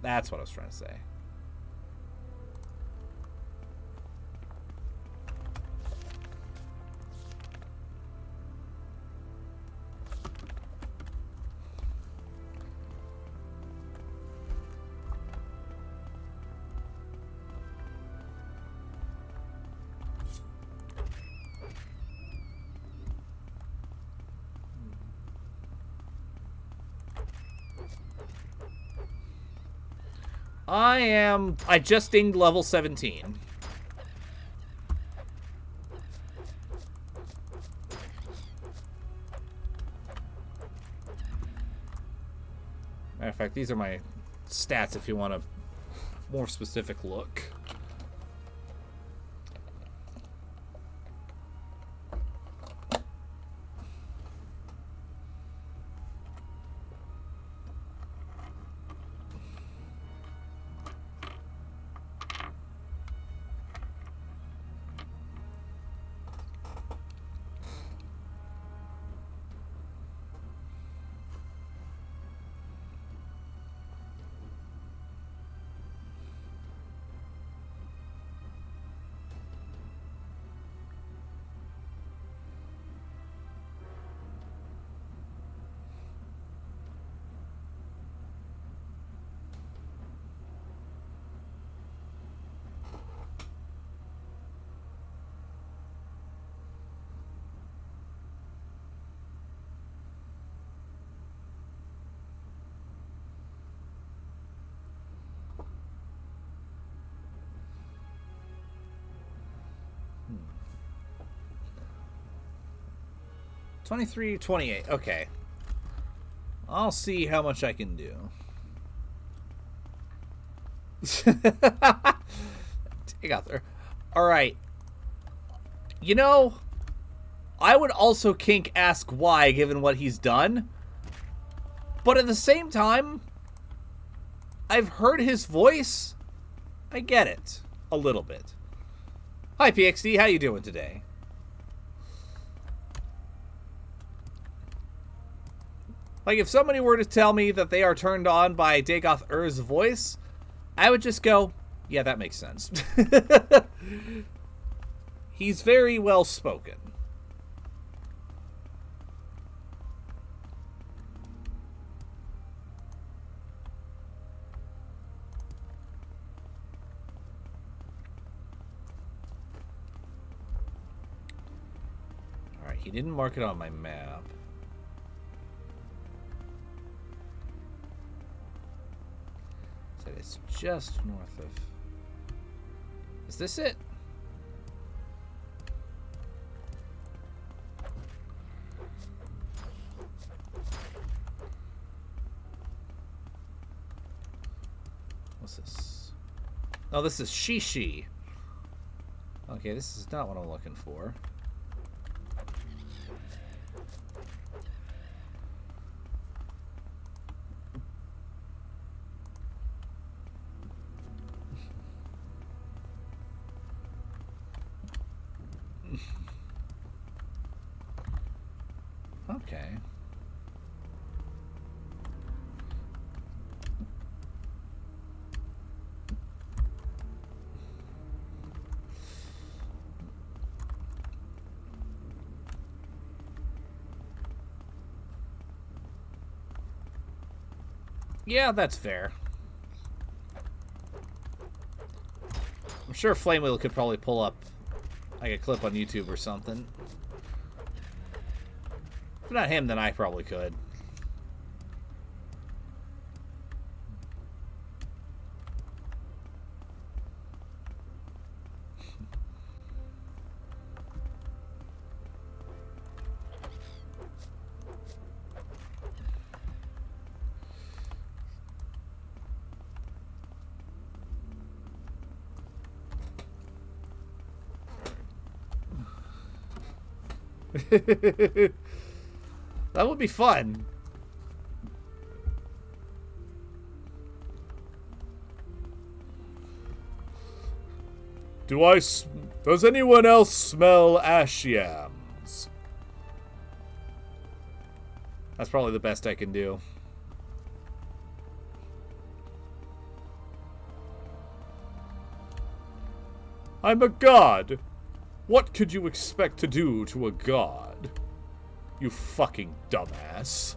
That's what I was trying to say. I just dinged level 17. Matter of fact, these are my stats if you want a more specific look. Hmm. 23, 28. Okay. I'll see how much I can do. Take out there. Alright. You know, I would also kink ask why, given what he's done. But at the same time, I've heard his voice. I get it. A little bit. Hi, PXD. How you doing today? Like, if somebody were to tell me that they are turned on by Dagoth Ur's voice, I would just go, yeah, that makes sense. He's very well spoken. Alright, he didn't mark it on my map. That it's just north of... Is this it? What's this? Oh, this is Shishi. Okay, this is not what I'm looking for. Okay. Yeah, that's fair. I'm sure Flamewheel could probably pull up like a clip on YouTube or something. If not him, then I probably could. That would be fun. Does anyone else smell ash yams? That's probably the best I can do. I'm a god. What could you expect to do to a god? You fucking dumbass.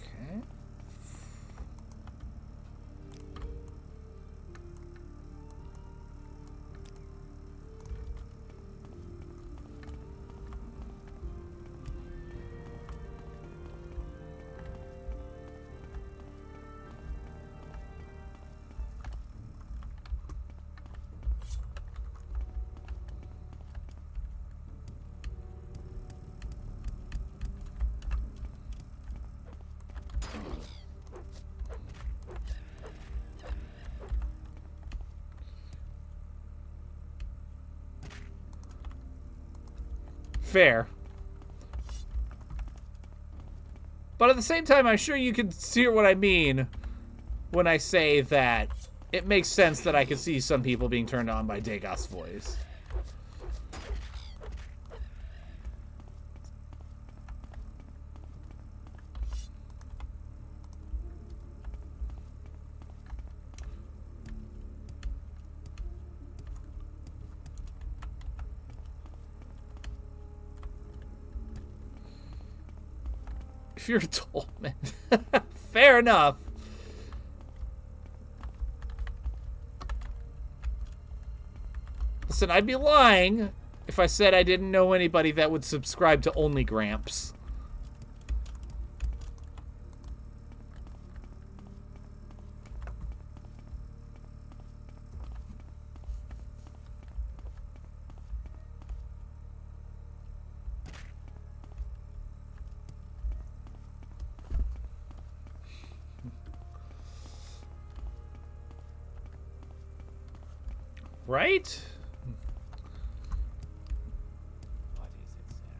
Okay. Fair. But at the same time, I'm sure you can see what I mean when I say that it makes sense that I can see some people being turned on by Dagoth's voice. If you're a toll man. Fair enough. Listen, I'd be lying if I said I didn't know anybody that would subscribe to Only Gramps. Right? What is it, Sarah?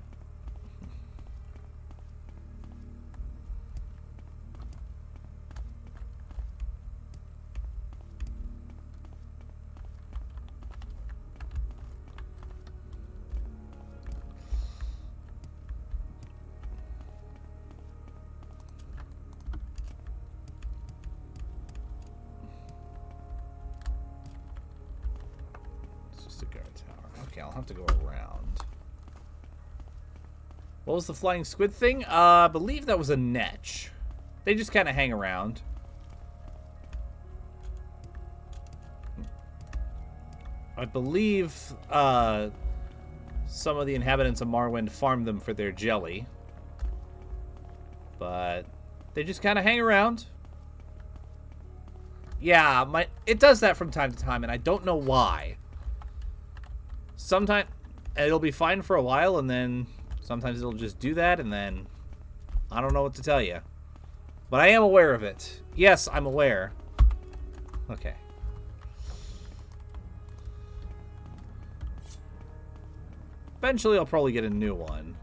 It's just a guard tower. Okay, I'll have to go around. What was the flying squid thing? I believe that was a netch. They just kind of hang around. I believe some of the inhabitants of Morrowind farm them for their jelly. But they just kind of hang around. Yeah, it does that from time to time, and I don't know why. Sometimes it'll be fine for a while, and then sometimes it'll just do that, and then I don't know what to tell you. But I am aware of it. Yes, I'm aware. Okay. Eventually, I'll probably get a new one.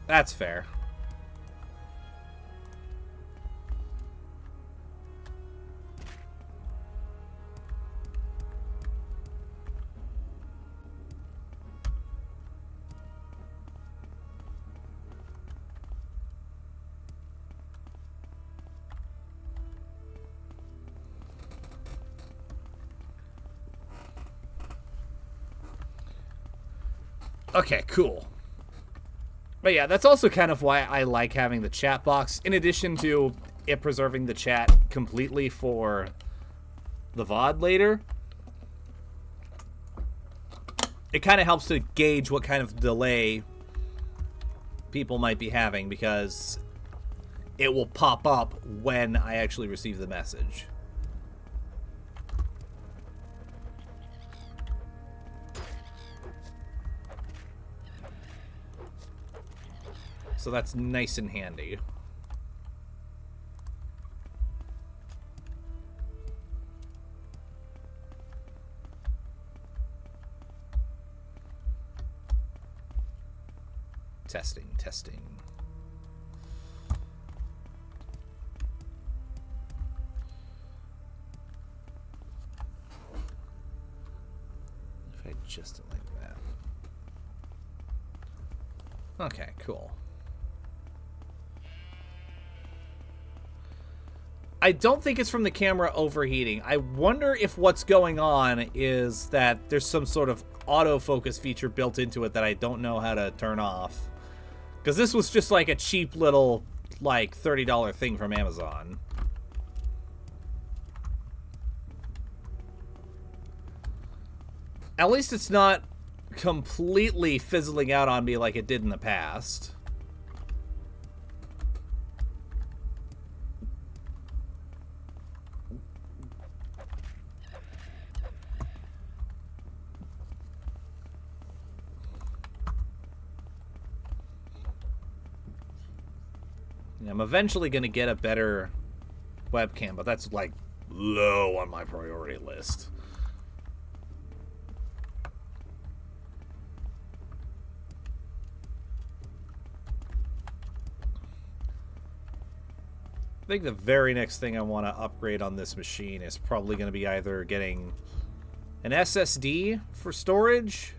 That's fair. Okay, cool. But yeah, that's also kind of why I like having the chat box, in addition to it preserving the chat completely for the VOD later. It kind of helps to gauge what kind of delay people might be having, because it will pop up when I actually receive the message. So that's nice and handy. Testing, testing. If I adjust it like that. Okay, cool. I don't think it's from the camera overheating. I wonder if what's going on is that there's some sort of autofocus feature built into it that I don't know how to turn off. Because this was just like a cheap little, like, $30 thing from Amazon. At least it's not completely fizzling out on me like it did in the past. I'm eventually going to get a better webcam, but that's like low on my priority list. I think the very next thing I want to upgrade on this machine is probably going to be either getting an SSD for storage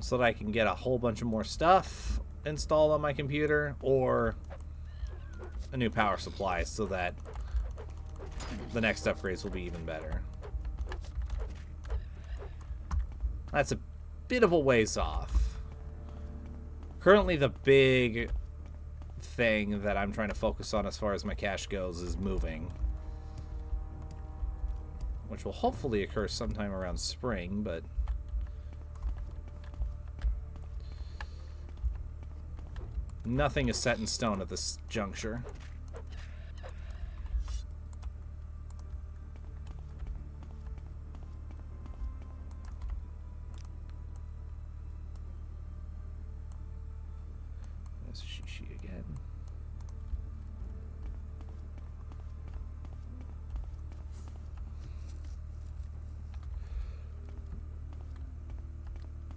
so that I can get a whole bunch of more stuff installed on my computer, or a new power supply so that the next upgrades will be even better. That's a bit of a ways off. Currently, the big thing that I'm trying to focus on as far as my cash goes is moving, which will hopefully occur sometime around spring, but nothing is set in stone at this juncture.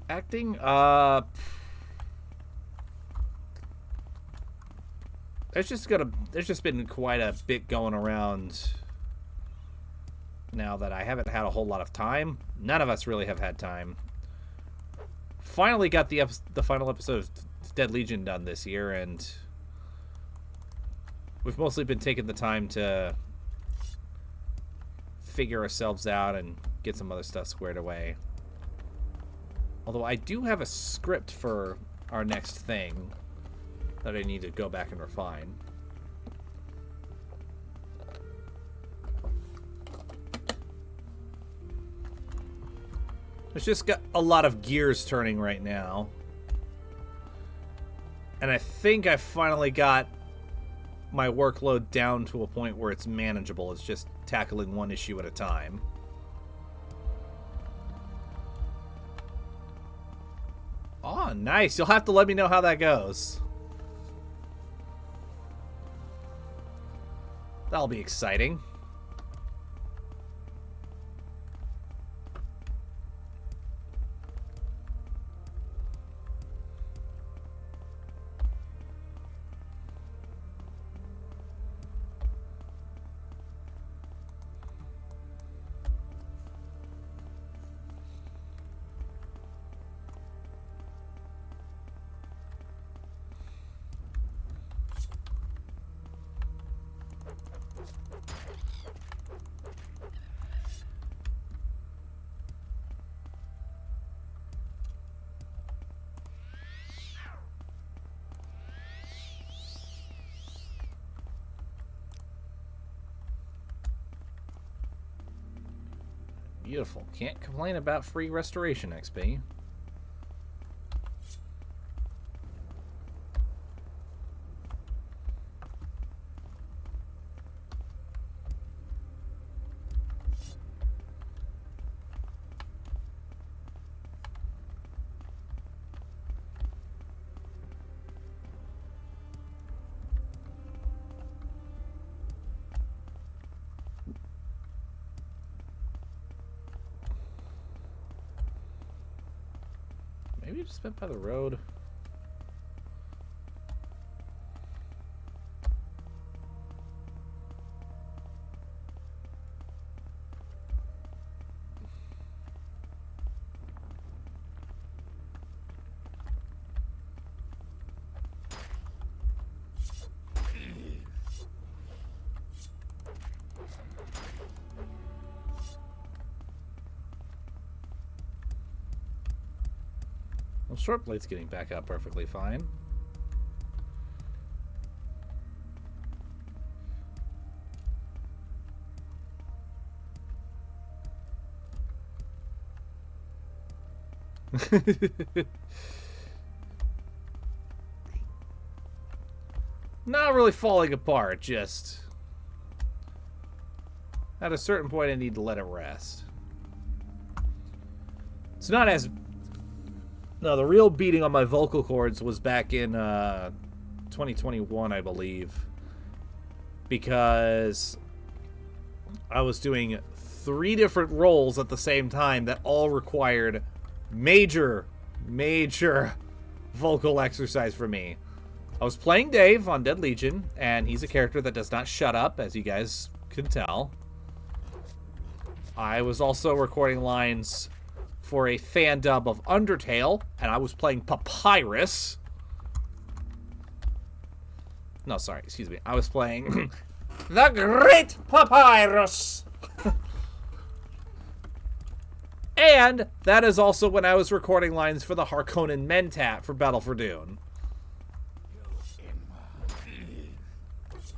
Acting? There's just been quite a bit going around now that I haven't had a whole lot of time. None of us really have had time. Finally got the final episode of Dead Legion done this year, and we've mostly been taking the time to figure ourselves out and get some other stuff squared away. Although I do have a script for our next thing that I need to go back and refine. It's just got a lot of gears turning right now. And I think I finally got my workload down to a point where it's manageable. It's just tackling one issue at a time. Oh, nice. You'll have to let me know how that goes. That'll be exciting. Beautiful. Can't complain about free restoration XP. Maybe just went by the road. Well, short blade's getting back up perfectly fine. Not really falling apart, just at a certain point I need to let it rest. It's not as... No, the real beating on my vocal cords was back in 2021, I believe, because I was doing 3 different roles at the same time that all required major vocal exercise for me. I was playing Dave on Dead Legion, and he's a character that does not shut up, as you guys can tell. I was also recording lines for a fan dub of Undertale, and I was playing Papyrus. No, sorry, excuse me. I was playing The Great Papyrus. And that is also when I was recording lines for the Harkonnen Mentat for Battle for Dune.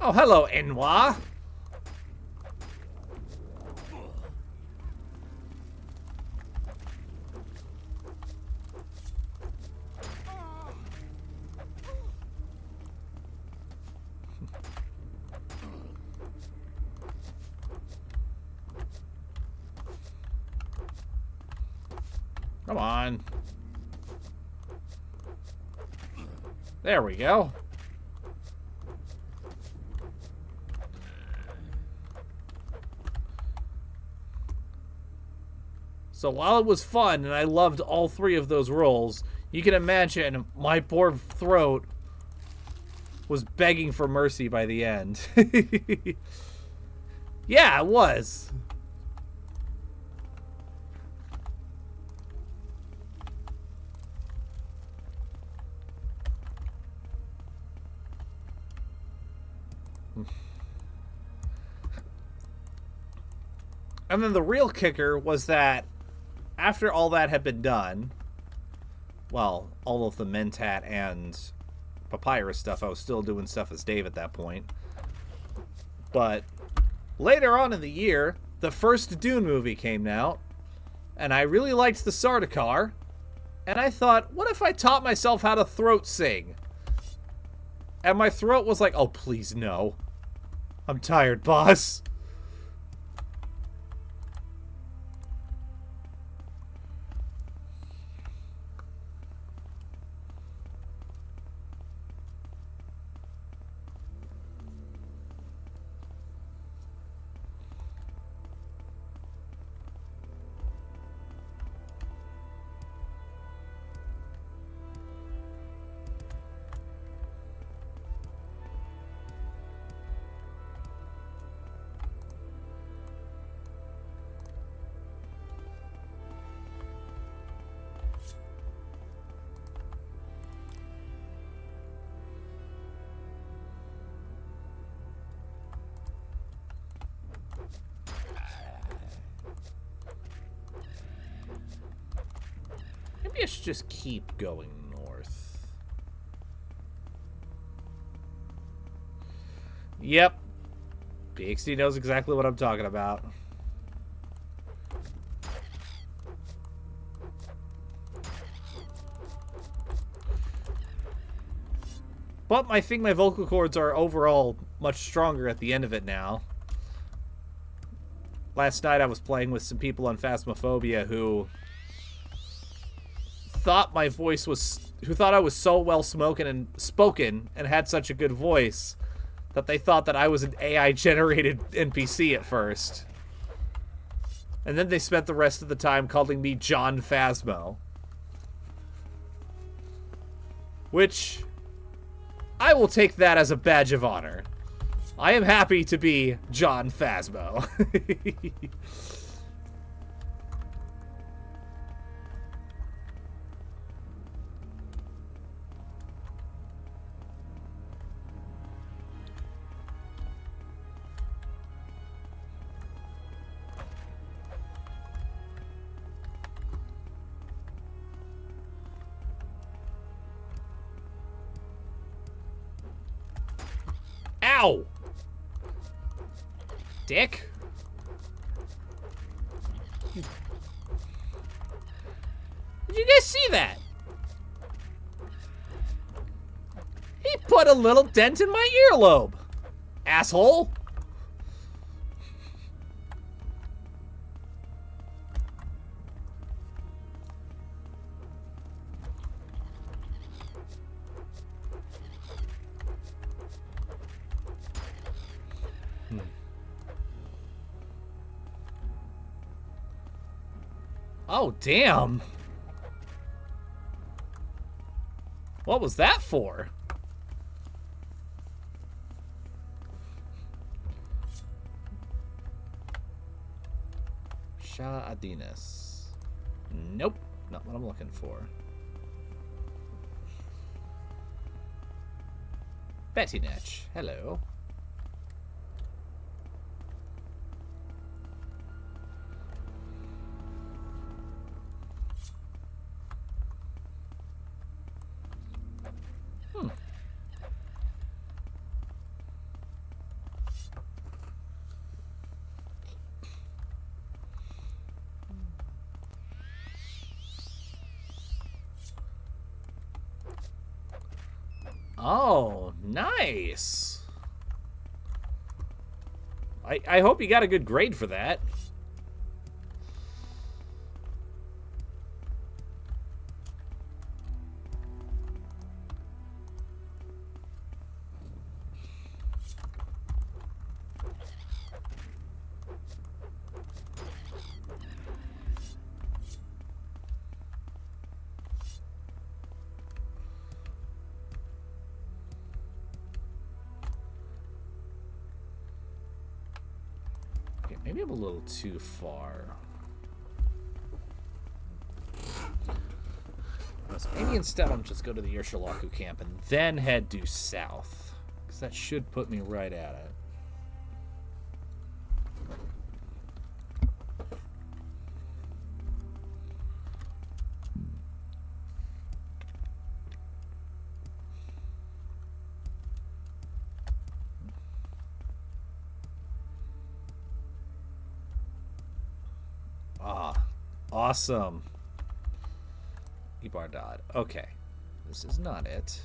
Oh, hello, Enwa. Come on. There we go. So while it was fun and I loved all 3 of those roles, you can imagine my poor throat was begging for mercy by the end. Yeah, it was. And then the real kicker was that after all that had been done, well, all of the Mentat and Papyrus stuff, I was still doing stuff as Dave at that point. But later on in the year, the first Dune movie came out, and I really liked the Sardaukar, and I thought, what if I taught myself how to throat sing? And my throat was like, oh, please no. I'm tired, boss. Maybe I should just keep going north. Yep. PXD knows exactly what I'm talking about. But I think my vocal cords are overall much stronger at the end of it now. Last night I was playing with some people on Phasmophobia who thought my voice was, who thought I was so well spoken and had such a good voice that they thought that I was an AI generated NPC at first. And then they spent the rest of the time calling me John Phasmo. Which, I will take that as a badge of honor. I am happy to be John Phasmo. Ow! Dick? Did you guys see that? He put a little dent in my earlobe. Asshole. Oh, damn. What was that for? Shah Adinas. Nope, not what I'm looking for. Betty Netch, hello. Oh, nice. I hope you got a good grade for that. Maybe I'm a little too far. Maybe instead I'll just go to the Yershalaku camp and then head due south. Because that should put me right at it. Ah, awesome. Ibardad. Okay. This is not it.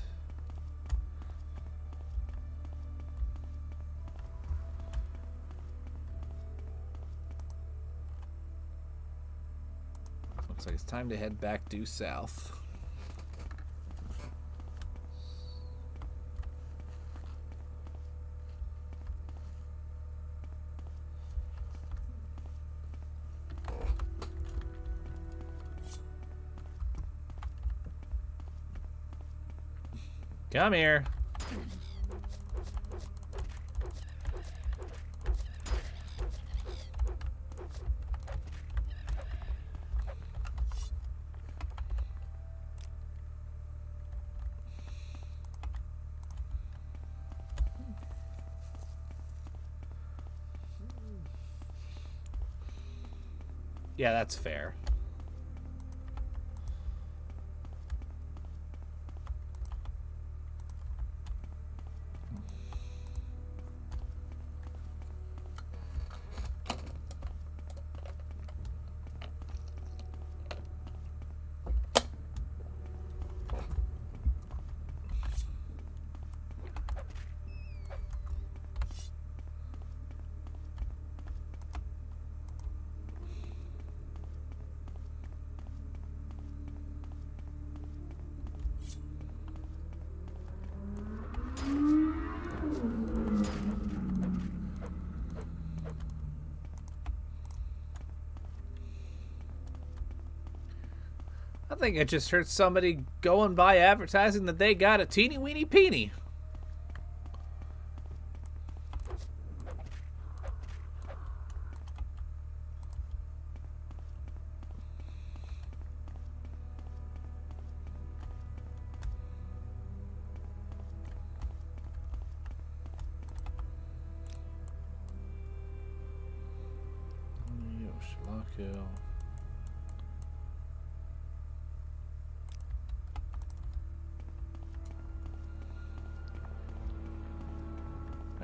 Looks like it's time to head back due south. Come here. Yeah, that's fair. I think I just heard somebody going by advertising that they got a teeny weeny peeny. Yoshilako.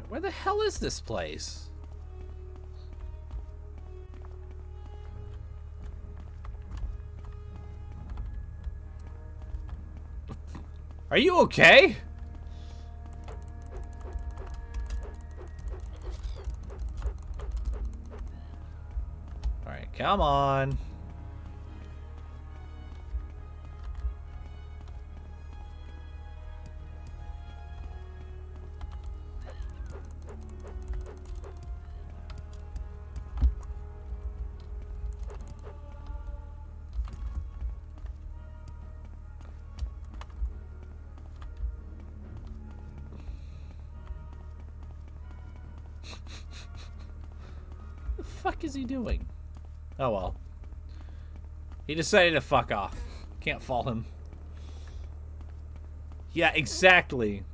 Where the hell is this place? Are you okay? All right, come on. The fuck is he doing? Oh well. He decided to fuck off. Can't fault him. Yeah, exactly.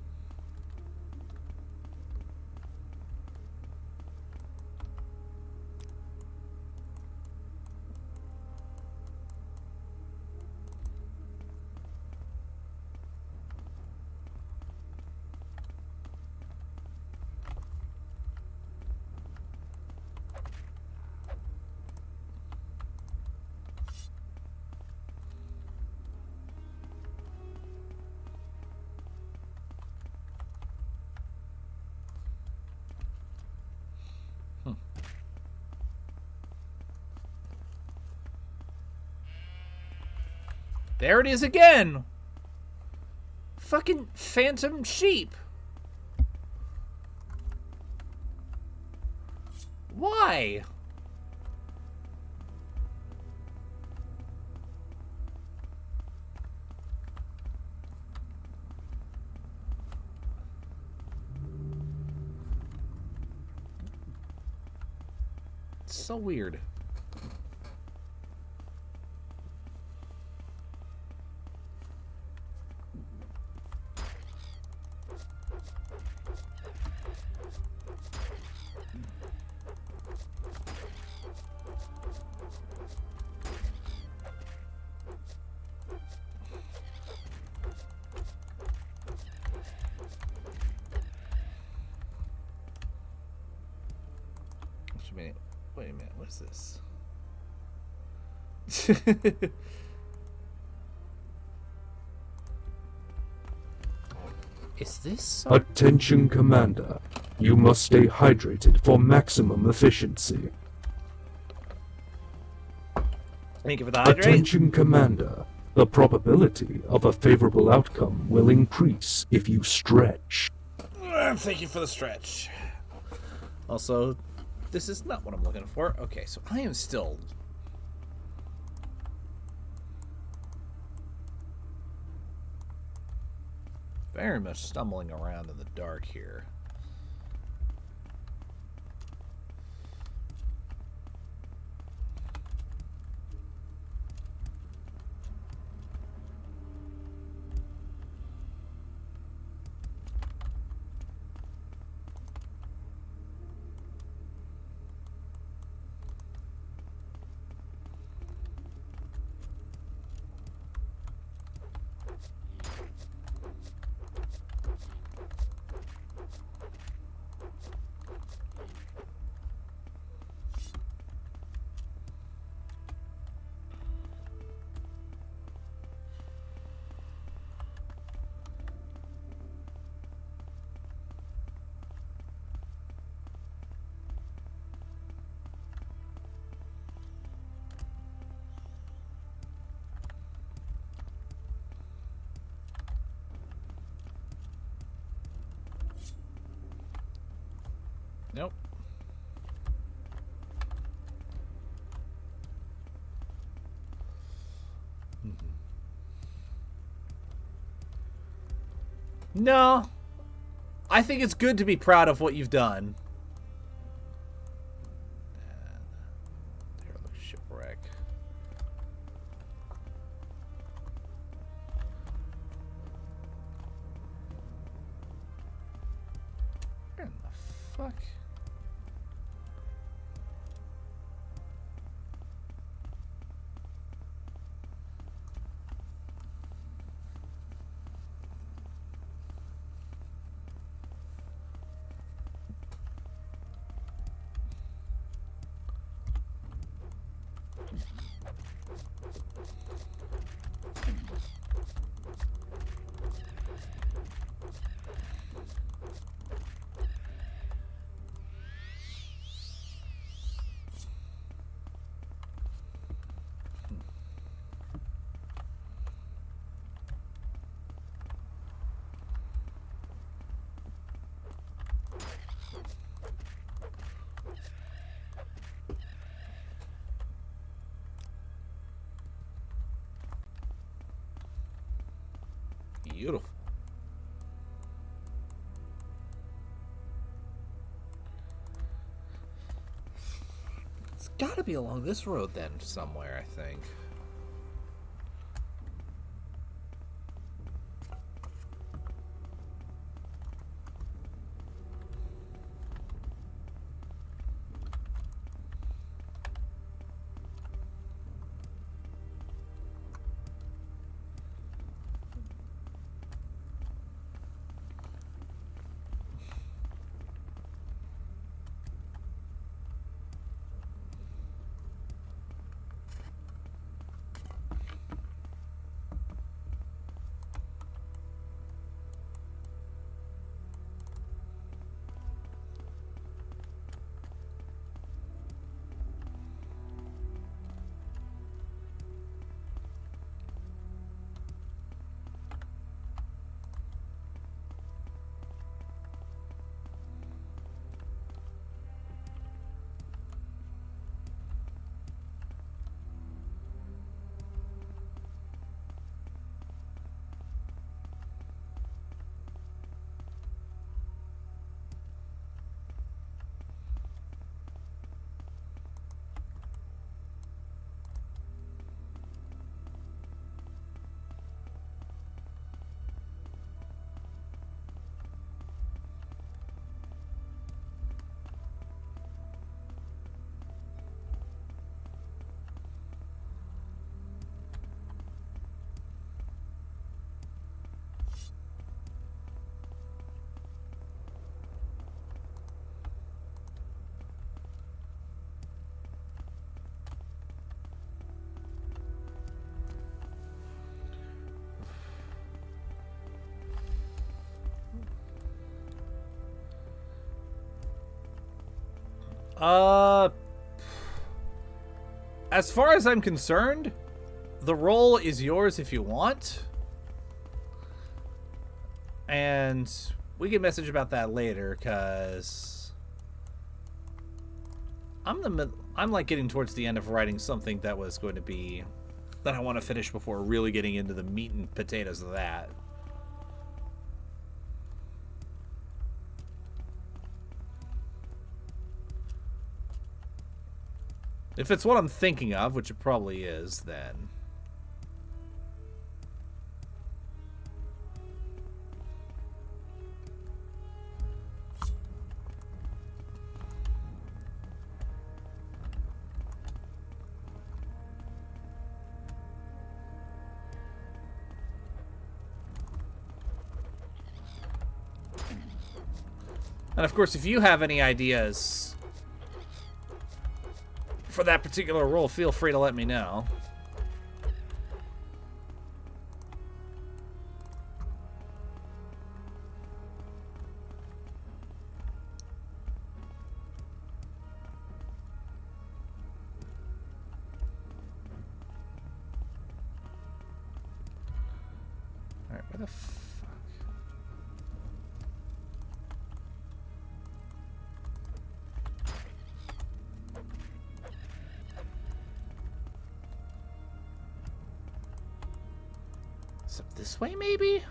There it is again! Fucking phantom sheep! Why? It's so weird. Wait a minute, what is this? Is this Attention, Commander. You must stay hydrated for maximum efficiency. Thank you for the hydrate. Attention, Commander. The probability of a favorable outcome will increase if you stretch. Thank you for the stretch. Also, this is not what I'm looking for. Okay, so I am still... very much stumbling around in the dark here. Nope. No. I think it's good to be proud of what you've done. There, look, shipwreck. Where in the fuck? Beautiful. It's gotta be along this road then somewhere, I think. As far as I'm concerned, the role is yours if you want. And we can message about that later, because I'm like getting towards the end of writing something that was going to be that I want to finish before really getting into the meat and potatoes of that. If it's what I'm thinking of, which it probably is, then... And of course, if you have any ideas for that particular role, feel free to let me know. Alright, where the fuck? Is it this way, maybe?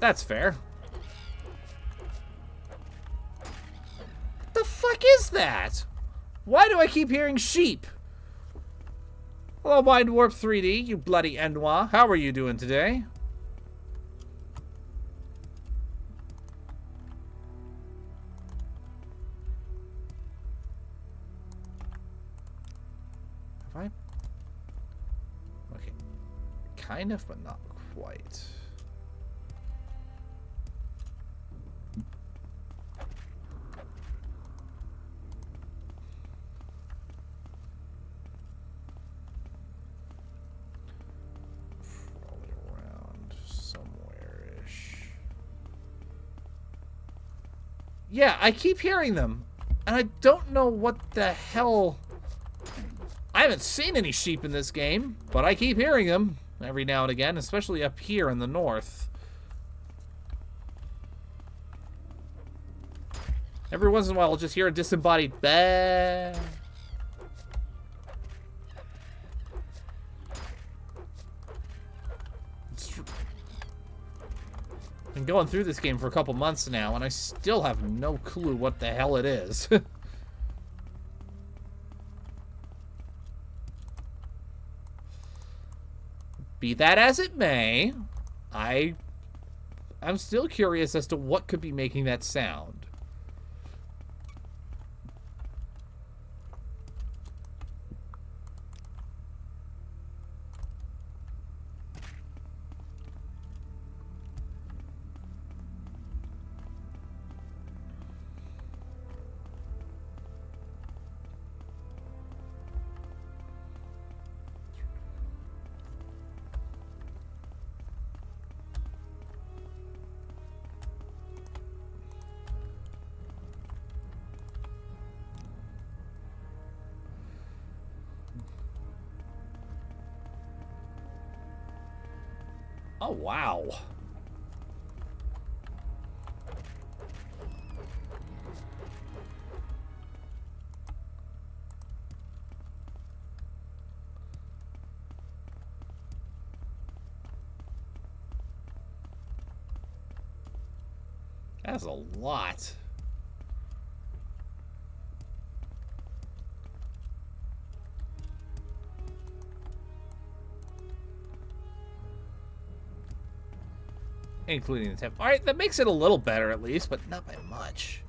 That's fair. The fuck is that? Why do I keep hearing sheep? Hello, Mind Warp 3D, you bloody Enois. How are you doing today? Have I? Okay. Kind of, but not quite. Yeah, I keep hearing them, and I don't know what the hell... I haven't seen any sheep in this game, but I keep hearing them every now and again, especially up here in the north. Every once in a while, I'll just hear a disembodied bah. Been going through this game for a couple months now, and I still have no clue what the hell it is. Be that as it may, I'm still curious as to what could be making that sound. Oh, wow. That's a lot. Including the temp. Alright, that makes it a little better at least, but not by much.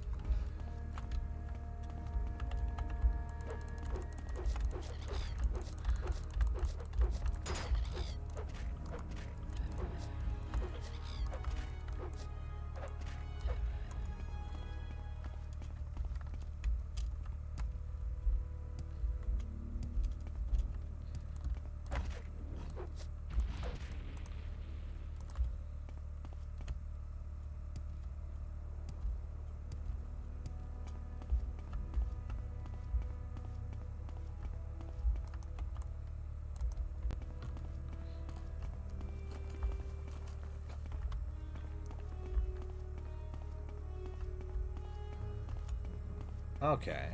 Okay.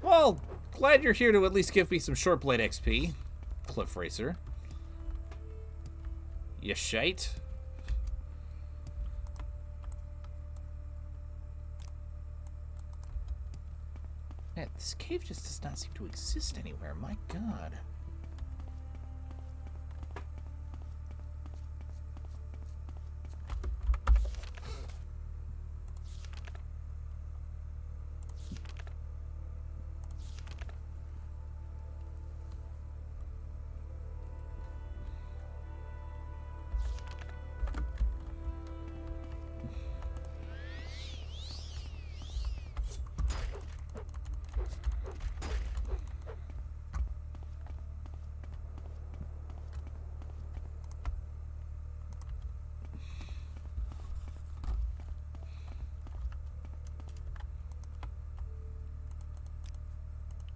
Well, glad you're here to at least give me some short blade XP, Cliff Racer. You shite. Man, this cave just does not seem to exist anywhere. My God.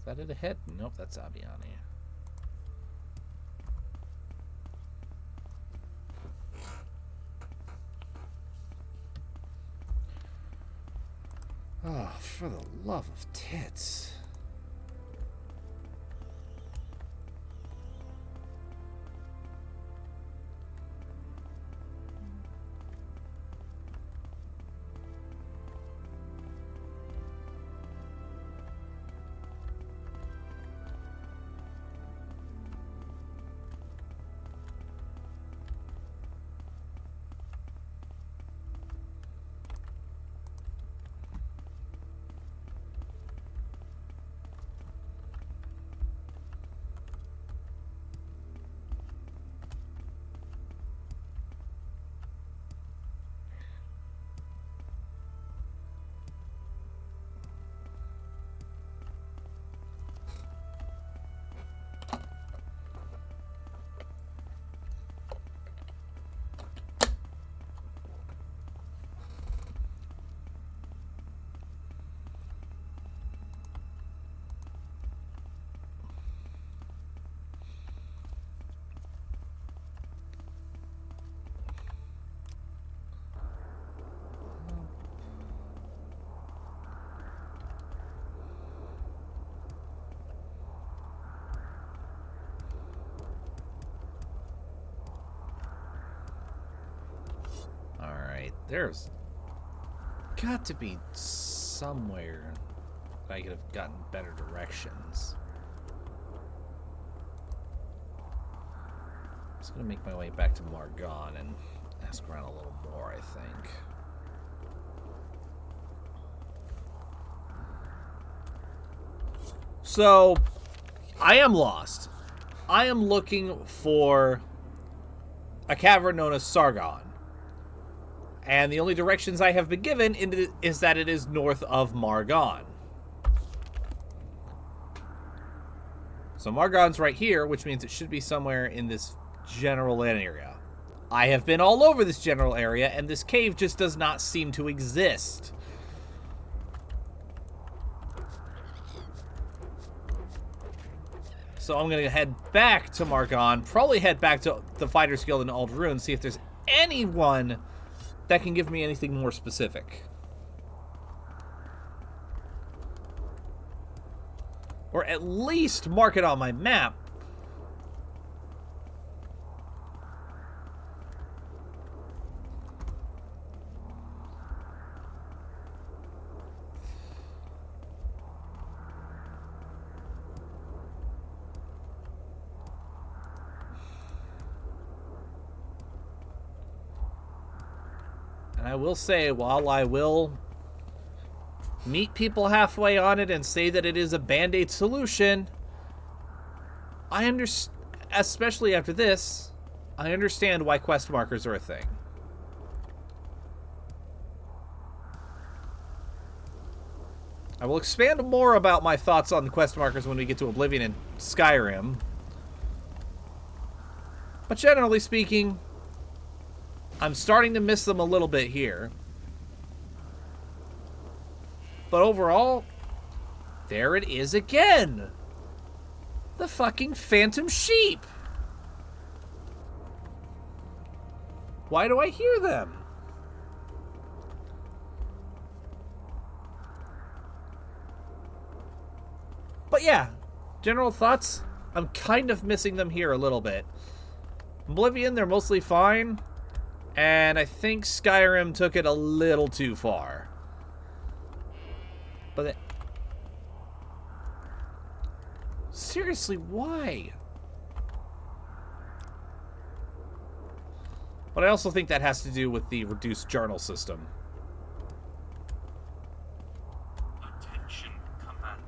Is that it ahead? Nope, that's Abiani. Oh, for the love of tits. Alright, there's got to be somewhere that I could have gotten better directions. I'm just gonna make my way back to Margon and ask around a little more, I think. So, I am lost. I am looking for a cavern known as Sargon. And the only directions I have been given is that it is north of Margon. So Margon's right here, which means it should be somewhere in this general area. I have been all over this general area, and this cave just does not seem to exist. So I'm going to head back to Margon, probably head back to the Fighters Guild in Ald'ruhn, see if there's anyone that can give me anything more specific. Or at least mark it on my map. And I will say, while I will meet people halfway on it and say that it is a band-aid solution, I understand, especially after this, I understand why quest markers are a thing. I will expand more about my thoughts on the quest markers when we get to Oblivion and Skyrim. But generally speaking, I'm starting to miss them a little bit here. But overall, there it is again. The fucking phantom sheep! Why do I hear them? But yeah, general thoughts? I'm kind of missing them here a little bit. Oblivion, they're mostly fine. And I think Skyrim took it a little too far. But seriously, why? But I also think that has to do with the reduced journal system. Attention, command.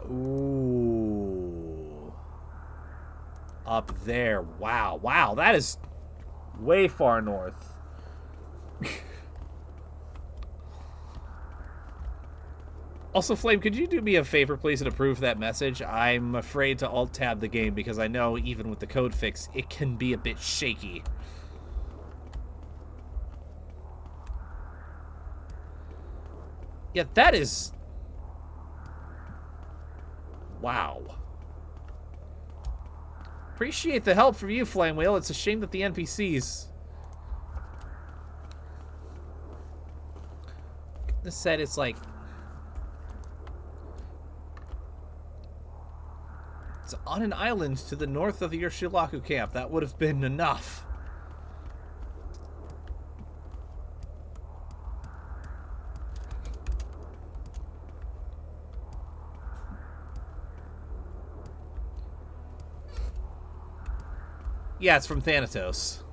Ooh. Up there. Wow. Wow, that is way far north. Also, Flame, could you do me a favor, please, and approve that message? I'm afraid to alt-tab the game because I know even with the code fix, it can be a bit shaky. Yeah, that is... Wow. Appreciate the help from you, Flame Wheel. It's a shame that the NPCs... This said it's like... It's on an island to the north of the Urshilaku camp. That would have been enough. Yeah, it's from Thanatos.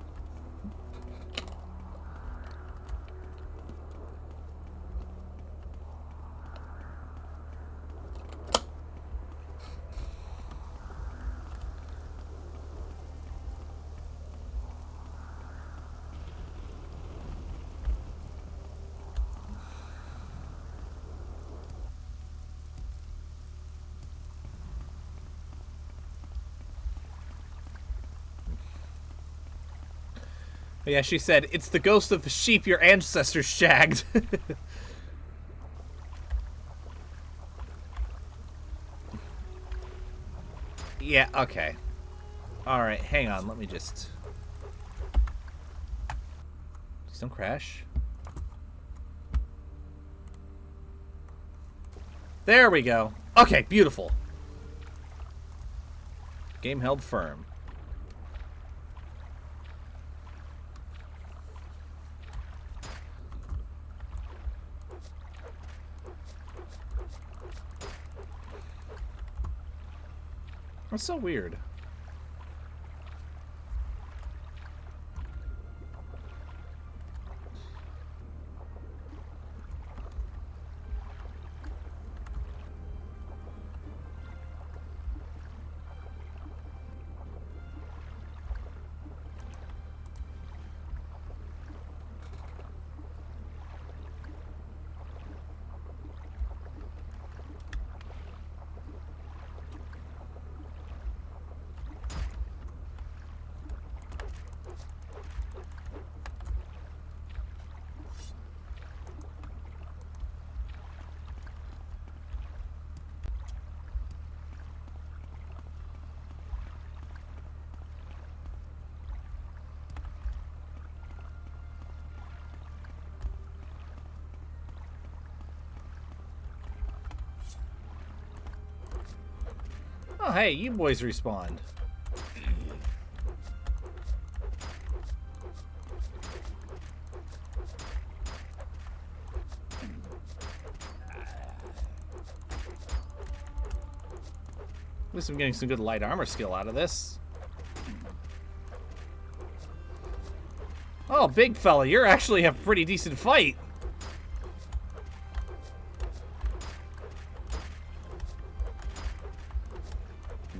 But yeah, she said, it's the ghost of the sheep your ancestors shagged. Yeah, okay. Alright, hang on, let me just... Please don't crash. There we go. Okay, beautiful. Game held firm. That's so weird. Oh, hey, you boys respawned. At least I'm getting some good light armor skill out of this. Oh, big fella, you're actually a pretty decent fight.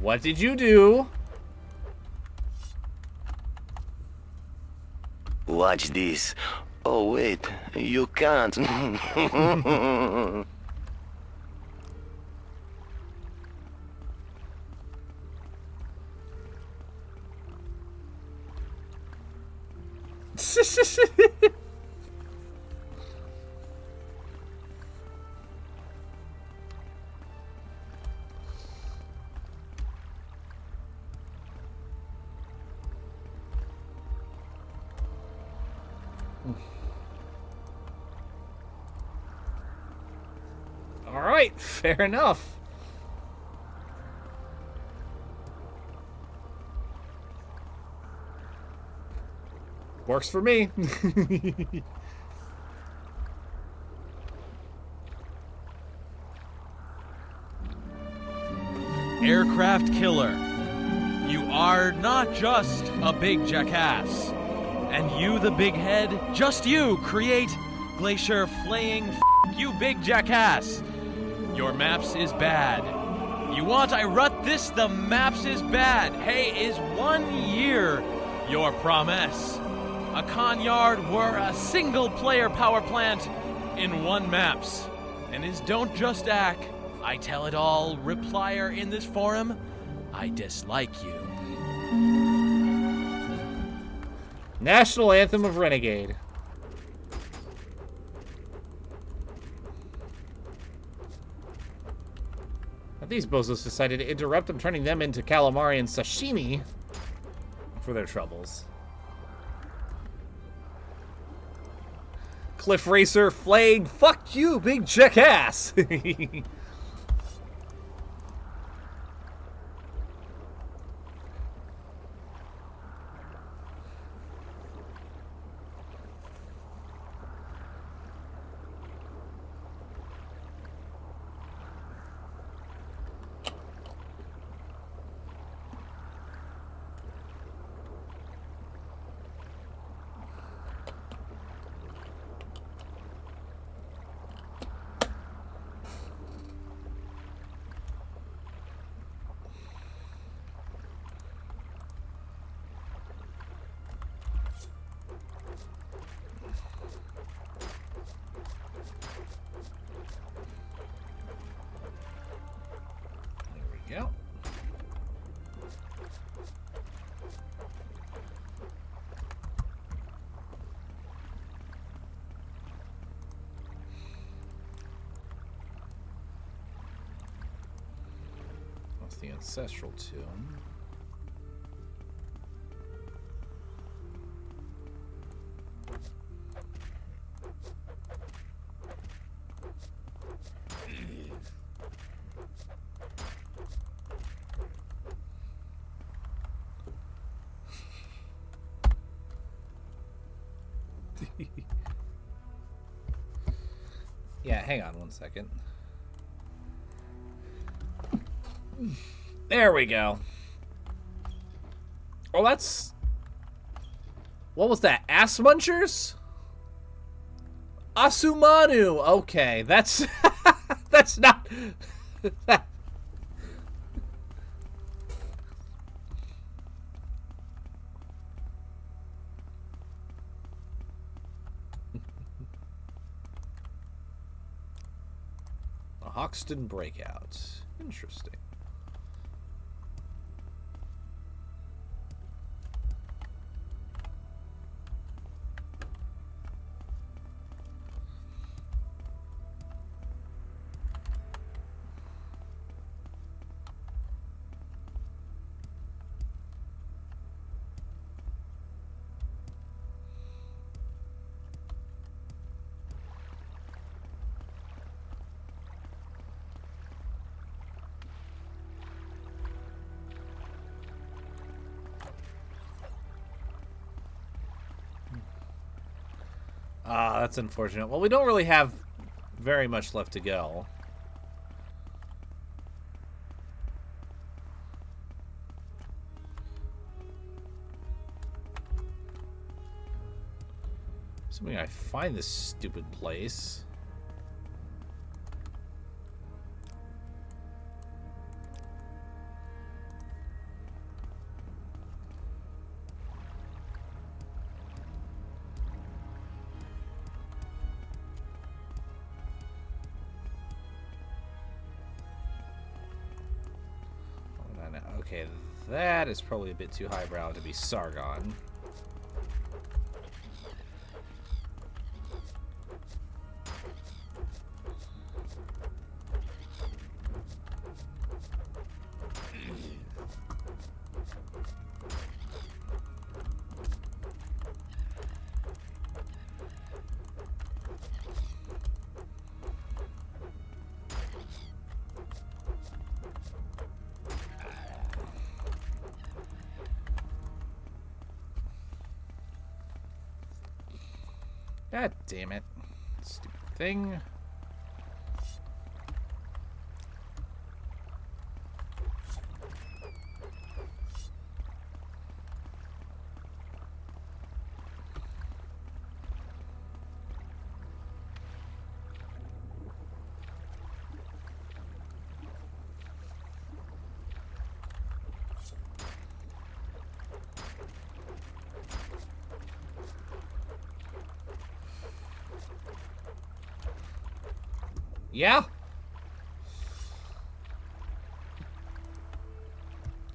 What did you do? Watch this. Oh, wait. You can't. All right, fair enough. Works for me. Aircraft killer. You are not just a big jackass. And you, the big head, just you, create Glacier flaying you big jackass. Your maps is bad. You want I rut this? The maps is bad. Hey, is 1 year your promise? A Conyard were a single player power plant in 1 maps. And is don't just act. I tell it all, replier in this forum, I dislike you. National Anthem of Renegade. But these bozos decided to interrupt them, turning them into calamari and sashimi for their troubles. Cliff Racer flaying, fuck you, big jackass! Yep. That's the ancestral tomb. Yeah, hang on 1 second. There we go. Oh, that's... What was that? Ass munchers? Asumanu. Okay, that's... that's not... Hoxton breakout. Interesting. Ah, that's unfortunate. Well, we don't really have very much left to go. Assuming I find this stupid place. Okay, that is probably a bit too highbrow to be Sargon. God damn it. Stupid thing. Yeah.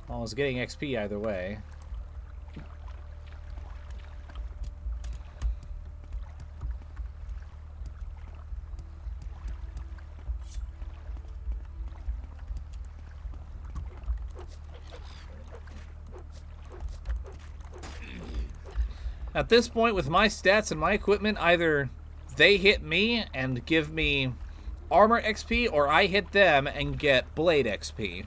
Well, I was getting XP either way. At this point, with my stats and my equipment, either they hit me and give me armor XP, or I hit them and get blade XP.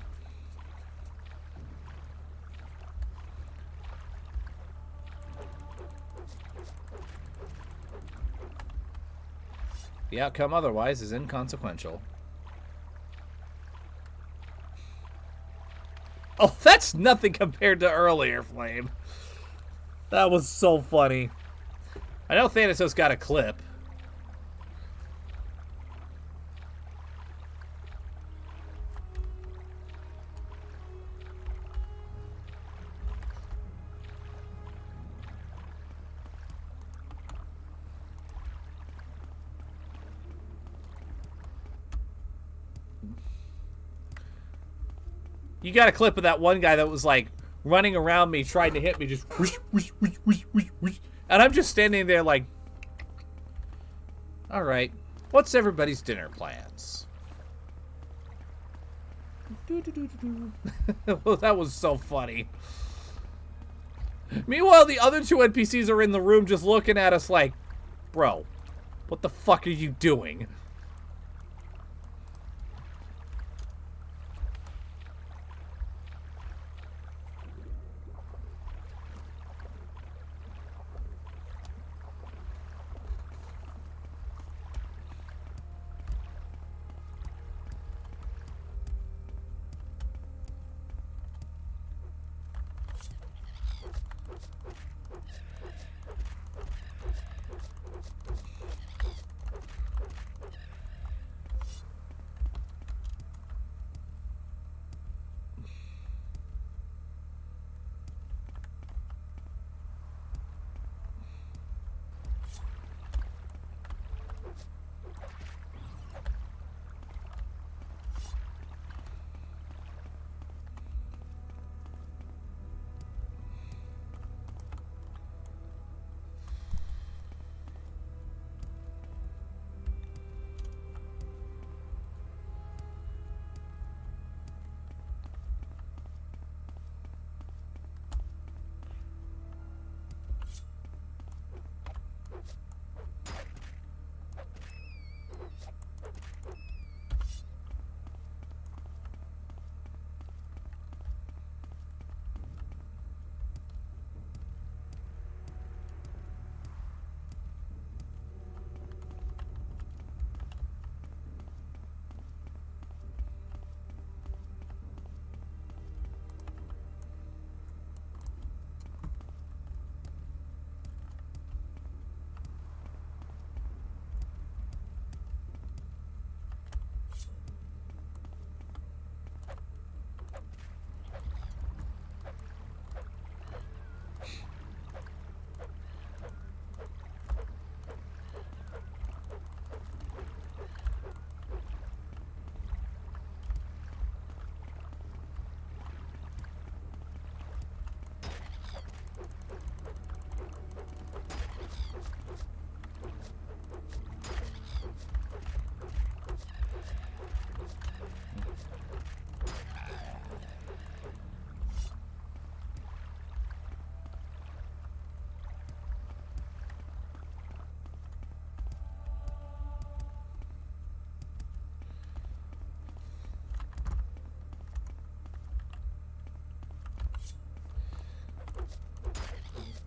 The outcome otherwise is inconsequential. Oh, that's nothing compared to earlier, Flame. That was so funny. I know Thanatos got a clip. You got a clip of that one guy that was like running around me trying to hit me, just whoosh, whoosh, whoosh, whoosh, whoosh, whoosh. And I'm just standing there like, all right, what's everybody's dinner plans? Well, that was so funny. Meanwhile, the other two NPCs are in the room just looking at us like, bro, what the fuck are you doing?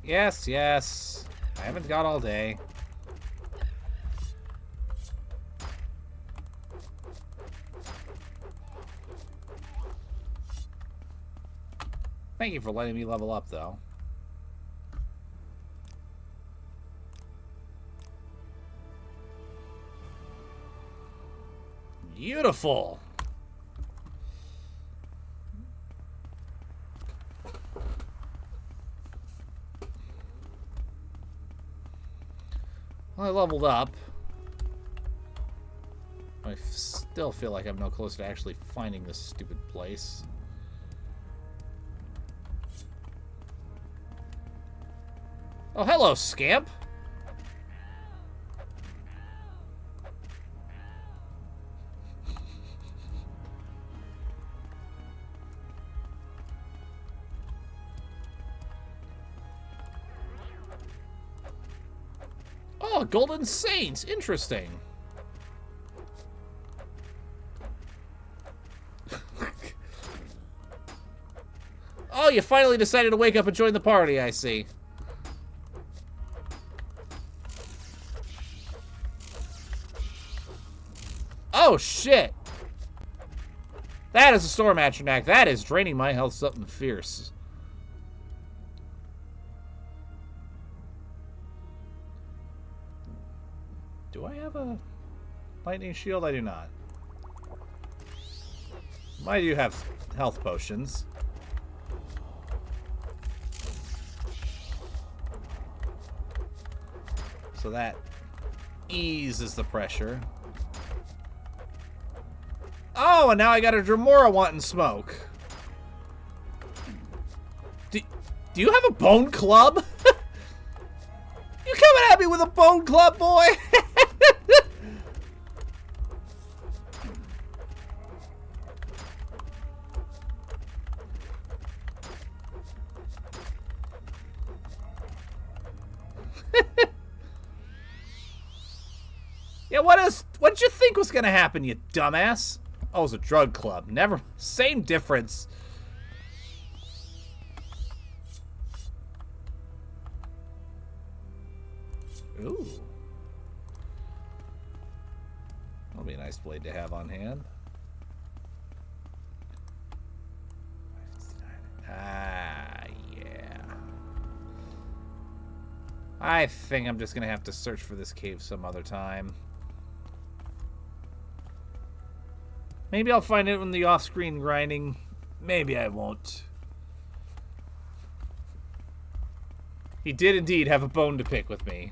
Yes, yes. I haven't got all day. Thank you for letting me level up, though. Beautiful. Well, I leveled up. I still feel like I'm no closer to actually finding this stupid place. Oh, hello, scamp. Oh, Golden Saints. Interesting. Oh, you finally decided to wake up and join the party, I see. Oh, shit. That is a storm atronach. That is draining my health something fierce. Do I have a lightning shield? I do not. I do have health potions. So that eases the pressure. Oh, and now I got a Dremora wanting smoke. Do you have a bone club? You coming at me with a bone club, boy? Yeah, what did you think was gonna happen, you dumbass? Oh, it was a drug club. Never, same difference. Ooh. That'll be a nice blade to have on hand. Ah, yeah. I think I'm just gonna have to search for this cave some other time. Maybe I'll find it in the off-screen grinding. Maybe I won't. He did indeed have a bone to pick with me.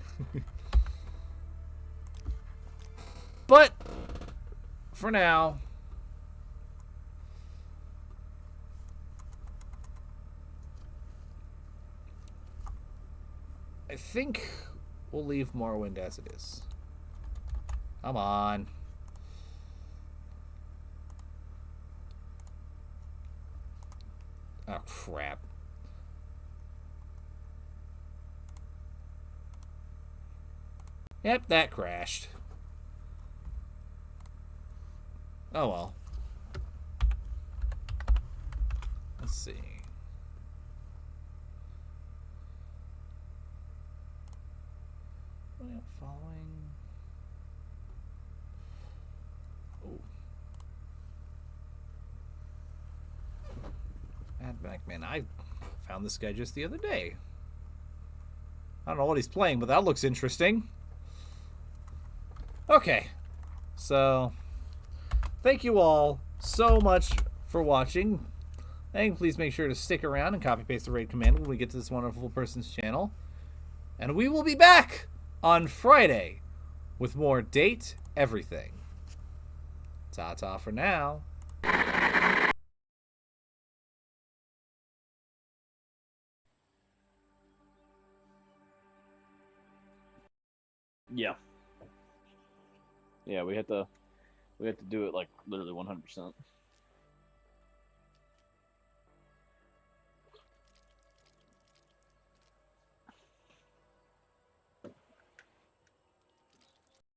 But, for now... I think we'll leave Morrowind as it is. Come on. Oh, crap. Yep, that crashed. Oh, well. Let's see. Following. Oh. Man, I found this guy just the other day. I don't know what he's playing, but that looks interesting. Okay. So, thank you all so much for watching. And please make sure to stick around and copy paste the raid command when we get to this wonderful person's channel. And we will be back on Friday with more Date Everything. Ta-ta for now. Yeah. Yeah, we had to do it like literally 100%.